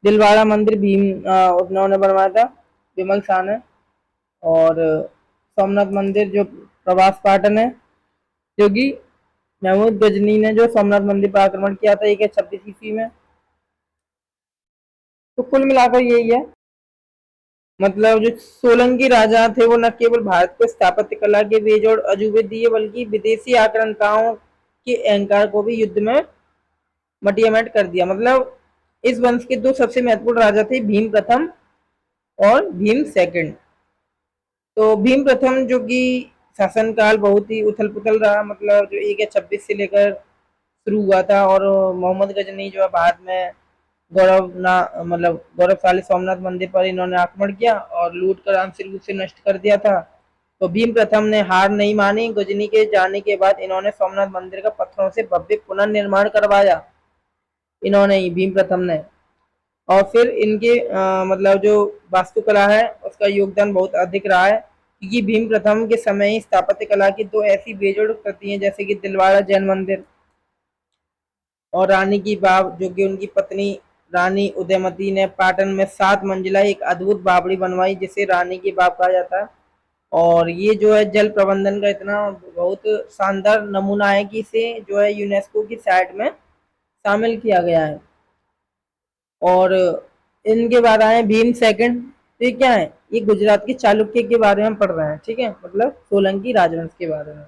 दिलवाड़ा मंदिर भीम उन्होंने बनवाया था, विमल शाह ने। और सोमनाथ मंदिर जो प्रवास पाटन है, जो कि महमूद गजनी ने जो सोमनाथ मंदिर पर आक्रमण किया था 1026 ईस्वी में। तो कुल मिलाकर यही है, मतलब जो सोलंकी राजा थे वो न केवल भारत को स्थापत्य कला के बेजोड़ अजूबे दिए, बल्कि विदेशी आक्रांताओं के अहंकार को भी युद्ध में मटियामेट कर दिया। मतलब इस वंश के दो सबसे महत्वपूर्ण राजा थे, भीम प्रथम और भीम सेकंड। तो भीम प्रथम जो कि शासनकाल बहुत ही उथल पुथल रहा, मतलब जो 1026 से लेकर शुरू हुआ था, और मोहम्मद गजनी जो है बाद में गौरव ना मतलब गौरवशाली सोमनाथ मंदिर पर इन्होंने आक्रमण किया और लूट कर आंशिक रूप से नष्ट कर दिया था। तो भीम प्रथम ने हार नहीं मानी। गजनी के जाने के बाद इन्होंने सोमनाथ मंदिर का पत्थरों से भव्य पुनर्निर्माण करवाया, इन्होंने ही भीम प्रथम ने। और फिर इनके मतलब जो वास्तुकला है उसका योगदान बहुत अधिक रहा है, क्योंकि भीम प्रथम के समय ही स्थापत्य कला की दो ऐसी बेजोड़ कृतियां जैसे कि दिलवाड़ा जैन मंदिर और रानी की बाव, जो कि उनकी पत्नी रानी उदयमती ने पाटन में 7 मंजिला एक अद्भुत बावड़ी बनवाई, जिसे रानी की बाव कहा जाता है। और ये जो है जल प्रबंधन का इतना बहुत शानदार नमूना है कि इसे जो है यूनेस्को की साइट में शामिल किया गया है। और इनके बाद आए भीम सेकंड। तो ये क्या है, ये गुजरात के चालुक्य के बारे में पढ़ रहे हैं। ठीक है, मतलब सोलंकी राजवंश के बारे में।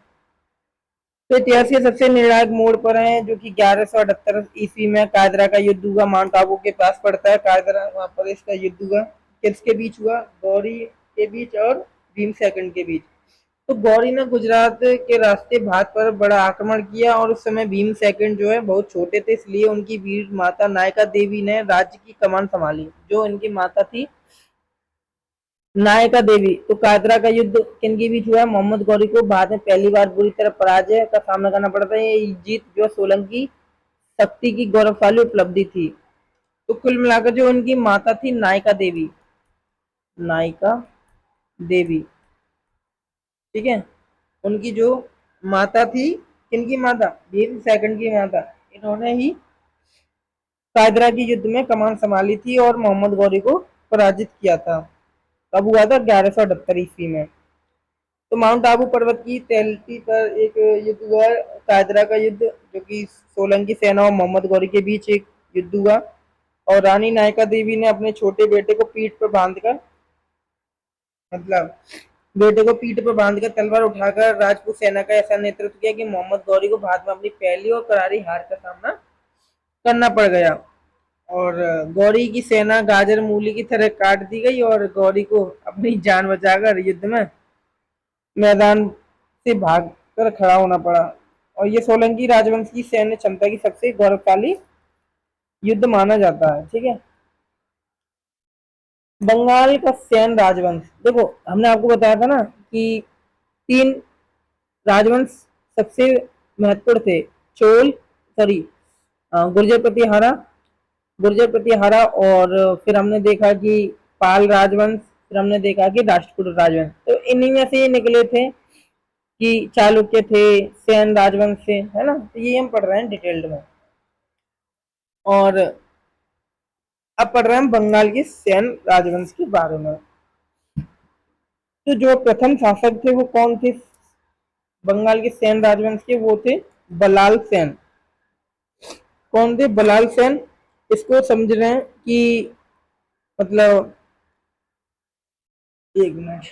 तो इतिहास के सबसे निर्णायक मोड़ पर है, जो कि 1178 ईस्वी में कायदरा का युद्ध हुआ। माउंट आबू के पास पड़ता है कायदरा, वहां पर इसका युद्ध हुआ। किसके बीच हुआ, गौरी के बीच और भीम सेकंड के बीच। तो गौरी ने गुजरात के रास्ते भारत पर बड़ा आक्रमण किया, और उस समय भीम सेकंड जो है बहुत छोटे थे, इसलिए उनकी वीर माता नायका देवी ने राज्य की कमान संभाली। जो इनकी माता थी नायका देवी। तो कादरा का युद्ध किनके बीच हुआ है, मोहम्मद गौरी को बाद में पहली बार बुरी तरह पराजय का सामना करना पड़ता है। ये जीत जो सोलंकी शक्ति की गौरवशाली उपलब्धि थी। तो कुल मिलाकर जो उनकी माता थी नायका देवी, नायका देवी, ठीक है, उनकी जो माता थी, किनकी माता, भीम सेकंड की माता, इन्होंने ही कादरा के युद्ध में कमान संभाली थी और मोहम्मद गौरी को पराजित किया था। कब हुआ था, 1178 ईस्वी में। तो माउंट आबू पर्वत की तलहटी पर एक युद्ध हुआ, कादरा का युद्ध, जो कि सोलंकी सेना और मोहम्मद गौरी के बीच एक युद्ध हुआ। और रानी नायका देवी ने अपने छोटे बेटे को पीठ पर बांधकर, मतलब बेटे को पीठ पर बांधकर तलवार उठाकर राजपूत सेना का ऐसा नेतृत्व किया कि मोहम्मद गौरी को बाद में अपनी पहली और करारी हार का सामना करना पड़ गया। और गौरी की सेना गाजर मूली की तरह काट दी गई और गौरी को अपनी जान बचाकर युद्ध में मैदान से भाग कर खड़ा होना पड़ा। और ये सोलंकी राजवंश की सैन्य क्षमता की सबसे गौरवशाली युद्ध माना जाता है। ठीक है, बंगाल का सैन्य राजवंश, देखो हमने आपको बताया था ना कि 3 राजवंश सबसे महत्वपूर्ण थे, चोल, सॉरी गुर्जर प्रतिहारा, गुर्जर प्रतिहारा, और फिर हमने देखा कि पाल राजवंश, फिर हमने देखा कि राष्ट्रकूट राजवंश। तो इन्हीं में से ये निकले थे कि चालुक्य थे, सेन राजवंश से, है ना। तो ये हम पढ़ रहे हैं डिटेल्ड में। और अब पढ़ रहे हैं बंगाल के सेन राजवंश के बारे में। तो जो प्रथम शासक थे वो कौन थे बंगाल के सेन राजवंश के? वो थे बलाल सेन। कौन थे? बलाल सेन। इसको समझ रहे हैं कि मतलब, एक मिनट,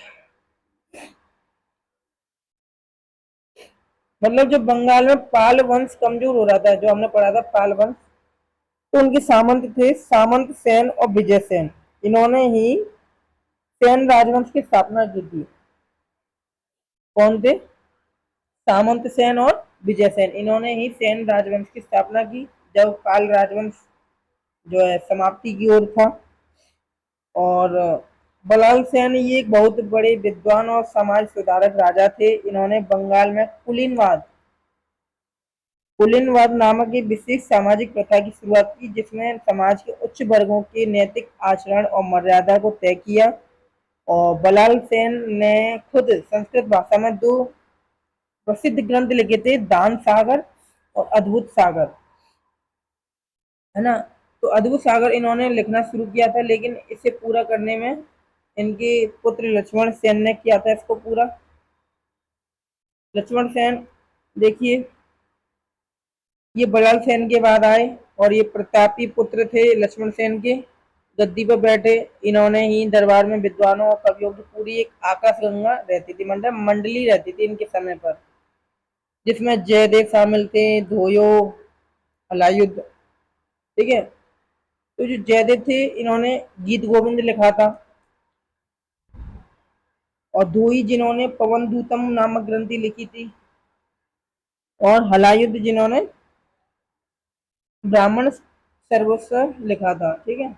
मतलब जो बंगाल में पाल वंश कमजोर हो रहा था, जो हमने पढ़ा था पाल वंश, तो उनके सामंत थे सामंत सेन और विजय सेन। इन्होंने ही सेन राजवंश की स्थापना की थी। कौन थे? सामंत सेन और विजय सेन। इन्होंने ही सेन राजवंश की स्थापना की जब पाल राजवंश जो है समाप्ति की ओर था। और बलाल सेन ये एक बहुत बड़े विद्वान और समाज सुधारक राजा थे। इन्होंने बंगाल में कुलीनवाद नामक एक विशेष सामाजिक प्रथा की शुरुआत की, जिसमें समाज के उच्च वर्गों के नैतिक आचरण और मर्यादा को तय किया। और बलाल सेन ने खुद संस्कृत भाषा में दो प्रसिद्ध ग्रंथ लिखे थे, दान सागर और अद्भुत सागर, है ना। तो अद्भुत सागर इन्होंने लिखना शुरू किया था, लेकिन इसे पूरा करने में इनके पुत्र लक्ष्मण सेन ने किया था इसको पूरा। लक्ष्मण सेन, देखिए, ये बलाल सेन के बाद आए, और ये प्रतापी पुत्र थे लक्ष्मण सेन के, गद्दी पर बैठे। इन्होंने ही दरबार में विद्वानों और कवियों की पूरी एक आकाश गंगा रहती थी, मतलब मंडली रहती थी इनके समय पर, जिसमें जयदेव शामिल थे, धोयो, हलायुद्ध, ठीक है। तो जो जयदेव थे इन्होंने गीत गोविंद लिखा था, और धोई जिन्होंने पवन दूतम नामक ग्रंथि लिखी थी, और हलायुद्ध जिन्होंने ब्राह्मण सर्वस्व लिखा था, ठीक है।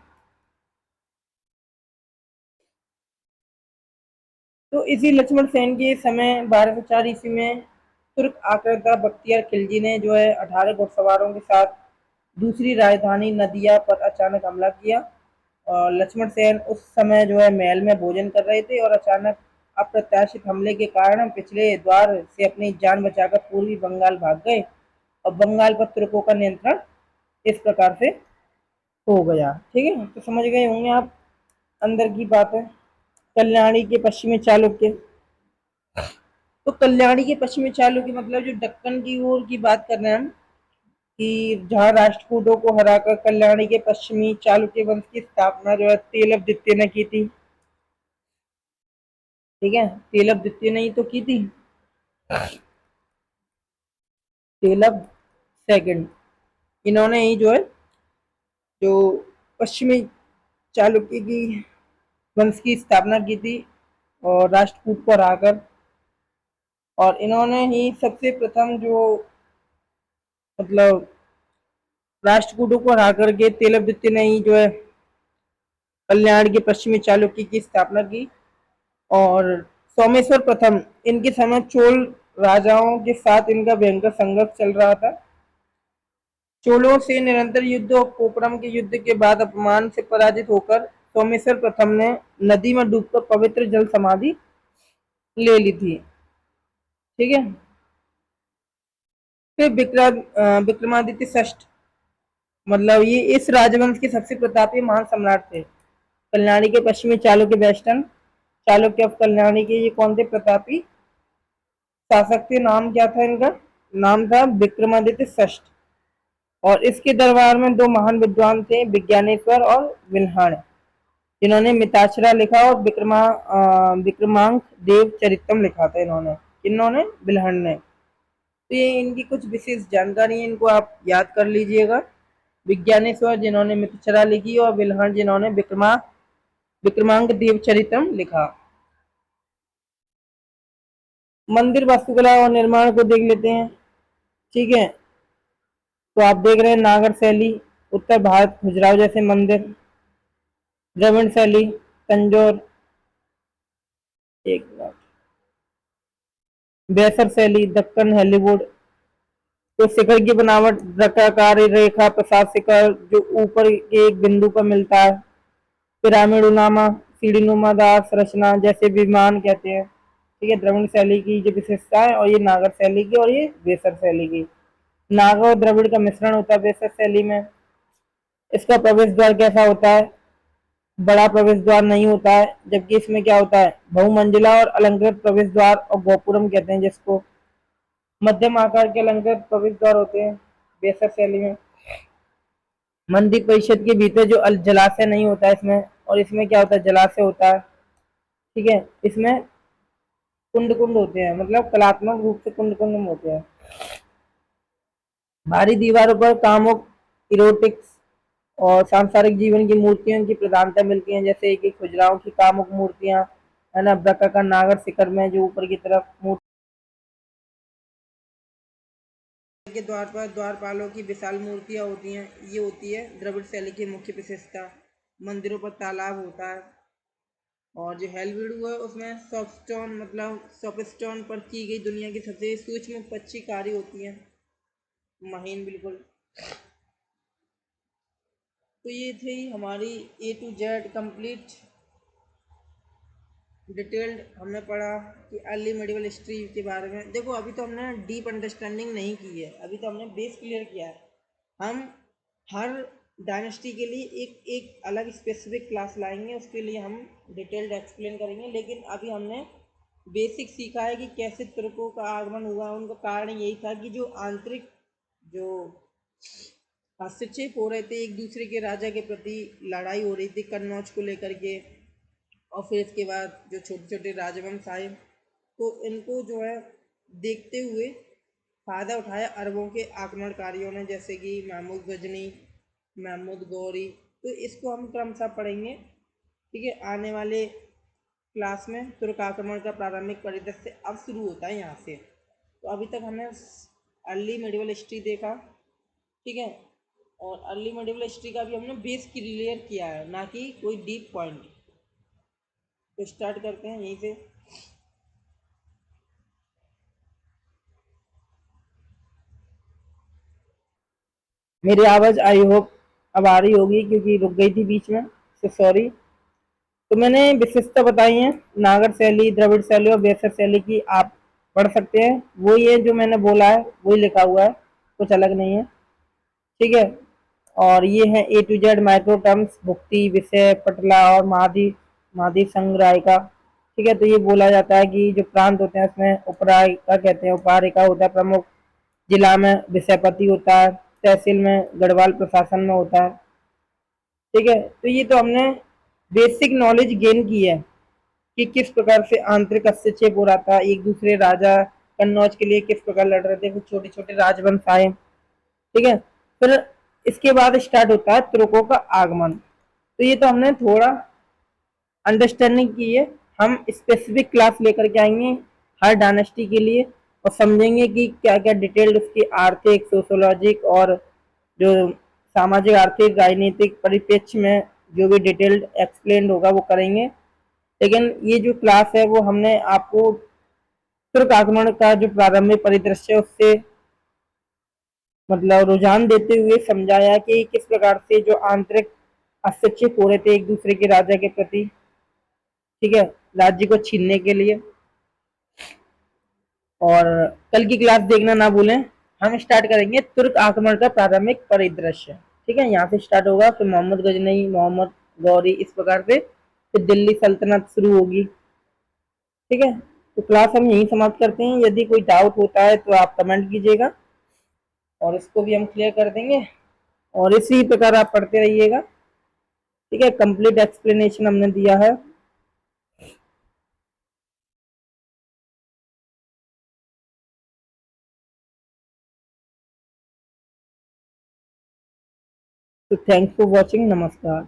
तो इसी लक्ष्मण सेन के समय 1204 ईस्वी में तुर्क आक्रांता बख्तियार खिलजी ने जो है 18 घुड़सवारों के साथ दूसरी राजधानी नदिया पर अचानक हमला किया। और लक्ष्मण सेन उस समय जो है महल में भोजन कर रहे थे, और अचानक अप्रत्याशित हमले के कारण पिछले द्वार से अपनी जान बचाकर पूर्वी बंगाल भाग गए, और बंगाल पर तुर्कों का नियंत्रण इस प्रकार से हो गया, ठीक है। तो समझ गए होंगे आप अंदर की बात है। कल्याणी के पश्चिमी चालुक्य। तो कल्याणी के पश्चिमी चालुक्य मतलब जो दक्कन की ओर की बात कर रहे हैं हम, कि जहां राष्ट्रकूटों को हराकर कल्याणी के पश्चिमी चालुक्य वंश की स्थापना जो है तेलव द्वितीय ने की थी, ठीक है। तेलव द्वितीय ने ही तो की थी, तेलव सेकंड। इन्होंने ही जो है जो पश्चिमी चालुक्य की वंश की स्थापना की थी, और राष्ट्रकूट को हराकर। और इन्होंने ही सबसे प्रथम जो मतलब राष्ट्रकूटों को हरा करके तेलव द्वितीय ने ही जो है कल्याण के पश्चिमी चालुक्य की स्थापना की। और सोमेश्वर प्रथम, इनके समय चोल राजाओं के साथ इनका भयंकर संघर्ष चल रहा था। चोलों से निरंतर युद्ध और पोकरम के युद्ध के बाद अपमान से पराजित होकर सोमेश्वर प्रथम ने नदी में डूबकर पवित्र जल समाधि ले ली थी, ठीक है। फिर विक्रमादित्य षष्ठ, मतलब ये इस राजवंश के सबसे प्रतापी महान सम्राट थे। कल्याणी के पश्चिमी चालुक्य वेस्टर्न चालुक्य ऑफ कल्याणी के ये कौन थे प्रतापी शासक थे? नाम क्या था इनका? नाम था विक्रमादित्य षष्ठ। और इसके दरबार में दो महान विद्वान थे, विज्ञानेश्वर और विल्हण, जिन्होंने मिताक्षरा लिखा, और विक्रमांक देव चरितम लिखा था इन्होंने। इन्होंने विल्हण ने। तो ये इनकी कुछ विशेष जानकारी है, इनको आप याद कर लीजिएगा। विज्ञानेश्वर जिन्होंने मिताक्षरा लिखी, और विल्हण जिन्होंने विक्रमांक देव चरितम लिखा। मंदिर वास्तुकला और निर्माण को देख लेते हैं, ठीक है। तो आप देख रहे हैं नागर शैली, उत्तर भारत खजुराहो जैसे मंदिर, द्रविड़ शैली, तंजौर, एक बैसर शैली, दक्कन, हॉलीवुड, तो शिखर की बनावट वृत्ताकार रेखा प्रसाद शिखर जो ऊपर के एक बिंदु पर मिलता है। पिरामिडनुमा सीढ़ीनुमादार संरचना जैसे विमान कहते हैं। ठीक है, द्रविड़ शैली की जो विशेषता है, और ये नागर शैली की और ये बेसर शैली की। नागर और द्रविड़ का मिश्रण होता है बेसर शैली में। इसका प्रवेश द्वार कैसा होता है? बड़ा प्रवेश द्वार नहीं होता है, जबकि इसमें क्या होता है? बहुमंजिला और अलंकृत प्रवेश द्वार और गोपुरम कहते हैं जिसको। मध्यम आकार के अलंकृत प्रवेश द्वार होते हैं बेसर शैली में। मंदिर परिषद के भीतर जो जलाशय नहीं होता है इसमें, और इसमें क्या होता है? जलाशय होता है। ठीक है, इसमें कुंड कुंड होते हैं, मतलब कलात्मक रूप से कुंड कुंड होते हैं। बाहरी दीवारों पर कामुक, इरोटिक्स और सांसारिक जीवन की मूर्तियों की प्रधानता मिलती है, जैसे कि खुजराओं की कामुक मूर्तियां है ना, वृत्ताकार नागर शिखर में जो ऊपर की तरफ मूर्ति के द्वार पर द्वारपालों की विशाल मूर्तियां होती हैं, ये होती है द्रविड़ शैली की मुख्य विशेषता। मंदिरों पर तालाब होता है, और जो हेलवीडू है उसमें सॉफ्टस्टोन मतलब सॉफ्टस्टोन पर की गई दुनिया की सबसे सूक्ष्म पच्ची कारी होती हैं, महीन बिल्कुल। तो ये थी हमारी A to Z complete detailed. हमने पढ़ा कि अर्ली मेडिवल हिस्ट्री के बारे में। देखो अभी तो हमने डीप अंडरस्टैंडिंग नहीं की है, अभी तो हमने बेस क्लियर किया है। हम हर डायनेस्टी के लिए एक एक अलग स्पेसिफिक क्लास लाएंगे, उसके लिए हम डिटेल्ड एक्सप्लेन करेंगे। लेकिन अभी हमने बेसिक सीखा है कि कैसे तुर्कों का आगमन हुआ। उनका कारण यही था कि जो आंतरिक जो हस्तक्षेप हो रहे थे, एक दूसरे के राजा के प्रति लड़ाई हो रही थी कन्नौज को लेकर के, और फिर इसके बाद जो छोटे छोटे राजवंश आए, तो इनको जो है देखते हुए फ़ायदा उठाया अरबों के आक्रमणकारियों ने, जैसे कि महमूद गजनी, महमूद गौरी। तो इसको हम क्रमशः पढ़ेंगे। ठीक है, आने वाले क्लास में तुर्क आक्रमण का प्रारंभिक परिदृश्य अब शुरू होता है यहाँ से। तो अभी तक हमने अर्ली मेडिवल हिस्ट्री देखा। ठीक है, और अर्ली मेडिवल हिस्ट्री का भी हमने बेस क्लियर किया है, ना कि कोई डीप पॉइंट। तो स्टार्ट करते हैं यहीं से। मेरी आवाज़ आई होप अब आ रही होगी, क्योंकि रुक गई थी बीच में, तो सॉरी। तो मैंने विशेषता बताई है नागर शैली, द्रविड़ शैली और बेसर शैली की, आप पढ़ सकते हैं। वही है जो मैंने बोला है, वही लिखा हुआ है, कुछ अलग नहीं है। ठीक है, और ये है A to Z micro terms, भुक्ति, विषय, पटला और महादी महादी संग्राहिका। ठीक है, तो ये बोला जाता है कि जो प्रांत होते हैं उसमें उपरायिका कहते हैं, उपहारिका होता है प्रमुख, जिला में विषयपति होता है, तहसील में गढ़वाल प्रशासन में होता है। ठीक है, तो ये तो हमने बेसिक नॉलेज गेन की है कि किस प्रकार से आंतरिक हस्तक्षेप हो रहा था, एक दूसरे राजा कन्नौज के लिए किस प्रकार लड़ रहे थे, कुछ छोटे छोटे राजवंश आए। ठीक है, फिर इसके बाद स्टार्ट होता है तुर्कों का आगमन। तो ये तो हमने थोड़ा अंडरस्टैंडिंग की है। हम स्पेसिफिक क्लास लेकर के आएंगे हर डायनेस्टी के लिए, और समझेंगे कि क्या क्या डिटेल्ड उसकी आर्थिक, सोशोलॉजिक और जो सामाजिक, आर्थिक, राजनीतिक परिप्रेक्ष्य में जो भी डिटेल्ड एक्सप्लेन होगा वो करेंगे। लेकिन ये जो क्लास है वो हमने आपको तुर्क आक्रमण का जो प्रारंभिक परिदृश्य है उससे मतलब रुझान देते हुए समझाया कि किस प्रकार से जो आंतरिक हस्तक्षेप हो रहे थे एक दूसरे के राजा के प्रति। ठीक है, राज्य को छीनने के लिए। और कल की क्लास देखना ना भूलें। हम स्टार्ट करेंगे तुर्क आक्रमण का प्रारंभिक परिदृश्य। ठीक है, यहाँ से स्टार्ट होगा, फिर मोहम्मद गजनई, मोहम्मद गौरी, इस प्रकार से फिर दिल्ली सल्तनत शुरू होगी। ठीक है, तो क्लास हम यहीं समाप्त करते हैं। यदि कोई डाउट होता है तो आप कमेंट कीजिएगा, और इसको भी हम क्लियर कर देंगे, और इसी प्रकार आप पढ़ते रहिएगा। ठीक है, कंप्लीट एक्सप्लेनेशन हमने दिया है। तो थैंक्स फॉर वॉचिंग, नमस्कार।